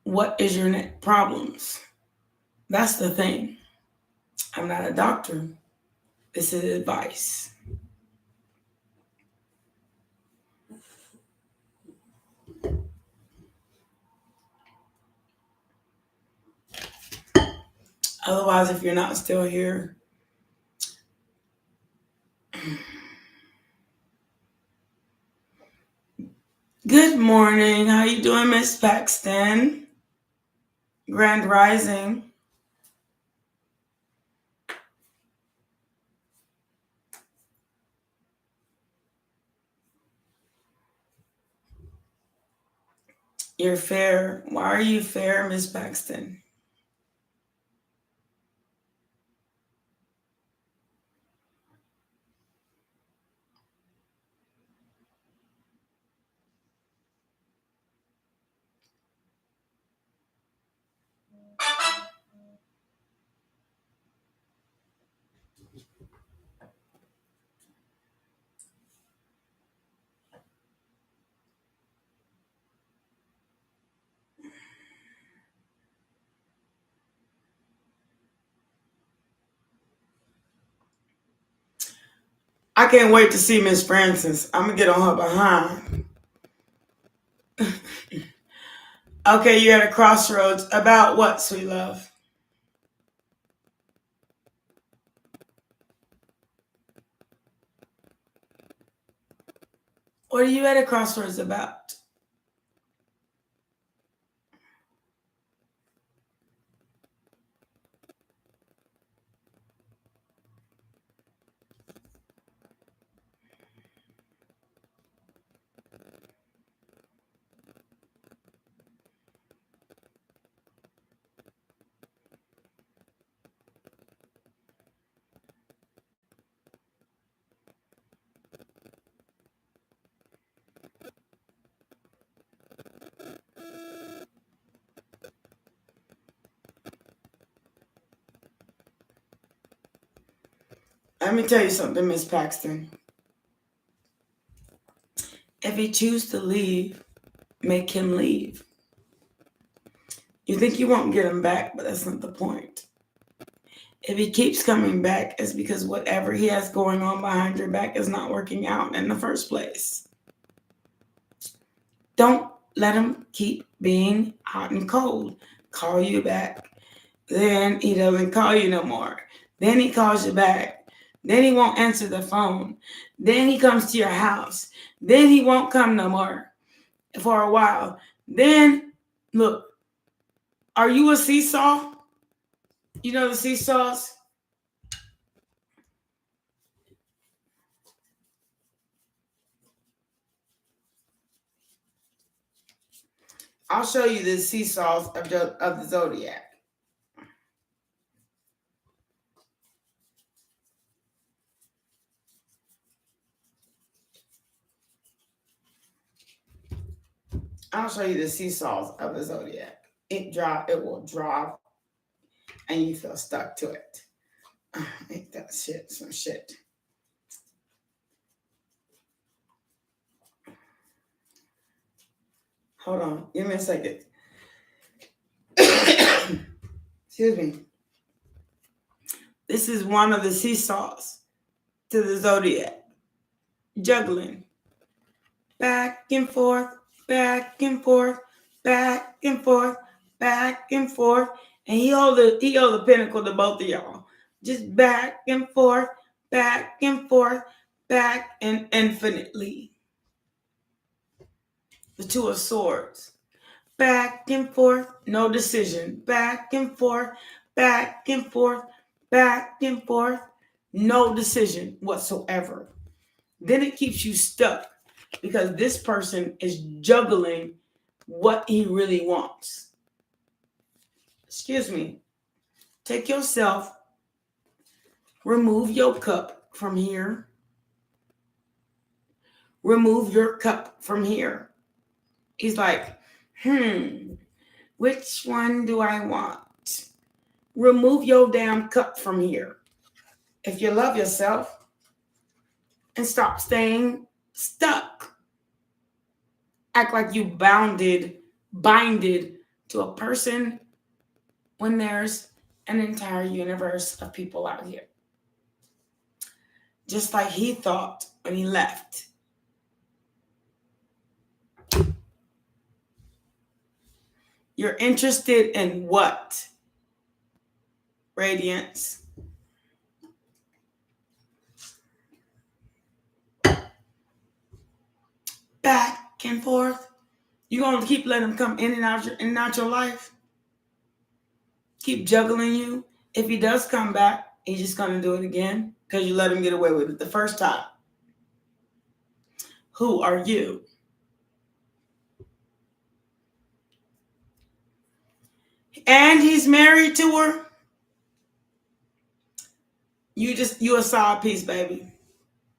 what is your neck problems? That's the thing. I'm not a doctor. This is advice. Otherwise, if you're not still here, good morning. How you doing, Miss Paxton? Grand Rising. You're fair. Why are you fair, Miss Paxton? I can't wait to see Miss Francis. I'm going to get on her behind. Okay, you're at a crossroads. About what, sweet love? What are you at a crossroads about? Let me tell you something, Miss Paxton. If he chooses to leave, make him leave. You think you won't get him back, but that's not the point. If he keeps coming back, it's because whatever he has going on behind your back is not working out in the first place. Don't let him keep being hot and cold. Call you back. Then he doesn't call you no more. Then he calls you back. Then he won't answer the phone. Then he comes to your house. Then he won't come no more for a while. Then, look, are you a seesaw? You know the seesaws? I'll show you the seesaws of the zodiac. I'll show you the seesaws of the zodiac. It will drop, and you feel stuck to it. Ain't that shit some shit? Hold on, give me a second. Excuse me. This is one of the seesaws to the zodiac. Juggling. Back and forth, back and forth, back and forth, back and forth. And he hold the pinnacle to both of y'all. Just back and forth, back and forth, back and infinitely. The Two of Swords. Back and forth, no decision. Back and forth, back and forth, back and forth, no decision whatsoever. Then it keeps you stuck because this person is juggling what he really wants. Excuse me. Take yourself, remove your cup from here. Remove your cup from here. He's like, which one do I want? Remove your damn cup from here. If you love yourself, and stop staying stuck. Act like you binded to a person when there's an entire universe of people out here. Just like he thought when he left. You're interested in what? Radiance. Back and forth. You're going to keep letting him come in and out your life? Keep juggling you? If he does come back, he's just going to do it again because you let him get away with it the first time. Who are you? And he's married to her. You a side piece, baby.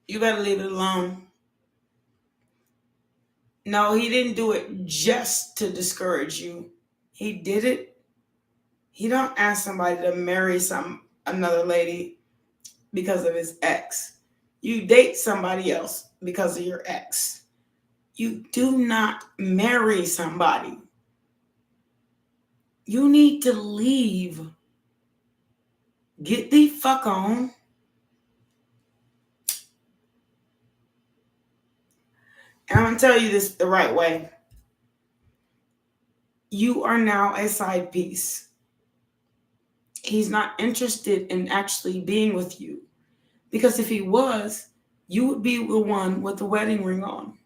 You better leave it alone. No, he didn't do it just to discourage you. He did it. He don't ask somebody to marry another lady because of his ex. You date somebody else because of your ex. You do not marry somebody. You need to leave. Get the fuck on. And I'm going to tell you this the right way. You are now a side piece. He's not interested in actually being with you. Because if he was, you would be the one with the wedding ring on.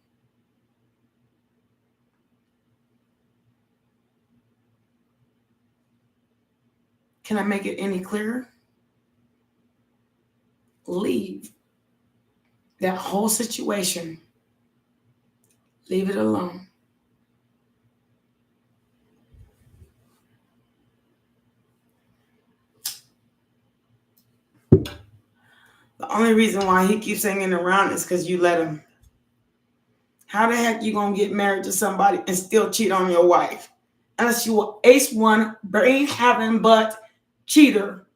Can I make it any clearer? Leave that whole situation. Leave it alone. The only reason why he keeps hanging around is because you let him. How the heck you gonna get married to somebody and still cheat on your wife? Unless you were ace one, brain having but cheater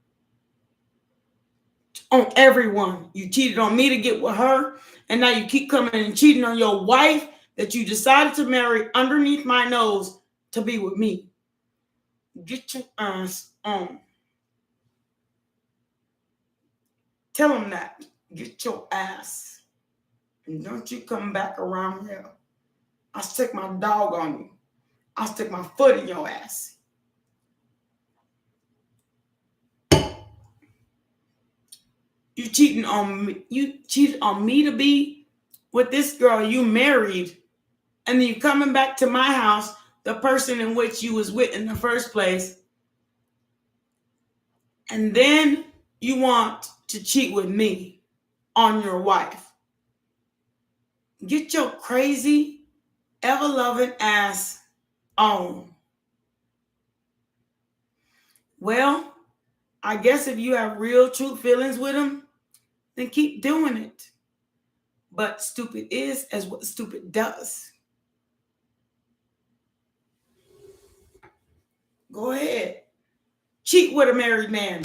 on everyone. You cheated on me to get with her, and now you keep coming and cheating on your wife that you decided to marry underneath my nose to be with me. Get your ass on. Tell him that. Get your ass. And don't you come back around here. I'll stick my dog on you. I'll stick my foot in your ass. You cheating on me. You cheated on me to be with this girl you married. And then you coming back to my house, the person in which you was with in the first place. And then you want to cheat with me on your wife. Get your crazy, ever-loving ass on. Well, I guess if you have real true feelings with him, then keep doing it. But stupid is as what stupid does. Go ahead. Cheat with a married man.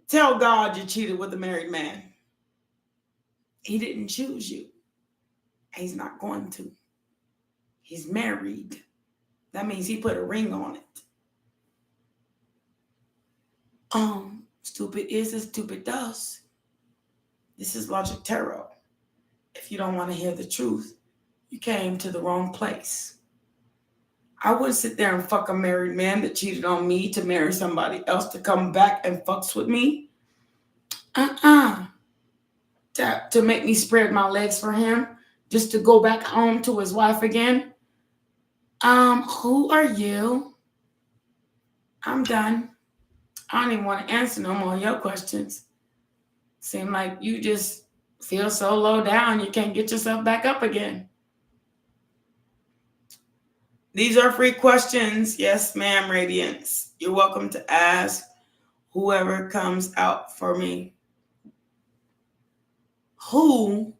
Tell God you cheated with a married man. He didn't choose you. He's not going to. He's married. That means he put a ring on it. Stupid is as stupid does. This is Logic Tarot. If you don't want to hear the truth, you came to the wrong place. I wouldn't sit there and fuck a married man that cheated on me to marry somebody else to come back and fucks with me. To make me spread my legs for him just to go back home to his wife again. Who are you? I'm done. I don't even want to answer no more of your questions. Seem like you just feel so low down you can't get yourself back up again. These are free questions. Yes, ma'am, Radiance. You're welcome to ask whoever comes out for me. Who?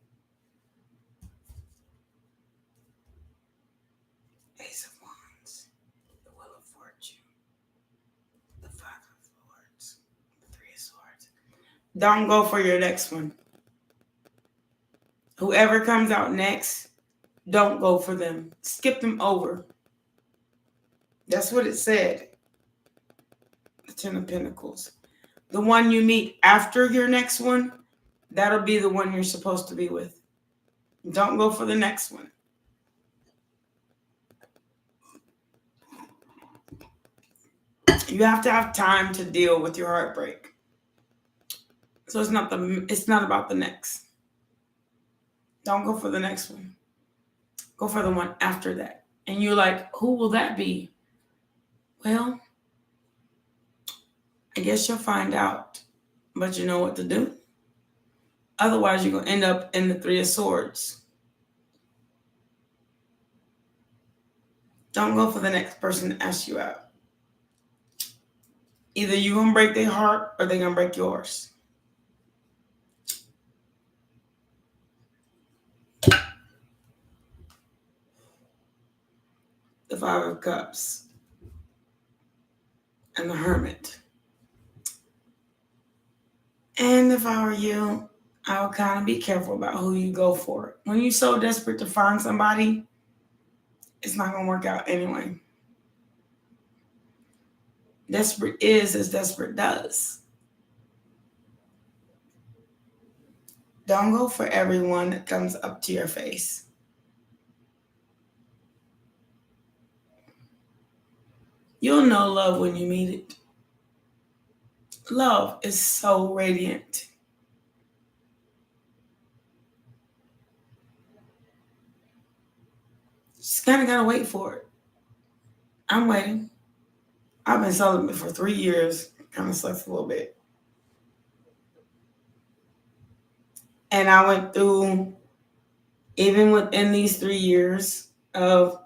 Ace of Wands, the Wheel of Fortune, the Five of Swords, the Three of Swords. Don't go for your next one. Whoever comes out next, don't go for them. Skip them over. That's what it said. The Ten of Pentacles. The one you meet after your next one, that'll be the one you're supposed to be with. Don't go for the next one. You have to have time to deal with your heartbreak. So it's not about the next. Don't go for the next one. Go for the one after that. And you're like, who will that be? Well, I guess you'll find out. But you know what to do. Otherwise, you're going to end up in the Three of Swords. Don't go for the next person to ask you out. Either you're going to break their heart or they're going to break yours. The Five of Cups. And the Hermit. And if I were you, I would kind of be careful about who you go for. When you're so desperate to find somebody, it's not going to work out anyway. Desperate is as desperate does. Don't go for everyone that comes up to your face. You'll know love when you meet it. Love is so radiant. Just kind of got to wait for it. I'm waiting. I've been celibate for 3 years. Kind of sucks a little bit. And I went through, even within these 3 years of,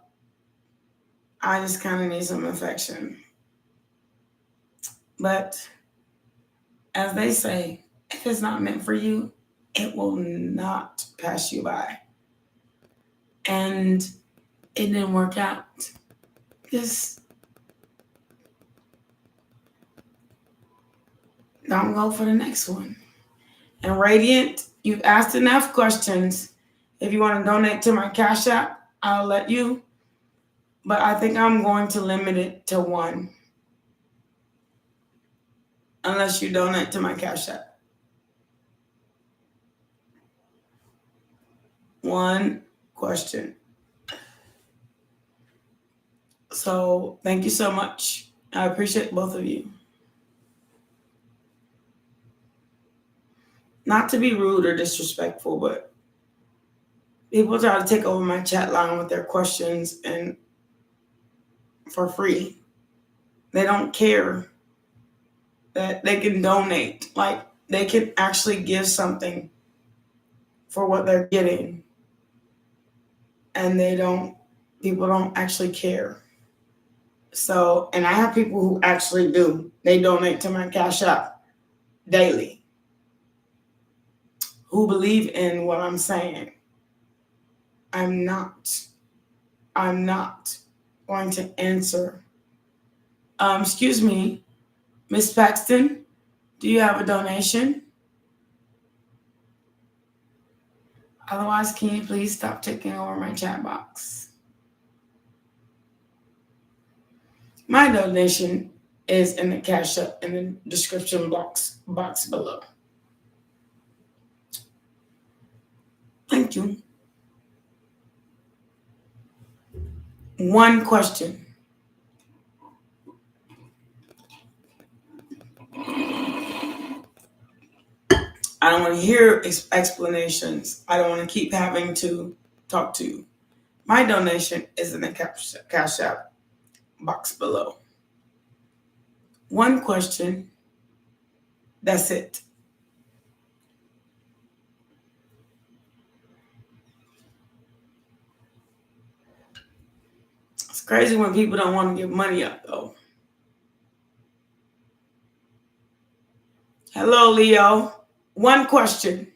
I just kind of need some affection. But as they say, if it's not meant for you, it will not pass you by. And it didn't work out. Just don't go for the next one. And Radiant, you've asked enough questions. If you want to donate to my Cash App, I'll let you. But I think I'm going to limit it to one. Unless you donate to my Cash App. One question. So thank you so much. I appreciate both of you. Not to be rude or disrespectful, but people try to take over my chat line with their questions and for free. They don't care that they can donate. Like, they can actually give something for what they're getting. And people don't actually care. So, and I have people who actually do. They donate to my Cash App daily. Who believe in what I'm saying. I'm not going to answer. Excuse me, Miss Paxton, do you have a donation? Otherwise, can you please stop taking over my chat box? My donation is in the Cash App in the description box below. Thank you. One question. I don't want to hear explanations. I don't want to keep having to talk to you. My donation is in the Cash App box below. One question. That's it. crazy when people don't want to give money up, though. Hello, Leo. One question.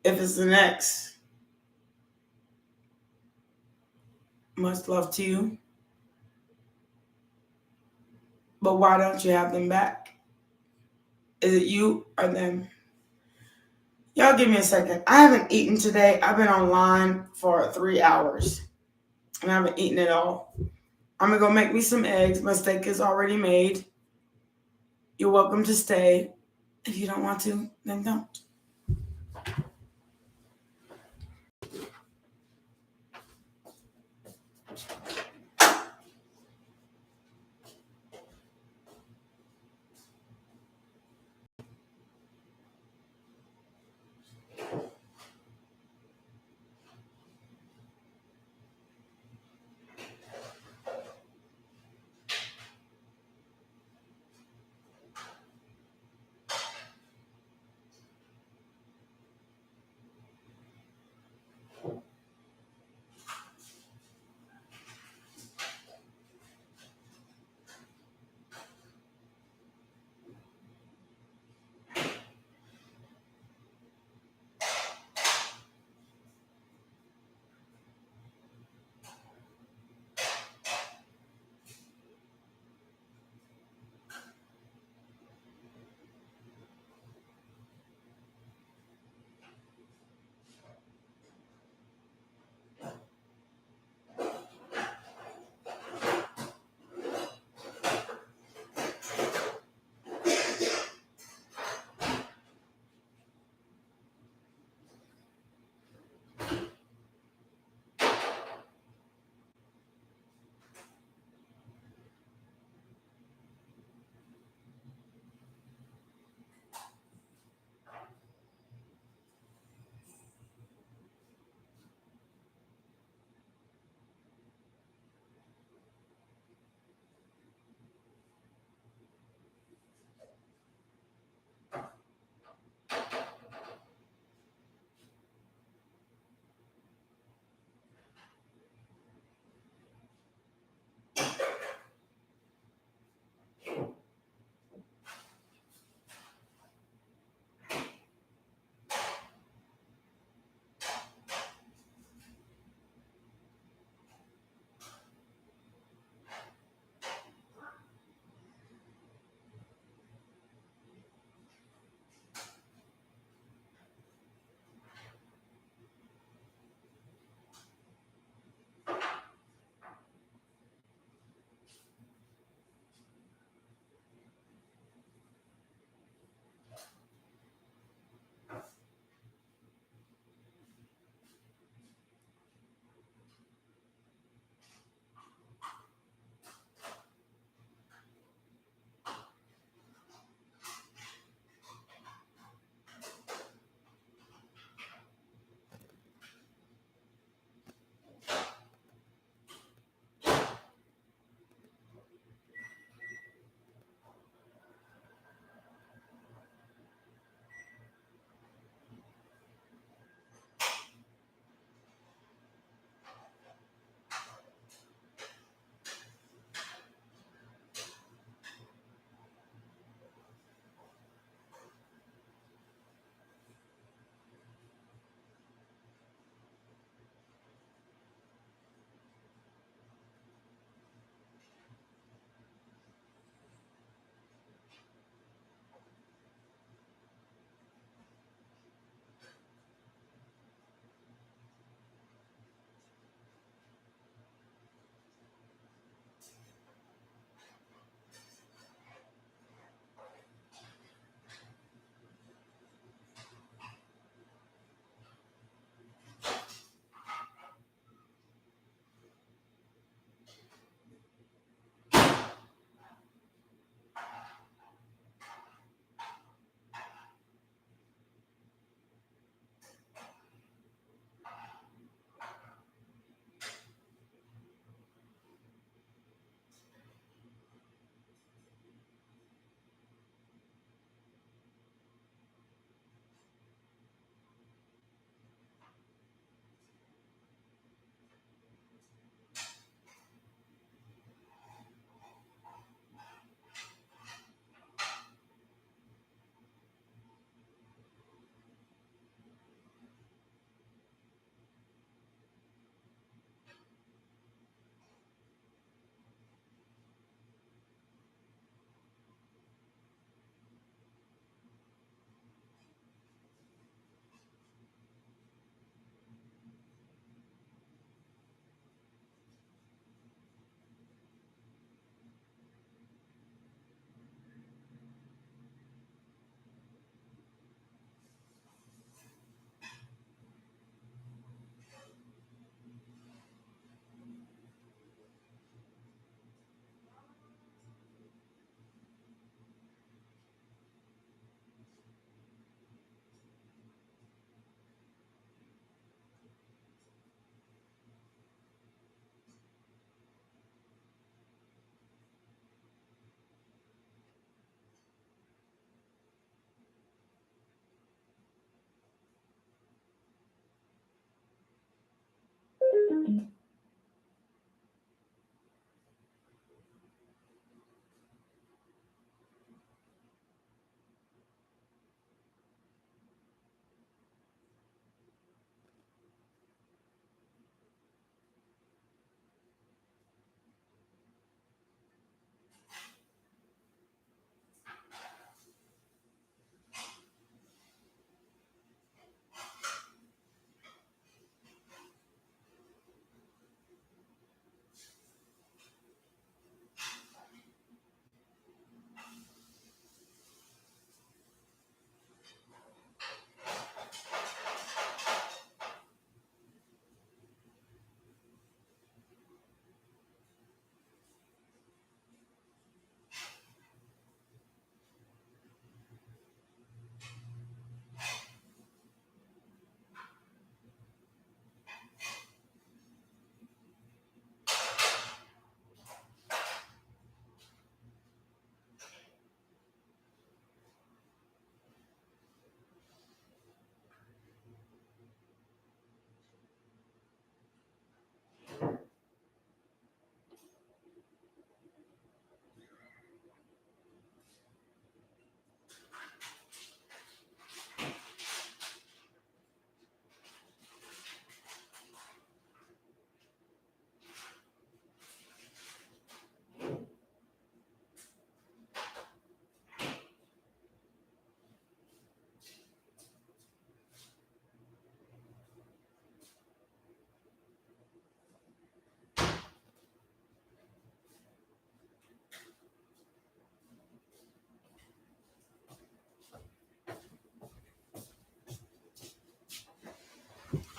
If it's an ex, much love to you. But why don't you have them back? Is it you or them? Y'all give me a second. I haven't eaten today. I've been online for 3 hours. And I haven't eaten at all. I'm going to go make me some eggs. My steak is already made. You're welcome to stay. If you don't want to, then don't.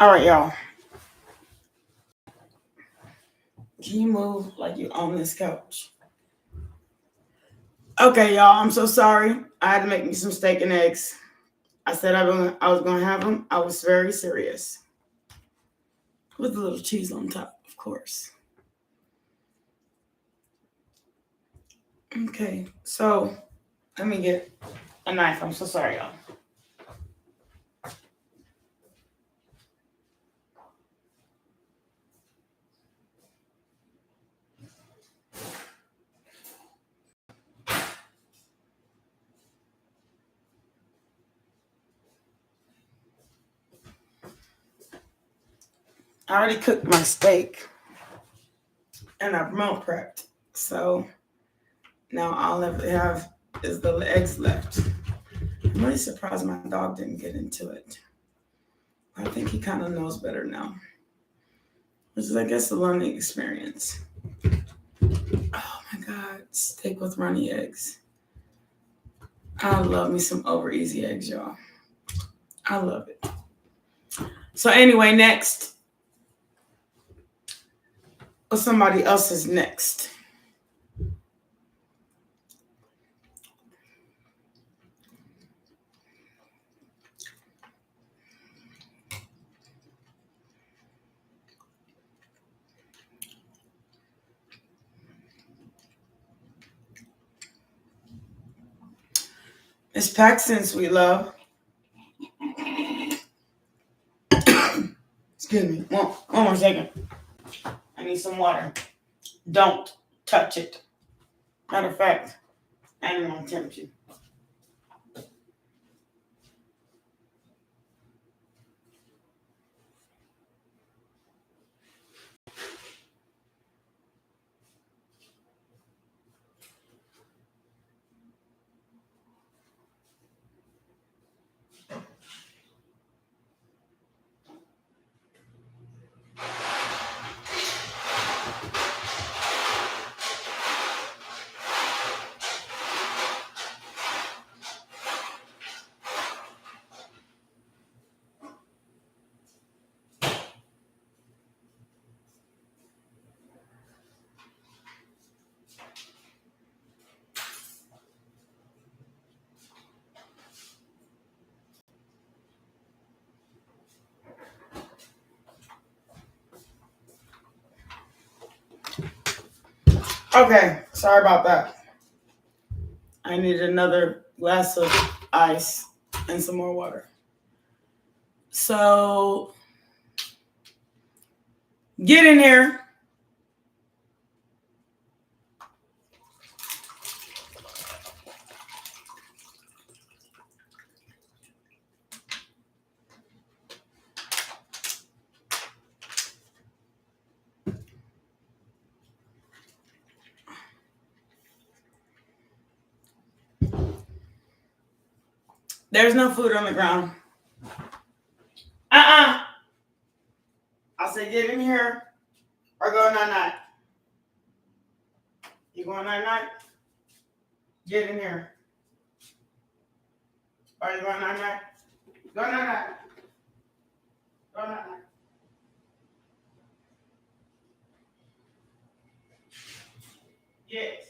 All right, y'all. Can you move like you own this couch? Okay, y'all. I'm so sorry. I had to make me some steak and eggs. I said I was going to have them. I was very serious. With a little cheese on top, of course. Okay, so let me get a knife. I'm so sorry, y'all. I already cooked my steak and I've meal prepped. So now all I have is the eggs left. I'm really surprised my dog didn't get into it. I think he kind of knows better now, which is, I guess, a learning experience. Oh my God, steak with runny eggs. I love me some over easy eggs, y'all. I love it. So anyway, next. Or somebody else is next. Miss Paxton, sweet love. Excuse me. One more second. I need some water. Don't touch it. Matter of fact, I don't want to tempt you. Okay, sorry about that. I need another glass of ice and some more water. So, get in here. There's no food on the ground. I say get in here or go night-night. You going night-night? Get in here. Are you going night-night? Go night-night. Go night-night. Yes.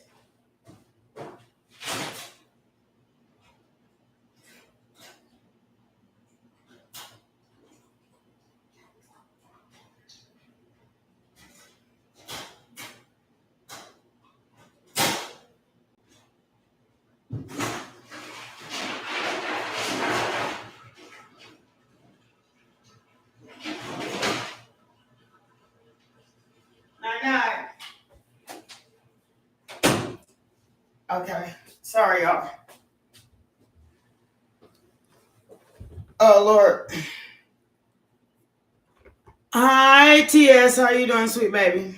Night-night. Okay. Sorry, y'all. Oh, Lord. Hi, TS. How you doing, sweet baby?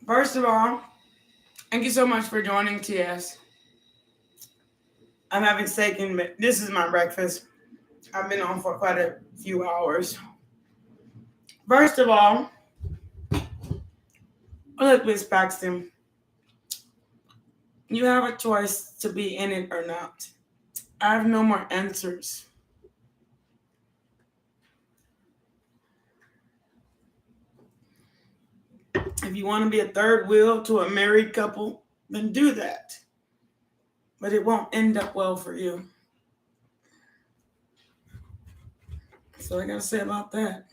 First of all, thank you so much for joining TS. I'm having steak and this is my breakfast. I've been on for quite a few hours. First of all, look, Miss Paxton, you have a choice to be in it or not. I have no more answers. If you want to be a third wheel to a married couple, then do that. But it won't end up well for you. That's all I got to say about that.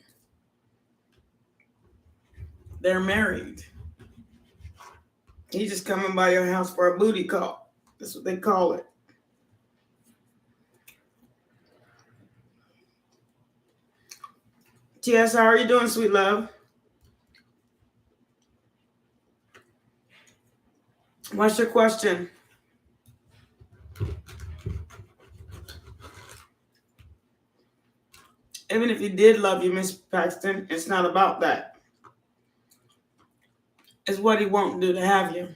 They're married. He's just coming by your house for a booty call. That's what they call it. TS, how are you doing, sweet love? What's your question? Even if he did love you, Miss Paxton, it's not about that. It's what he won't do to have you.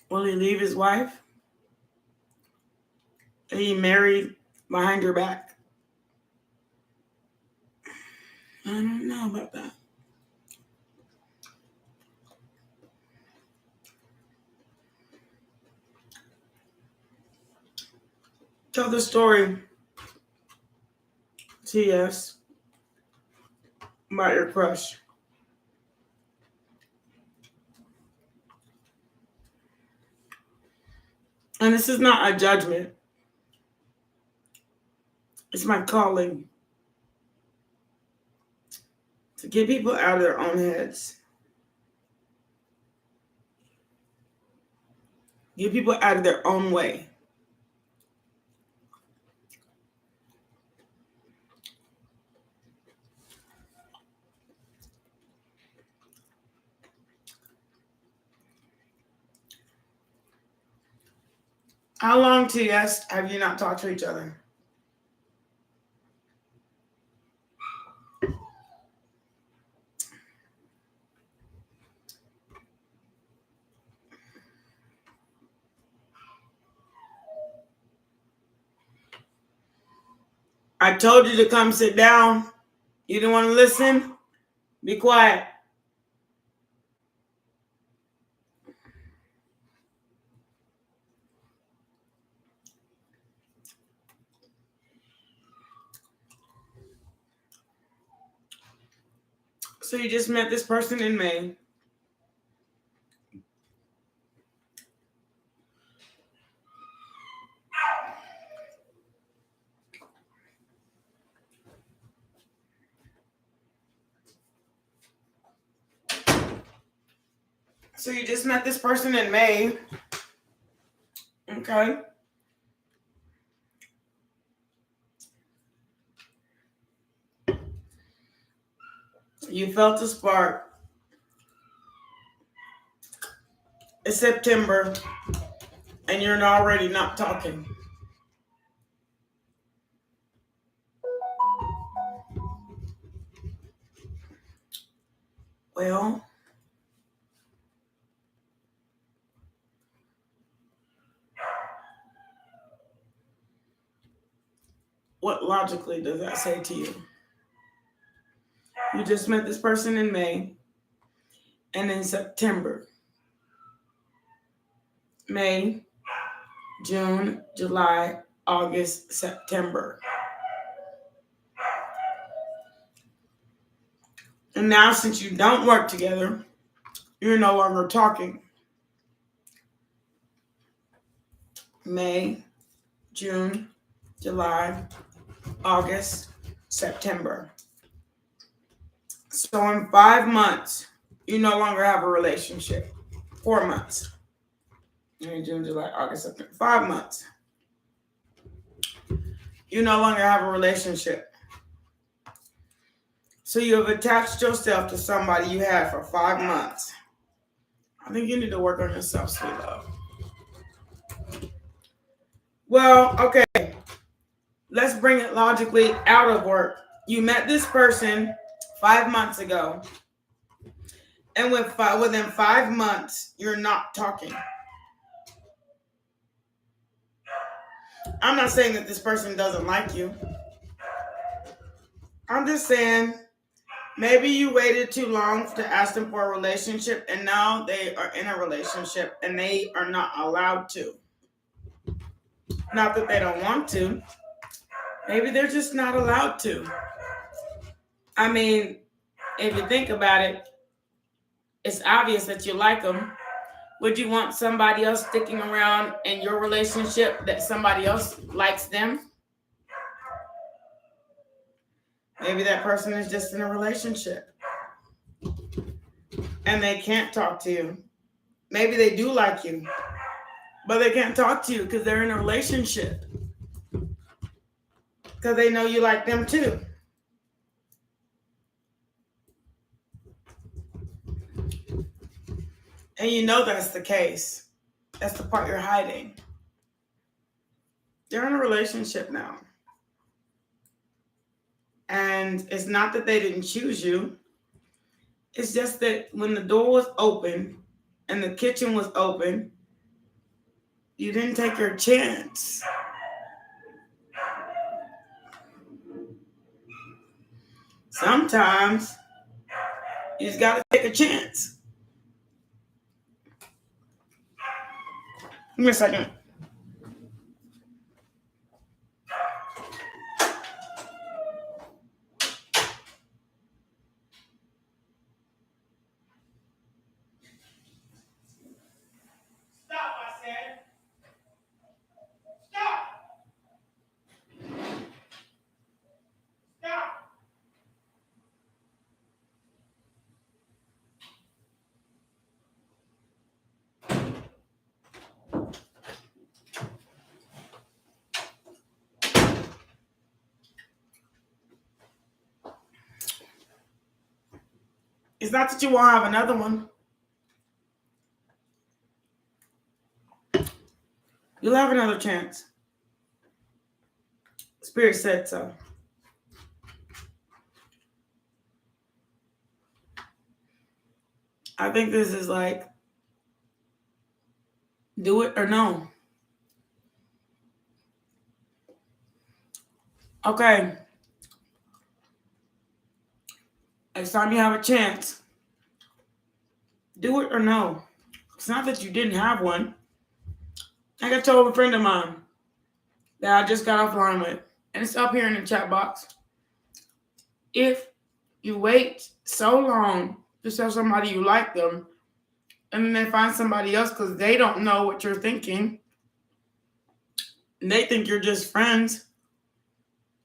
Will he leave his wife? Are he married behind your back? I don't know about that. Tell the story, TS, about your crush. And this is not a judgment. It's my calling to get people out of their own heads. Get people out of their own way. How long, TS, have you not talked to each other? I told you to come sit down. You didn't want to listen? Be quiet. So you just met this person in May. So you just met this person in May. Okay. You felt a spark. It's September, and you're already not talking. Well, what logically does that say to you? You just met this person in May, and in September. May, June, July, August, September. And now since you don't work together, you're no longer talking. May, June, July, August, September. So in 5 months, you no longer have a relationship. 4 months. May, June, July, August, September. 5 months. You no longer have a relationship. So you have attached yourself to somebody you had for 5 months. I think you need to work on yourself, sweet love. Well, okay. Let's bring it logically out of work You met this person 5 months ago, and within 5 months, you're not talking. I'm not saying that this person doesn't like you. I'm just saying maybe you waited too long to ask them for a relationship, and now they are in a relationship and they are not allowed to. Not that they don't want to. Maybe they're just not allowed to. I mean, if you think about it, it's obvious that you like them. Would you want somebody else sticking around in your relationship that somebody else likes them? Maybe that person is just in a relationship and they can't talk to you. Maybe they do like you, but they can't talk to you because they're in a relationship. Because they know you like them too. And you know that's the case. That's the part you're hiding. They're in a relationship now. And it's not that they didn't choose you. It's just that when the door was open and the kitchen was open, you didn't take your chance. Sometimes you just got to take a chance. Give me a second. Stop, I said. Stop. Stop. It's not that you won't have another one. You'll have another chance. Spirit said so. I think this is like, do it or no. Okay. Next time you have a chance, do it or no. It's not that you didn't have one. Like I told a friend of mine that I just got offline with, and it's up here in the chat box. If you wait so long to tell somebody you like them, and then they find somebody else because they don't know what you're thinking, and they think you're just friends,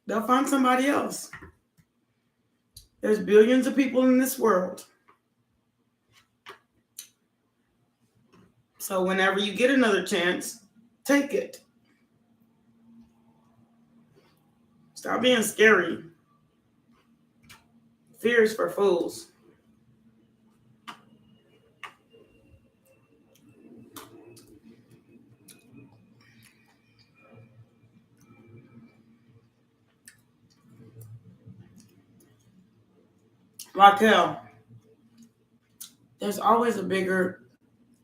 they'll find somebody else. There's billions of people in this world. So whenever you get another chance, take it. Stop being scary. Fear is for fools. Raquel, there's always a bigger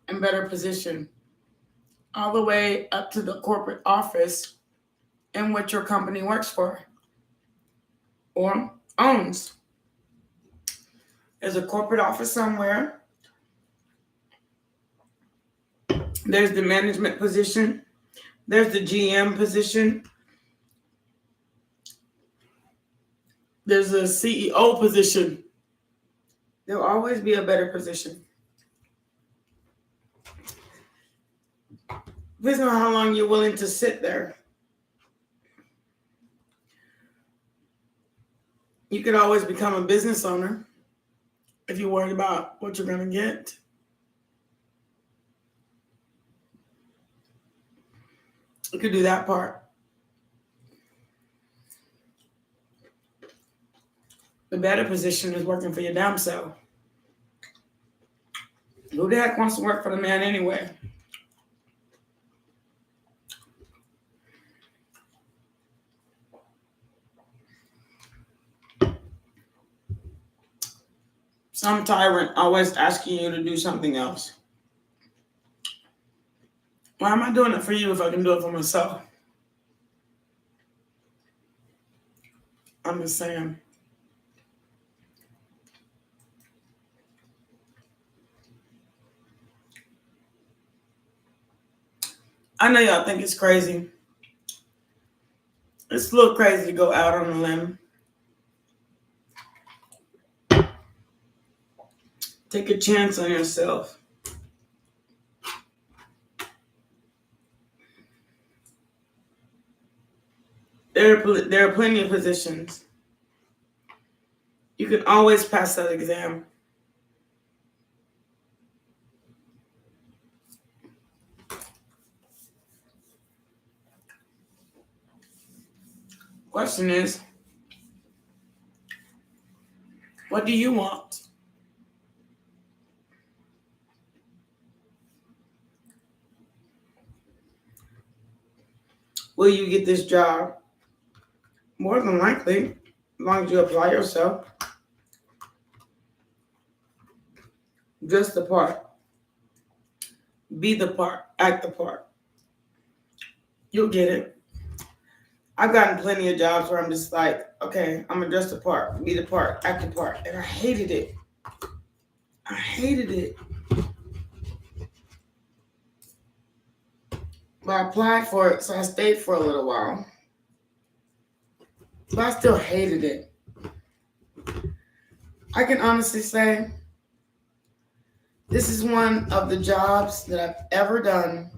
and better position, all the way up to the corporate office in which your company works for or owns. There's a corporate office somewhere. There's the management position. There's the GM position. There's a CEO position. There'll always be a better position. Depends on how long you're willing to sit there. You could always become a business owner if you're worried about what you're going to get. You could do that part. The better position is working for your damn self. Who the heck wants to work for the man anyway? Some tyrant always asking you to do something else. Why am I doing it for you if I can do it for myself? I'm just saying. I know y'all think it's crazy. It's a little crazy to go out on a limb. Take a chance on yourself. There are plenty of positions. You can always pass that exam. Question is, what do you want? Will you get this job? More than likely, as long as you apply yourself. Dress the part. Be the part. Act the part. You'll get it. I've gotten plenty of jobs where I'm just like, okay, I'm going to dress the part, be the part, act the part. And I hated it. I hated it. But I applied for it, so I stayed for a little while. But I still hated it. I can honestly say this is one of the jobs that I've ever done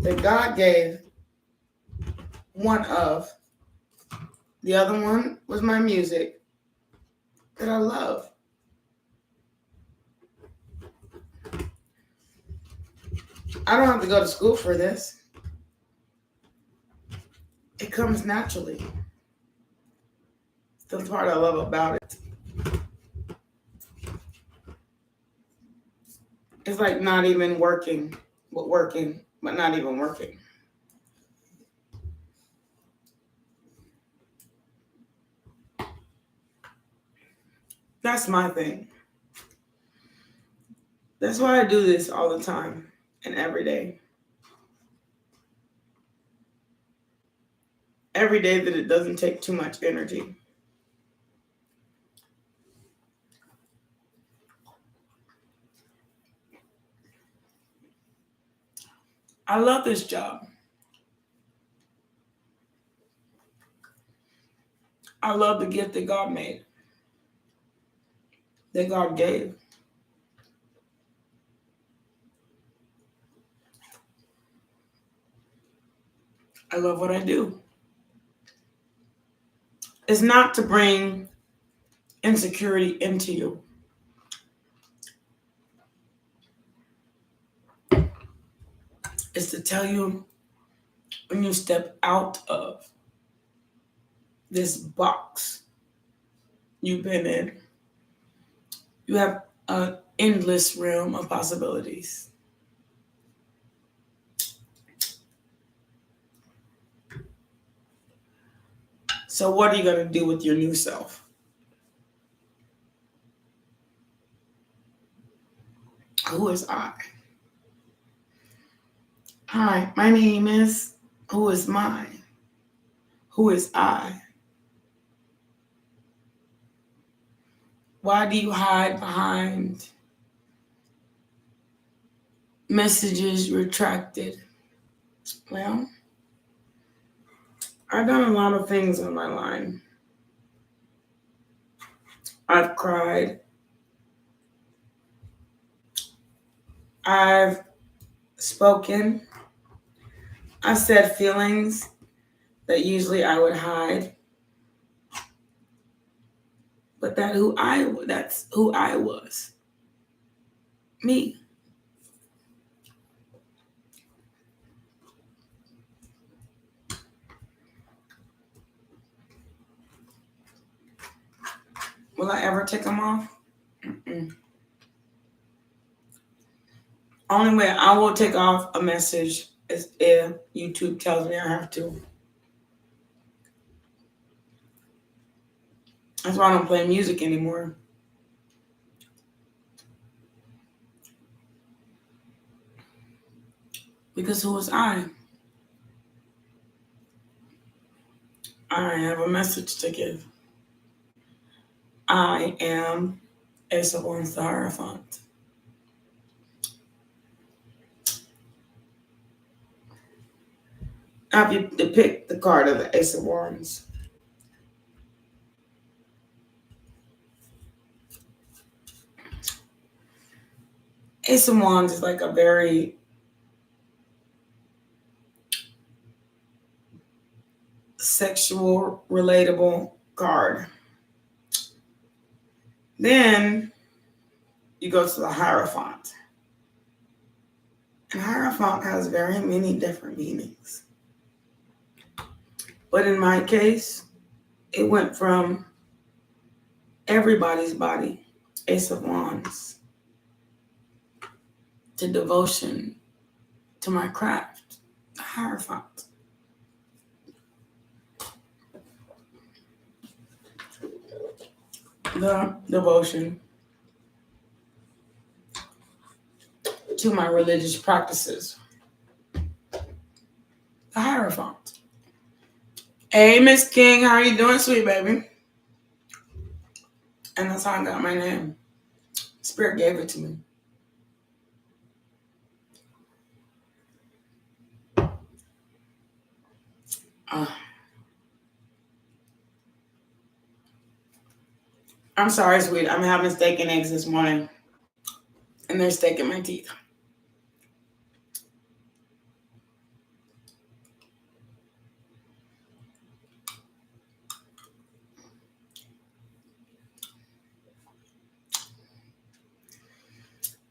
that God gave. One of. The other one was my music that I love. I don't have to go to school for this. It comes naturally. It's the part I love about it. It's like not even working, but not even working. That's my thing. That's why I do this all the time and every day. Every day that it doesn't take too much energy. I love this job. I love the gift that God made, that God gave. I love what I do. It's not to bring insecurity into you. It's to tell you when you step out of this box you've been in, you have an endless realm of possibilities. So what are you going to do with your new self? Who is I? Hi, my name is, who is mine? Who is I? Why do you hide behind messages retracted? Well, I've done a lot of things on my line. I've cried. I've spoken. I've said feelings that usually I would hide. But that's who I was. Me. Will I ever take them off? Only way I will take off a message is if YouTube tells me I have to. That's why I don't play music anymore. Because who is I? I have a message to give. I am Ace of Wands, the Hierophant. Now, if you depict the card of the Ace of Wands, Ace of Wands is like a very sexual, relatable card. Then you go to the Hierophant. And Hierophant has very many different meanings. But in my case, it went from everybody's body, Ace of Wands, to devotion to my craft, the Hierophant. The devotion to my religious practices, the Hierophant. Hey, Miss King, how are you doing, sweet baby? And that's how I got my name. Spirit gave it to me. I'm sorry, sweet. I'm having steak and eggs this morning. And there's steak in my teeth.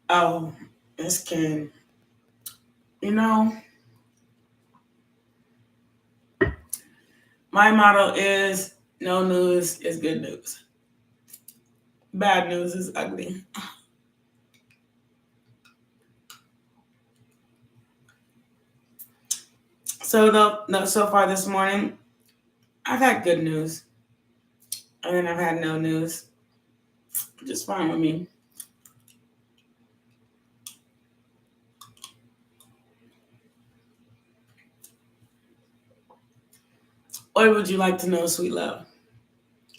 Oh, Miss King. You know, my motto is no news is good news. Bad news is ugly. So far this morning, I've had good news. And then I've had no news. Just fine with me. What would you like to know, sweet love?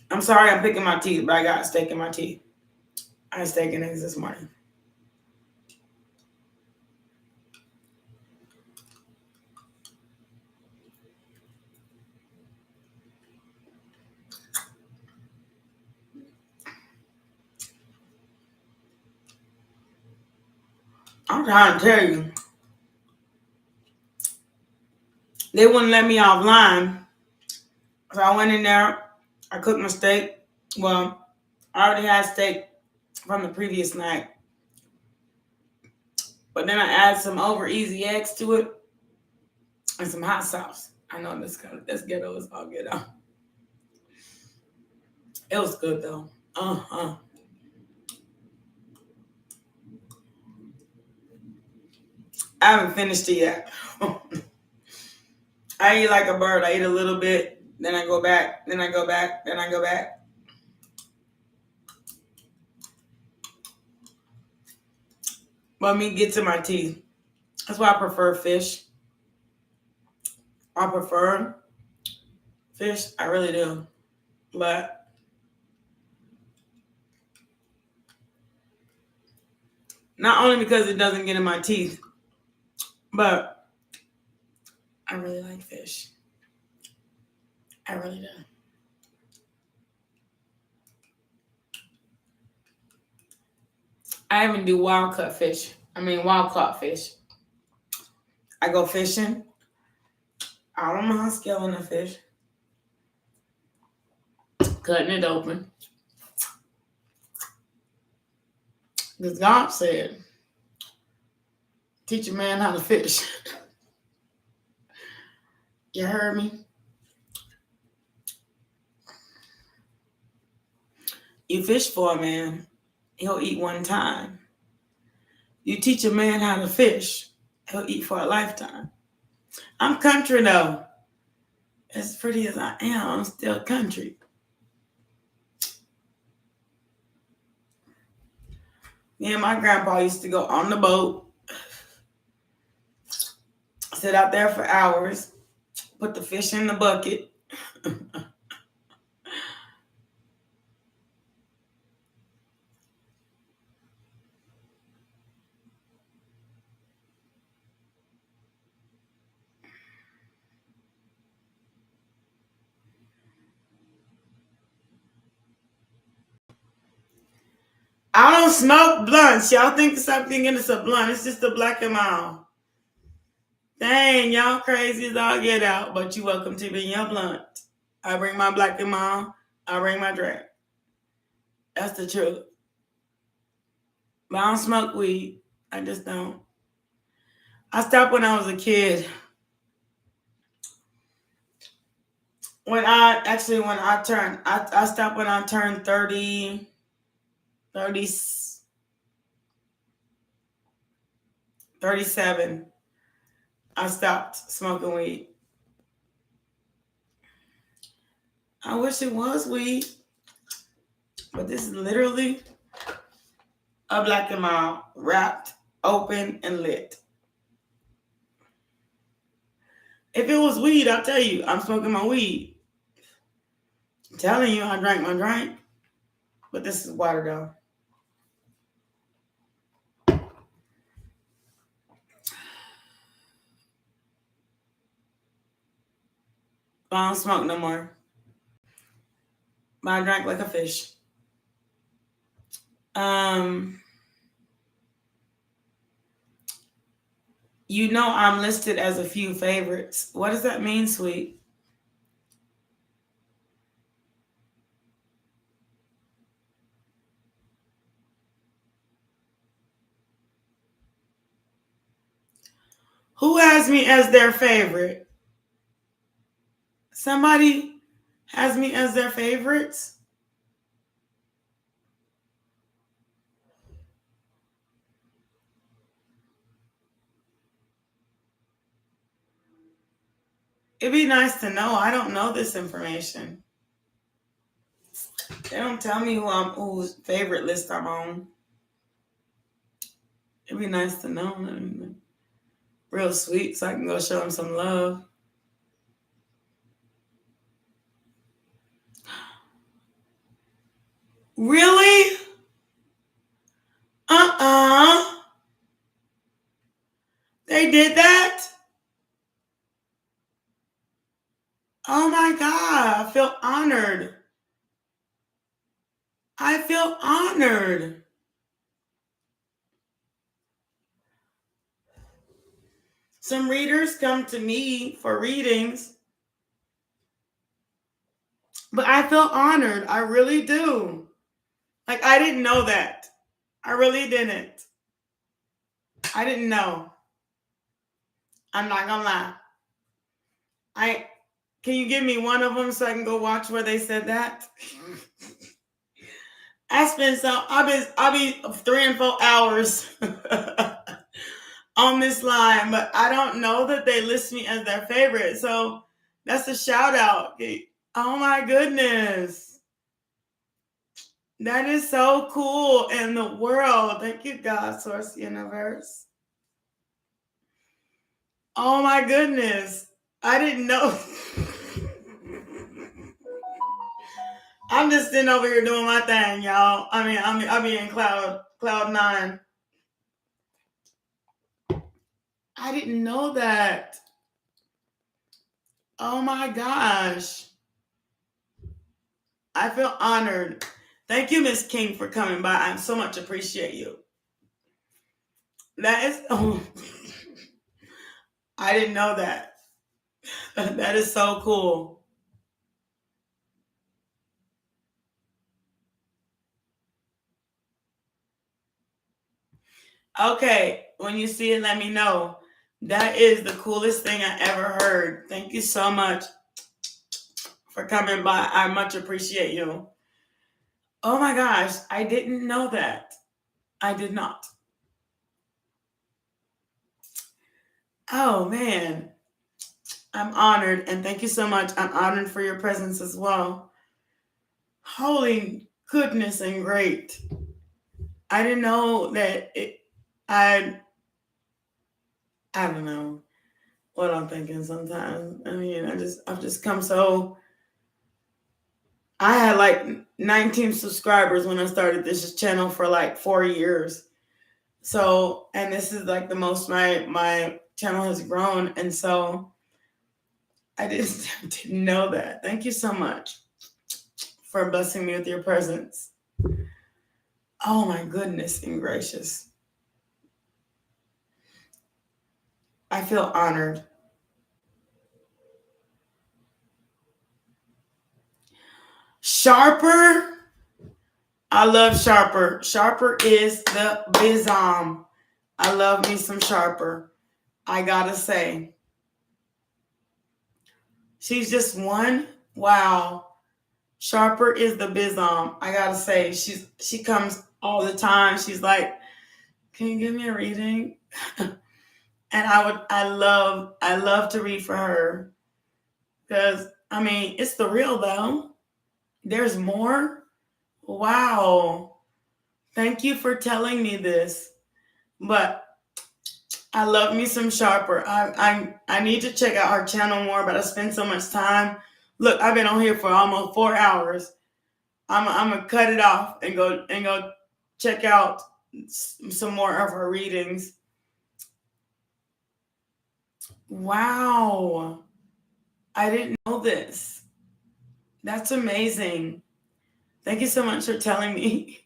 I'm sorry I'm picking my teeth, but I got steak in my teeth. I had steak and eggs this morning. I'm trying to tell you. They wouldn't let me offline. So I went in there. I cooked my steak. Well, I already had steak from the previous night. But then I added some over easy eggs to it and some hot sauce. I know this ghetto is all ghetto. It was good though. I haven't finished it yet. I eat like a bird. I eat a little bit, then I go back, then I go back, then I go back. But me get to my teeth. That's why I prefer fish. I prefer fish. I really do. But not only because it doesn't get in my teeth, but I really like fish. I really do. I even do wild caught fish. I go fishing. I don't mind scaling the fish. Cutting it open. Because God said, teach a man how to fish. You heard me? You fish for a man, he'll eat one time. You teach a man how to fish, he'll eat for a lifetime. I'm country though. As pretty as I am, I'm still country. Me and my grandpa used to go on the boat. Sit out there for hours. Put the fish in the bucket. I don't smoke blunts. Y'all think something it's a blunt. It's just a black and mild. Dang, y'all crazy as all get out, but you welcome to be in your blunt. I bring my black and mild. I bring my drink. That's the truth. But I don't smoke weed. I just don't. I stopped when I was a kid. I stopped when I turned 30, 37. I stopped smoking weed. I wish it was weed, but this is literally a black and mild, wrapped, open, and lit. If it was weed, I'll tell you, I'm smoking my weed. I'm telling you, I drank my drink, but this is water though. I don't smoke no more. But I drank like a fish. You know I'm listed as a few favorites. What does that mean, sweet? Who has me as their favorite? Somebody has me as their favorites? It'd be nice to know. I don't know this information. They don't tell me whose favorite list I'm on. It'd be nice to know. Real sweet, so I can go show them some love. Really? They did that? Oh my God, I feel honored. I feel honored. Some readers come to me for readings, but I feel honored. I really do. Like, I didn't know that. I really didn't. I didn't know. I'm not gonna lie. Can you give me one of them so I can go watch where they said that? I'll be 3 and 4 hours on this line, but I don't know that they list me as their favorite. So that's a shout out. Oh my goodness. That is so cool in the world. Thank you, God, Source, Universe. Oh my goodness. I didn't know. I'm just sitting over here doing my thing, y'all. I'll be in cloud 9. I didn't know that. Oh my gosh. I feel honored. Thank you, Miss King, for coming by. I so much appreciate you. I didn't know that. That is so cool. Okay, when you see it, let me know. That is the coolest thing I ever heard. Thank you so much for coming by. I much appreciate you. Oh my gosh, I didn't know that. I did not. Oh man, I'm honored, and thank you so much. I'm honored for your presence as well. Holy goodness and great. I didn't know that I don't know. what I'm thinking sometimes. I mean, I've just come so. I had like 19 subscribers when I started this channel for like 4 years. So, and this is like the most my channel has grown, and so I just didn't know that. Thank you so much for blessing me with your presence. Oh my goodness and gracious. I feel honored. Sharper. I love Sharper. Sharper is the BziB. I love me some Sharper. I gotta say. She's just one. Wow. Sharper is the BziB. I gotta say, she comes all the time. She's like, "Can you give me a reading?" And I love to read for her because I mean it's the real though. There's more. Wow. Thank you for telling me this. But I love me some Sharper. I need to check out her channel more, but I spend so much time. Look, I've been on here for almost 4 hours. I'm gonna cut it off and go check out some more of her readings. Wow. I didn't know this. That's amazing. Thank you so much for telling me.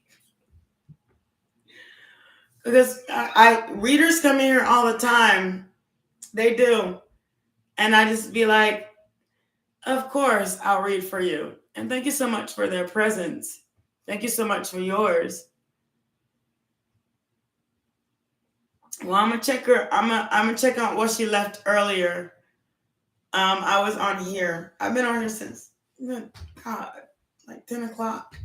Because I readers come in here all the time. They do. And I just be like, of course, I'll read for you. And thank you so much for their presence. Thank you so much for yours. Well, I'm gonna check her. I'm gonna check out what she left earlier. I was on here. I've been on here since God, like 10 o'clock.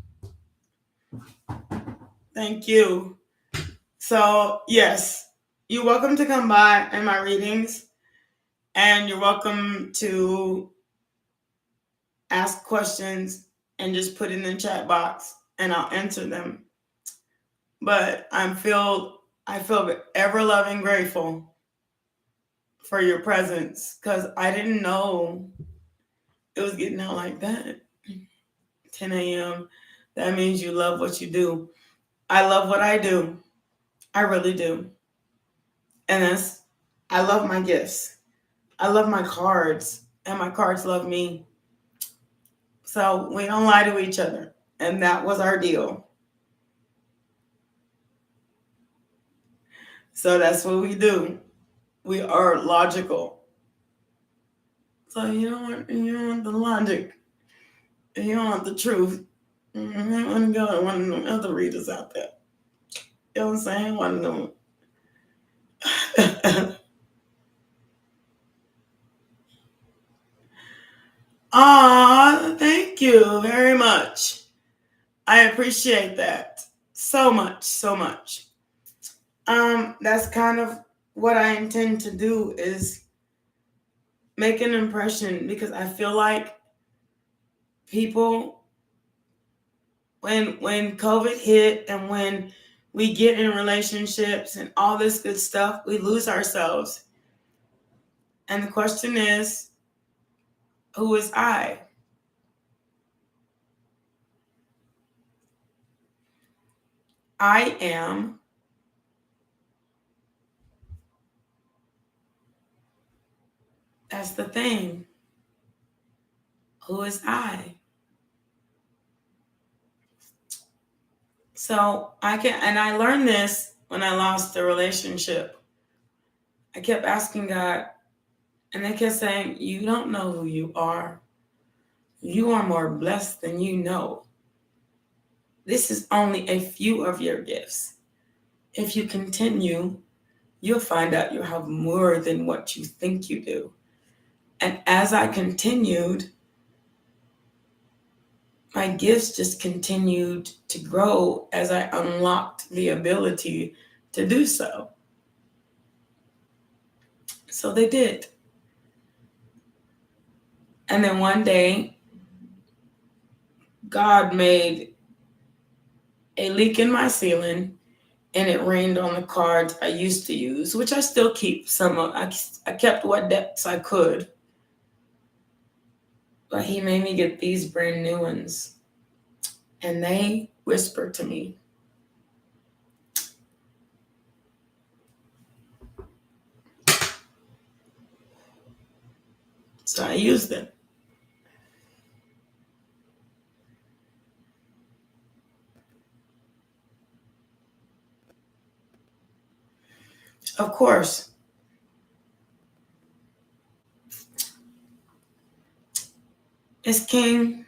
Thank you. So yes, you're welcome to come by in my readings, and you're welcome to ask questions and just put it in the chat box, and I'll answer them. But I feel ever loving grateful for your presence because I didn't know it was getting out like that. 10 a.m. That means you love what you do. I love what I do. I really do. And I love my gifts. I love my cards, and my cards love me. So we don't lie to each other. And that was our deal. So that's what we do. We are logical. So you don't want the logic. You don't want the truth. I want to go to one of them other readers out there. You know what I'm saying? One of them. Aw, thank you very much. I appreciate that so much, so much. That's kind of what I intend to do is make an impression because I feel like people when COVID hit and when we get in relationships and all this good stuff, we lose ourselves. And the question is, who is I? I am that's the thing. Who is I? So I learned this when I lost the relationship. I kept asking God, and they kept saying, you don't know who you are. You are more blessed than you know. This is only a few of your gifts. If you continue, you'll find out you have more than what you think you do. And as I continued, my gifts just continued to grow as I unlocked the ability to do so. So they did. And then one day, God made a leak in my ceiling and it rained on the cards I used to use, which I still keep some of. I kept what decks I could. But he made me get these brand new ones. And they whispered to me. So I used them. Of course. It's King.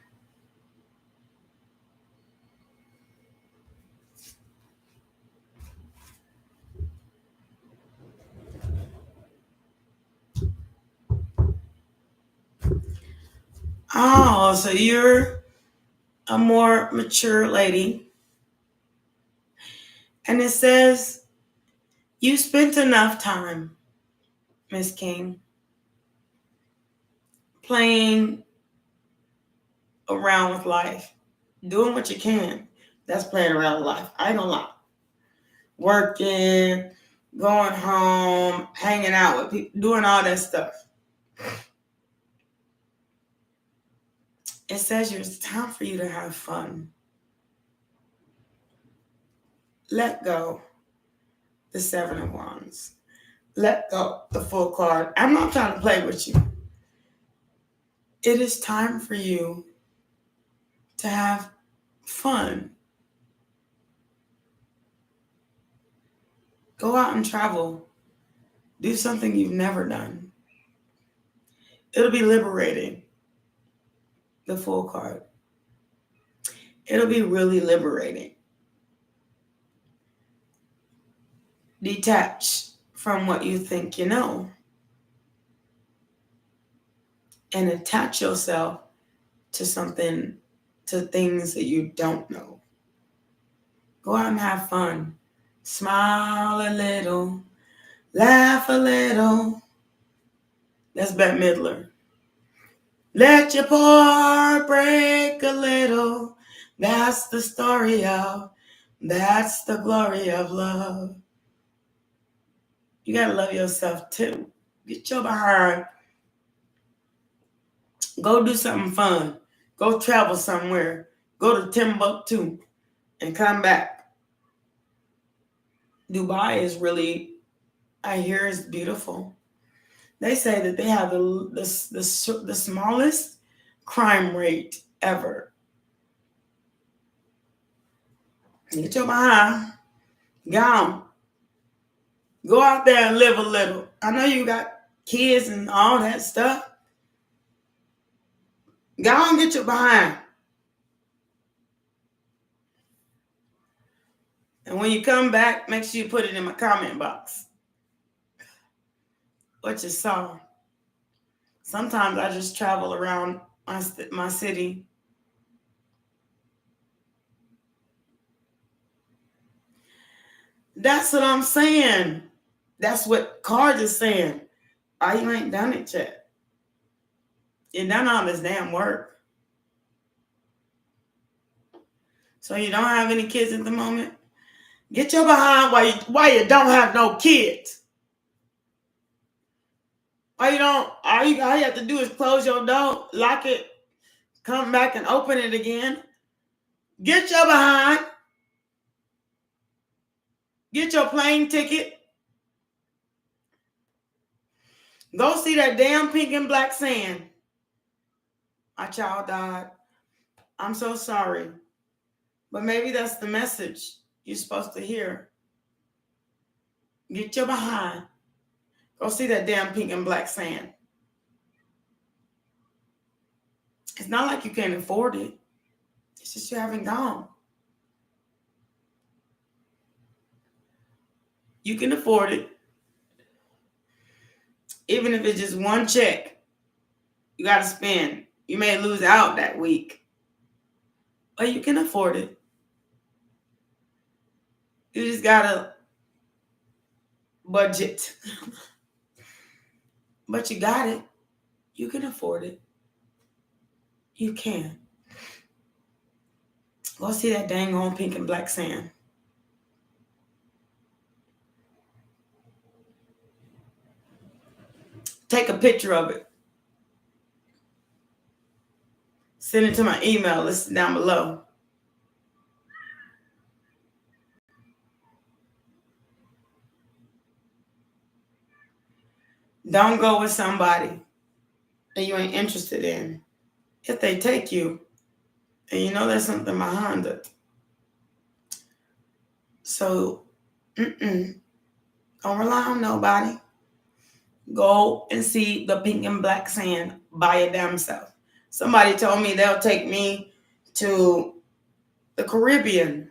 Oh, so you're a more mature lady. And it says, you spent enough time, Miss King, playing around with life, doing what you can. That's playing around with life. I ain't gonna lie. Working, going home, hanging out with people, doing all that stuff. It says it's time for you to have fun. Let go the Seven of Wands. Let go the Full card. I'm not trying to play with you. It is time for you to have fun. Go out and travel. Do something you've never done. It'll be liberating. The Full card. It'll be really liberating. Detach from what you think you know. And attach yourself to something, to things that you don't know. Go out and have fun. Smile a little. Laugh a little. That's Bette Midler. Let your heart break a little. That's the story of, that's the glory of love. You gotta love yourself too. Get your behind. Go do something fun. Go travel somewhere. Go to Timbuktu and come back. Dubai is really, I hear, is beautiful. They say that they have the smallest crime rate ever. Get your behind. Gone. Go out there and live a little. I know you got kids and all that stuff. Go on, get your behind. And when you come back, make sure you put it in my comment box. What you saw. Sometimes I just travel around my city. That's what I'm saying. That's what cards is saying. Oh, you ain't done it yet. You done all this damn work. So you don't have any kids at the moment? Get your behind while you don't have no kids. All you have to do is close your door, lock it, come back and open it again. Get your behind. Get your plane ticket. Go see that damn pink and black sand. My child died. I'm so sorry. But maybe that's the message you're supposed to hear. Get your behind. Go see that damn pink and black sand. It's not like you can't afford it. It's just you haven't gone. You can afford it. Even if it's just one check you got to spend. You may lose out that week. But you can afford it. You just got to budget. But you got it. You can afford it. You can. Go see that dang on pink and black sand. take a picture of it. Send it to my email listed down below. Don't go with somebody that you ain't interested in. If they take you, and you know there's something behind it. So, don't rely on nobody. Go and see the pink and black sand by your damn self. Somebody told me they'll take me to the Caribbean.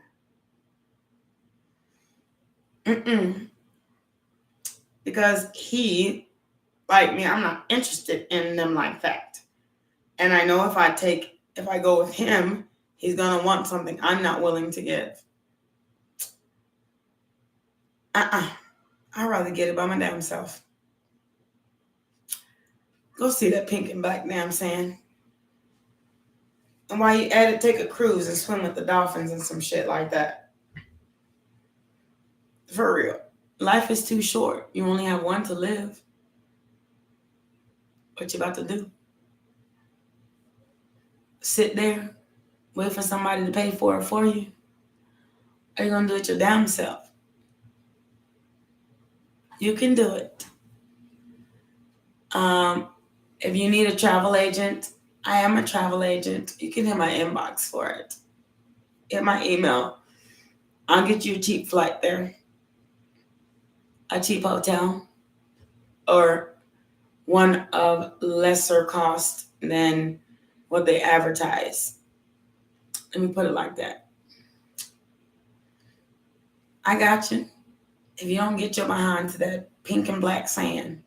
Because he, like me, I'm not interested in them like that. And I know if I go with him, he's going to want something I'm not willing to give. I'd rather get it by my damn self. Go see that pink and black damn sand. And while you at it, take a cruise and swim with the dolphins and some shit like that. For real. Life is too short. You only have one to live. What you about to do? Sit there, wait for somebody to pay for it for you? Or are you going to do it your damn self? You can do it. If you need a travel agent, I am a travel agent. You can hit my inbox for it. Hit my email. I'll get you a cheap flight there. A cheap hotel. Or one of lesser cost than what they advertise. Let me put it like that. I got you. If you don't get your behind to that pink and black sand.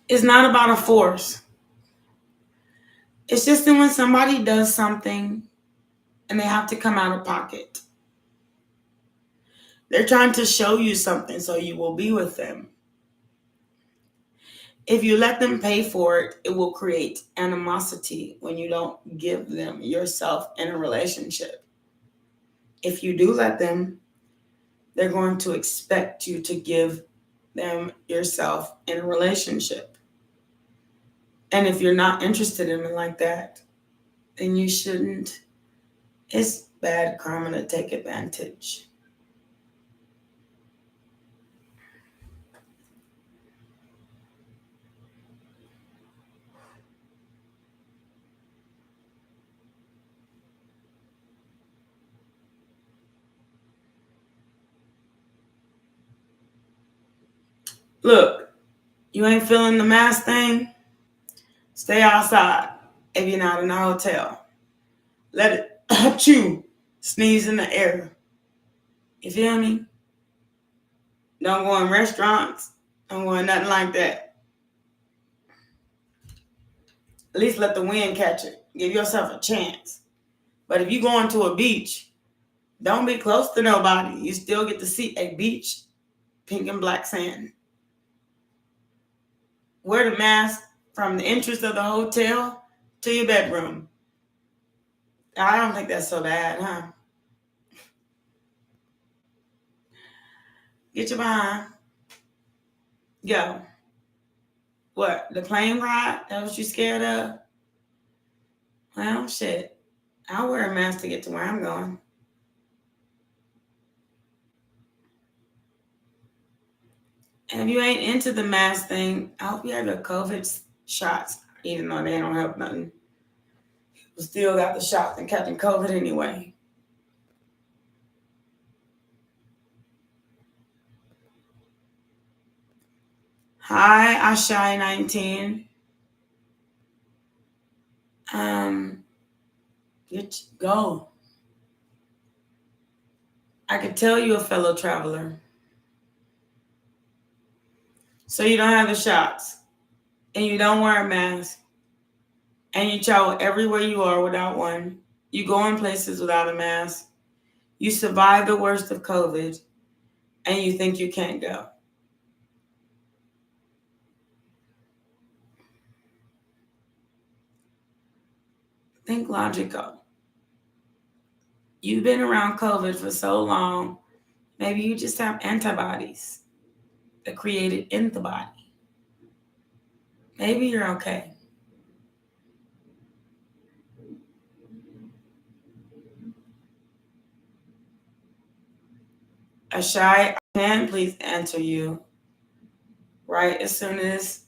It's not about a force. It's just that when somebody does something and they have to come out of pocket. They're trying to show you something so you will be with them. If you let them pay for it, it will create animosity when you don't give them yourself in a relationship. If you do let them, they're going to expect you to give them yourself in a relationship. And if you're not interested in it like that, then you shouldn't. It's bad karma to take advantage. Look, you ain't feeling the mask thing? Stay outside if you're not in a hotel. Let it chew, sneeze in the air. You feel me? Don't go in restaurants. Don't go in nothing like that. At least let the wind catch it. Give yourself a chance. But if you go into a beach, don't be close to nobody. You still get to see a beach, pink and black sand. Wear the mask from the entrance of the hotel to your bedroom. I don't think that's so bad, huh? Get your behind. Go. What? The plane ride? That what you scared of? Well, shit. I'll wear a mask to get to where I'm going. And if you ain't into the mask thing, I hope you have your COVID shots, even though they don't help nothing. You still got the shots and catching COVID anyway. Hi, Ashai 19. Go. I could tell you a fellow traveler. So you don't have the shots, and you don't wear a mask, and you travel everywhere you are without one. You go in places without a mask. You survive the worst of COVID, and you think you can't go. Think logical. You've been around COVID for so long. Maybe you just have antibodies that created in the body. Maybe you're okay. Ashai, I can please answer you right as soon as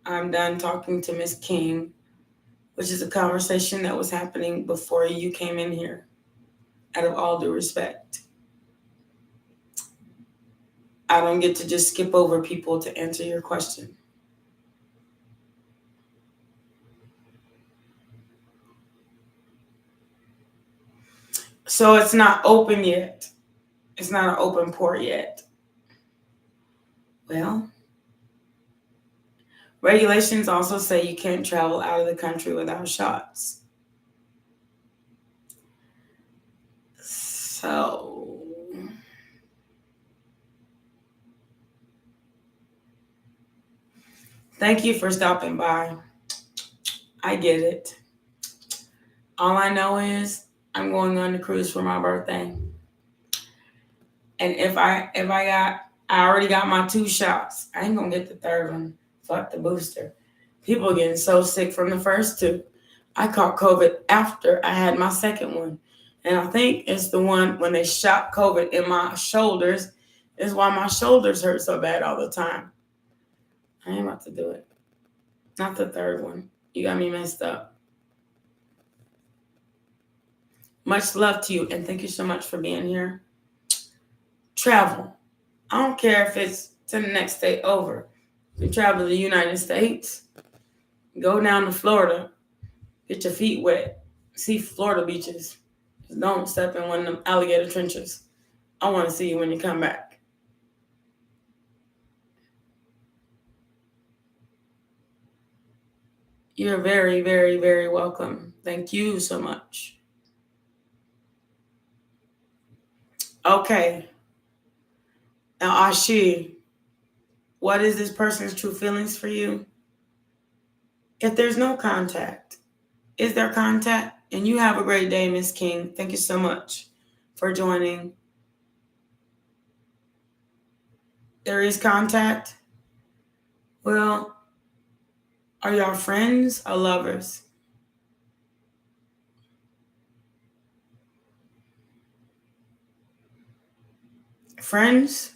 I'm done talking to Miss King, which is a conversation that was happening before you came in here, out of all due respect. I don't get to just skip over people to answer your question. So it's not open yet. It's not an open port yet. Well, regulations also say you can't travel out of the country without shots. So thank you for stopping by. I get it. All I know is I'm going on the cruise for my birthday. And if I already got my 2 shots. I ain't gonna get the third one. Fuck the booster. People are getting so sick from the first 2. I caught COVID after I had my second one. And I think it's the one when they shot COVID in my shoulders is why my shoulders hurt so bad all the time. I ain't about to do it. Not the third one. You got me messed up. Much love to you, and thank you so much for being here. Travel. I don't care if it's to the next state over. You travel to the United States, go down to Florida, get your feet wet, see Florida beaches. Just don't step in one of them alligator trenches. I want to see you when you come back. You're very, very, very welcome. Thank you so much. Okay. Now, Ashi, what is this person's true feelings for you? If there's no contact, is there contact? And you have a great day, Miss King. Thank you so much for joining. There is contact. Well, are y'all friends or lovers? Friends?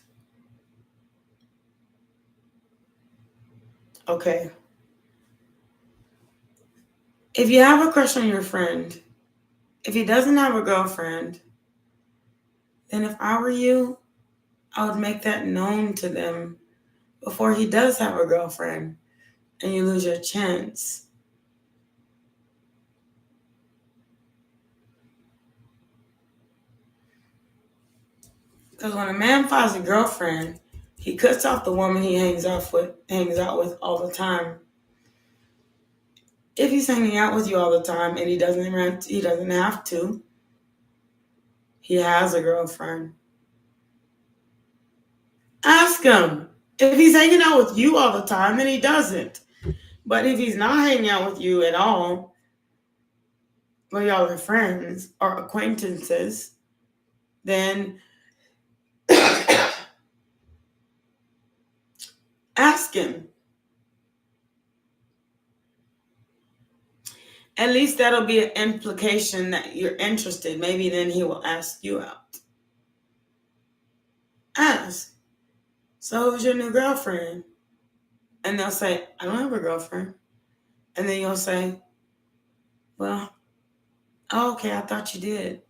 Okay. If you have a crush on your friend, if he doesn't have a girlfriend, then if I were you, I would make that known to them before he does have a girlfriend and you lose your chance. Because when a man finds a girlfriend, he cuts off the woman he hangs out with all the time. If he's hanging out with you all the time and he doesn't have to, he has a girlfriend. Ask him. If he's hanging out with you all the time, then he doesn't. But if he's not hanging out with you at all, but y'all are friends or acquaintances, then ask him. At least that'll be an implication that you're interested. Maybe then he will ask you out. Ask. So who's your new girlfriend? And they'll say, I don't have a girlfriend. And then you'll say, well, oh, okay, I thought you did.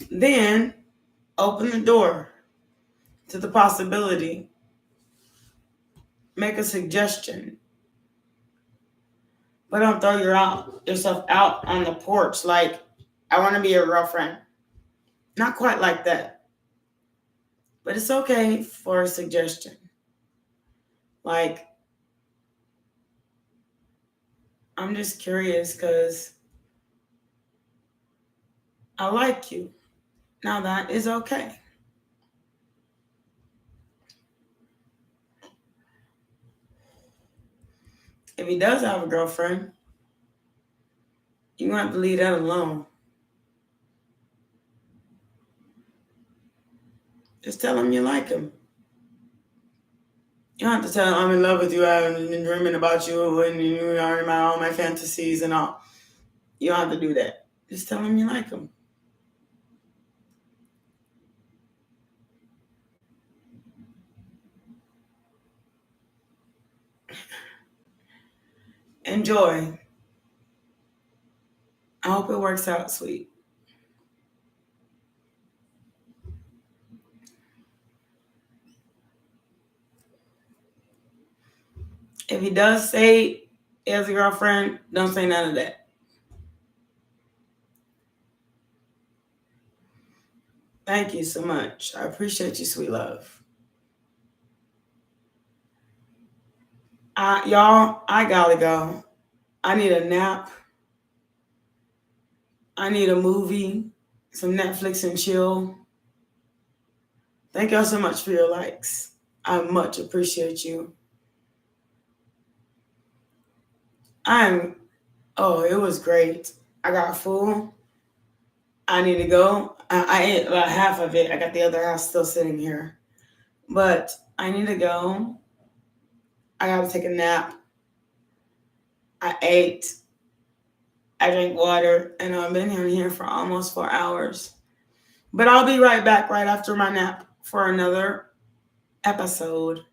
Then open the door to the possibility. Make a suggestion. But don't throw yourself out on the porch like, I want to be your girlfriend. Not quite like that. But it's okay for a suggestion. Like, I'm just curious because I like you. Now that is okay. If he does have a girlfriend, you're going to have to leave that alone. Just tell him you like him. You don't have to tell him I'm in love with you, I've been dreaming about you, and you are in all my fantasies and all. You don't have to do that. Just tell him you like him. Enjoy. I hope it works out, sweet. If he does say he has a girlfriend, don't say none of that. Thank you so much. I appreciate you, sweet love. Y'all, I gotta go. I need a nap. I need a movie, some Netflix and chill. Thank y'all so much for your likes. I much appreciate you. It was great. I got full. I need to go. I ate about half of it. I got the other half still sitting here. But I need to go. I got to take a nap. I ate. I drank water. And I've been in here for almost 4 hours. But I'll be right back right after my nap for another episode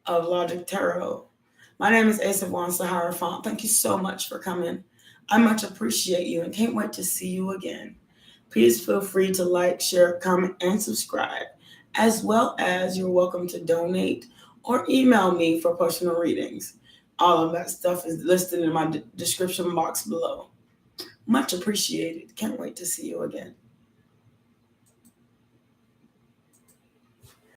of Logic Tarot. My name is Asa Juan Sahara Font. Thank you so much for coming. I much appreciate you and can't wait to see you again. Please feel free to like, share, comment, and subscribe, as well as you're welcome to donate or email me for personal readings. All of that stuff is listed in my description box below. Much appreciated. Can't wait to see you again.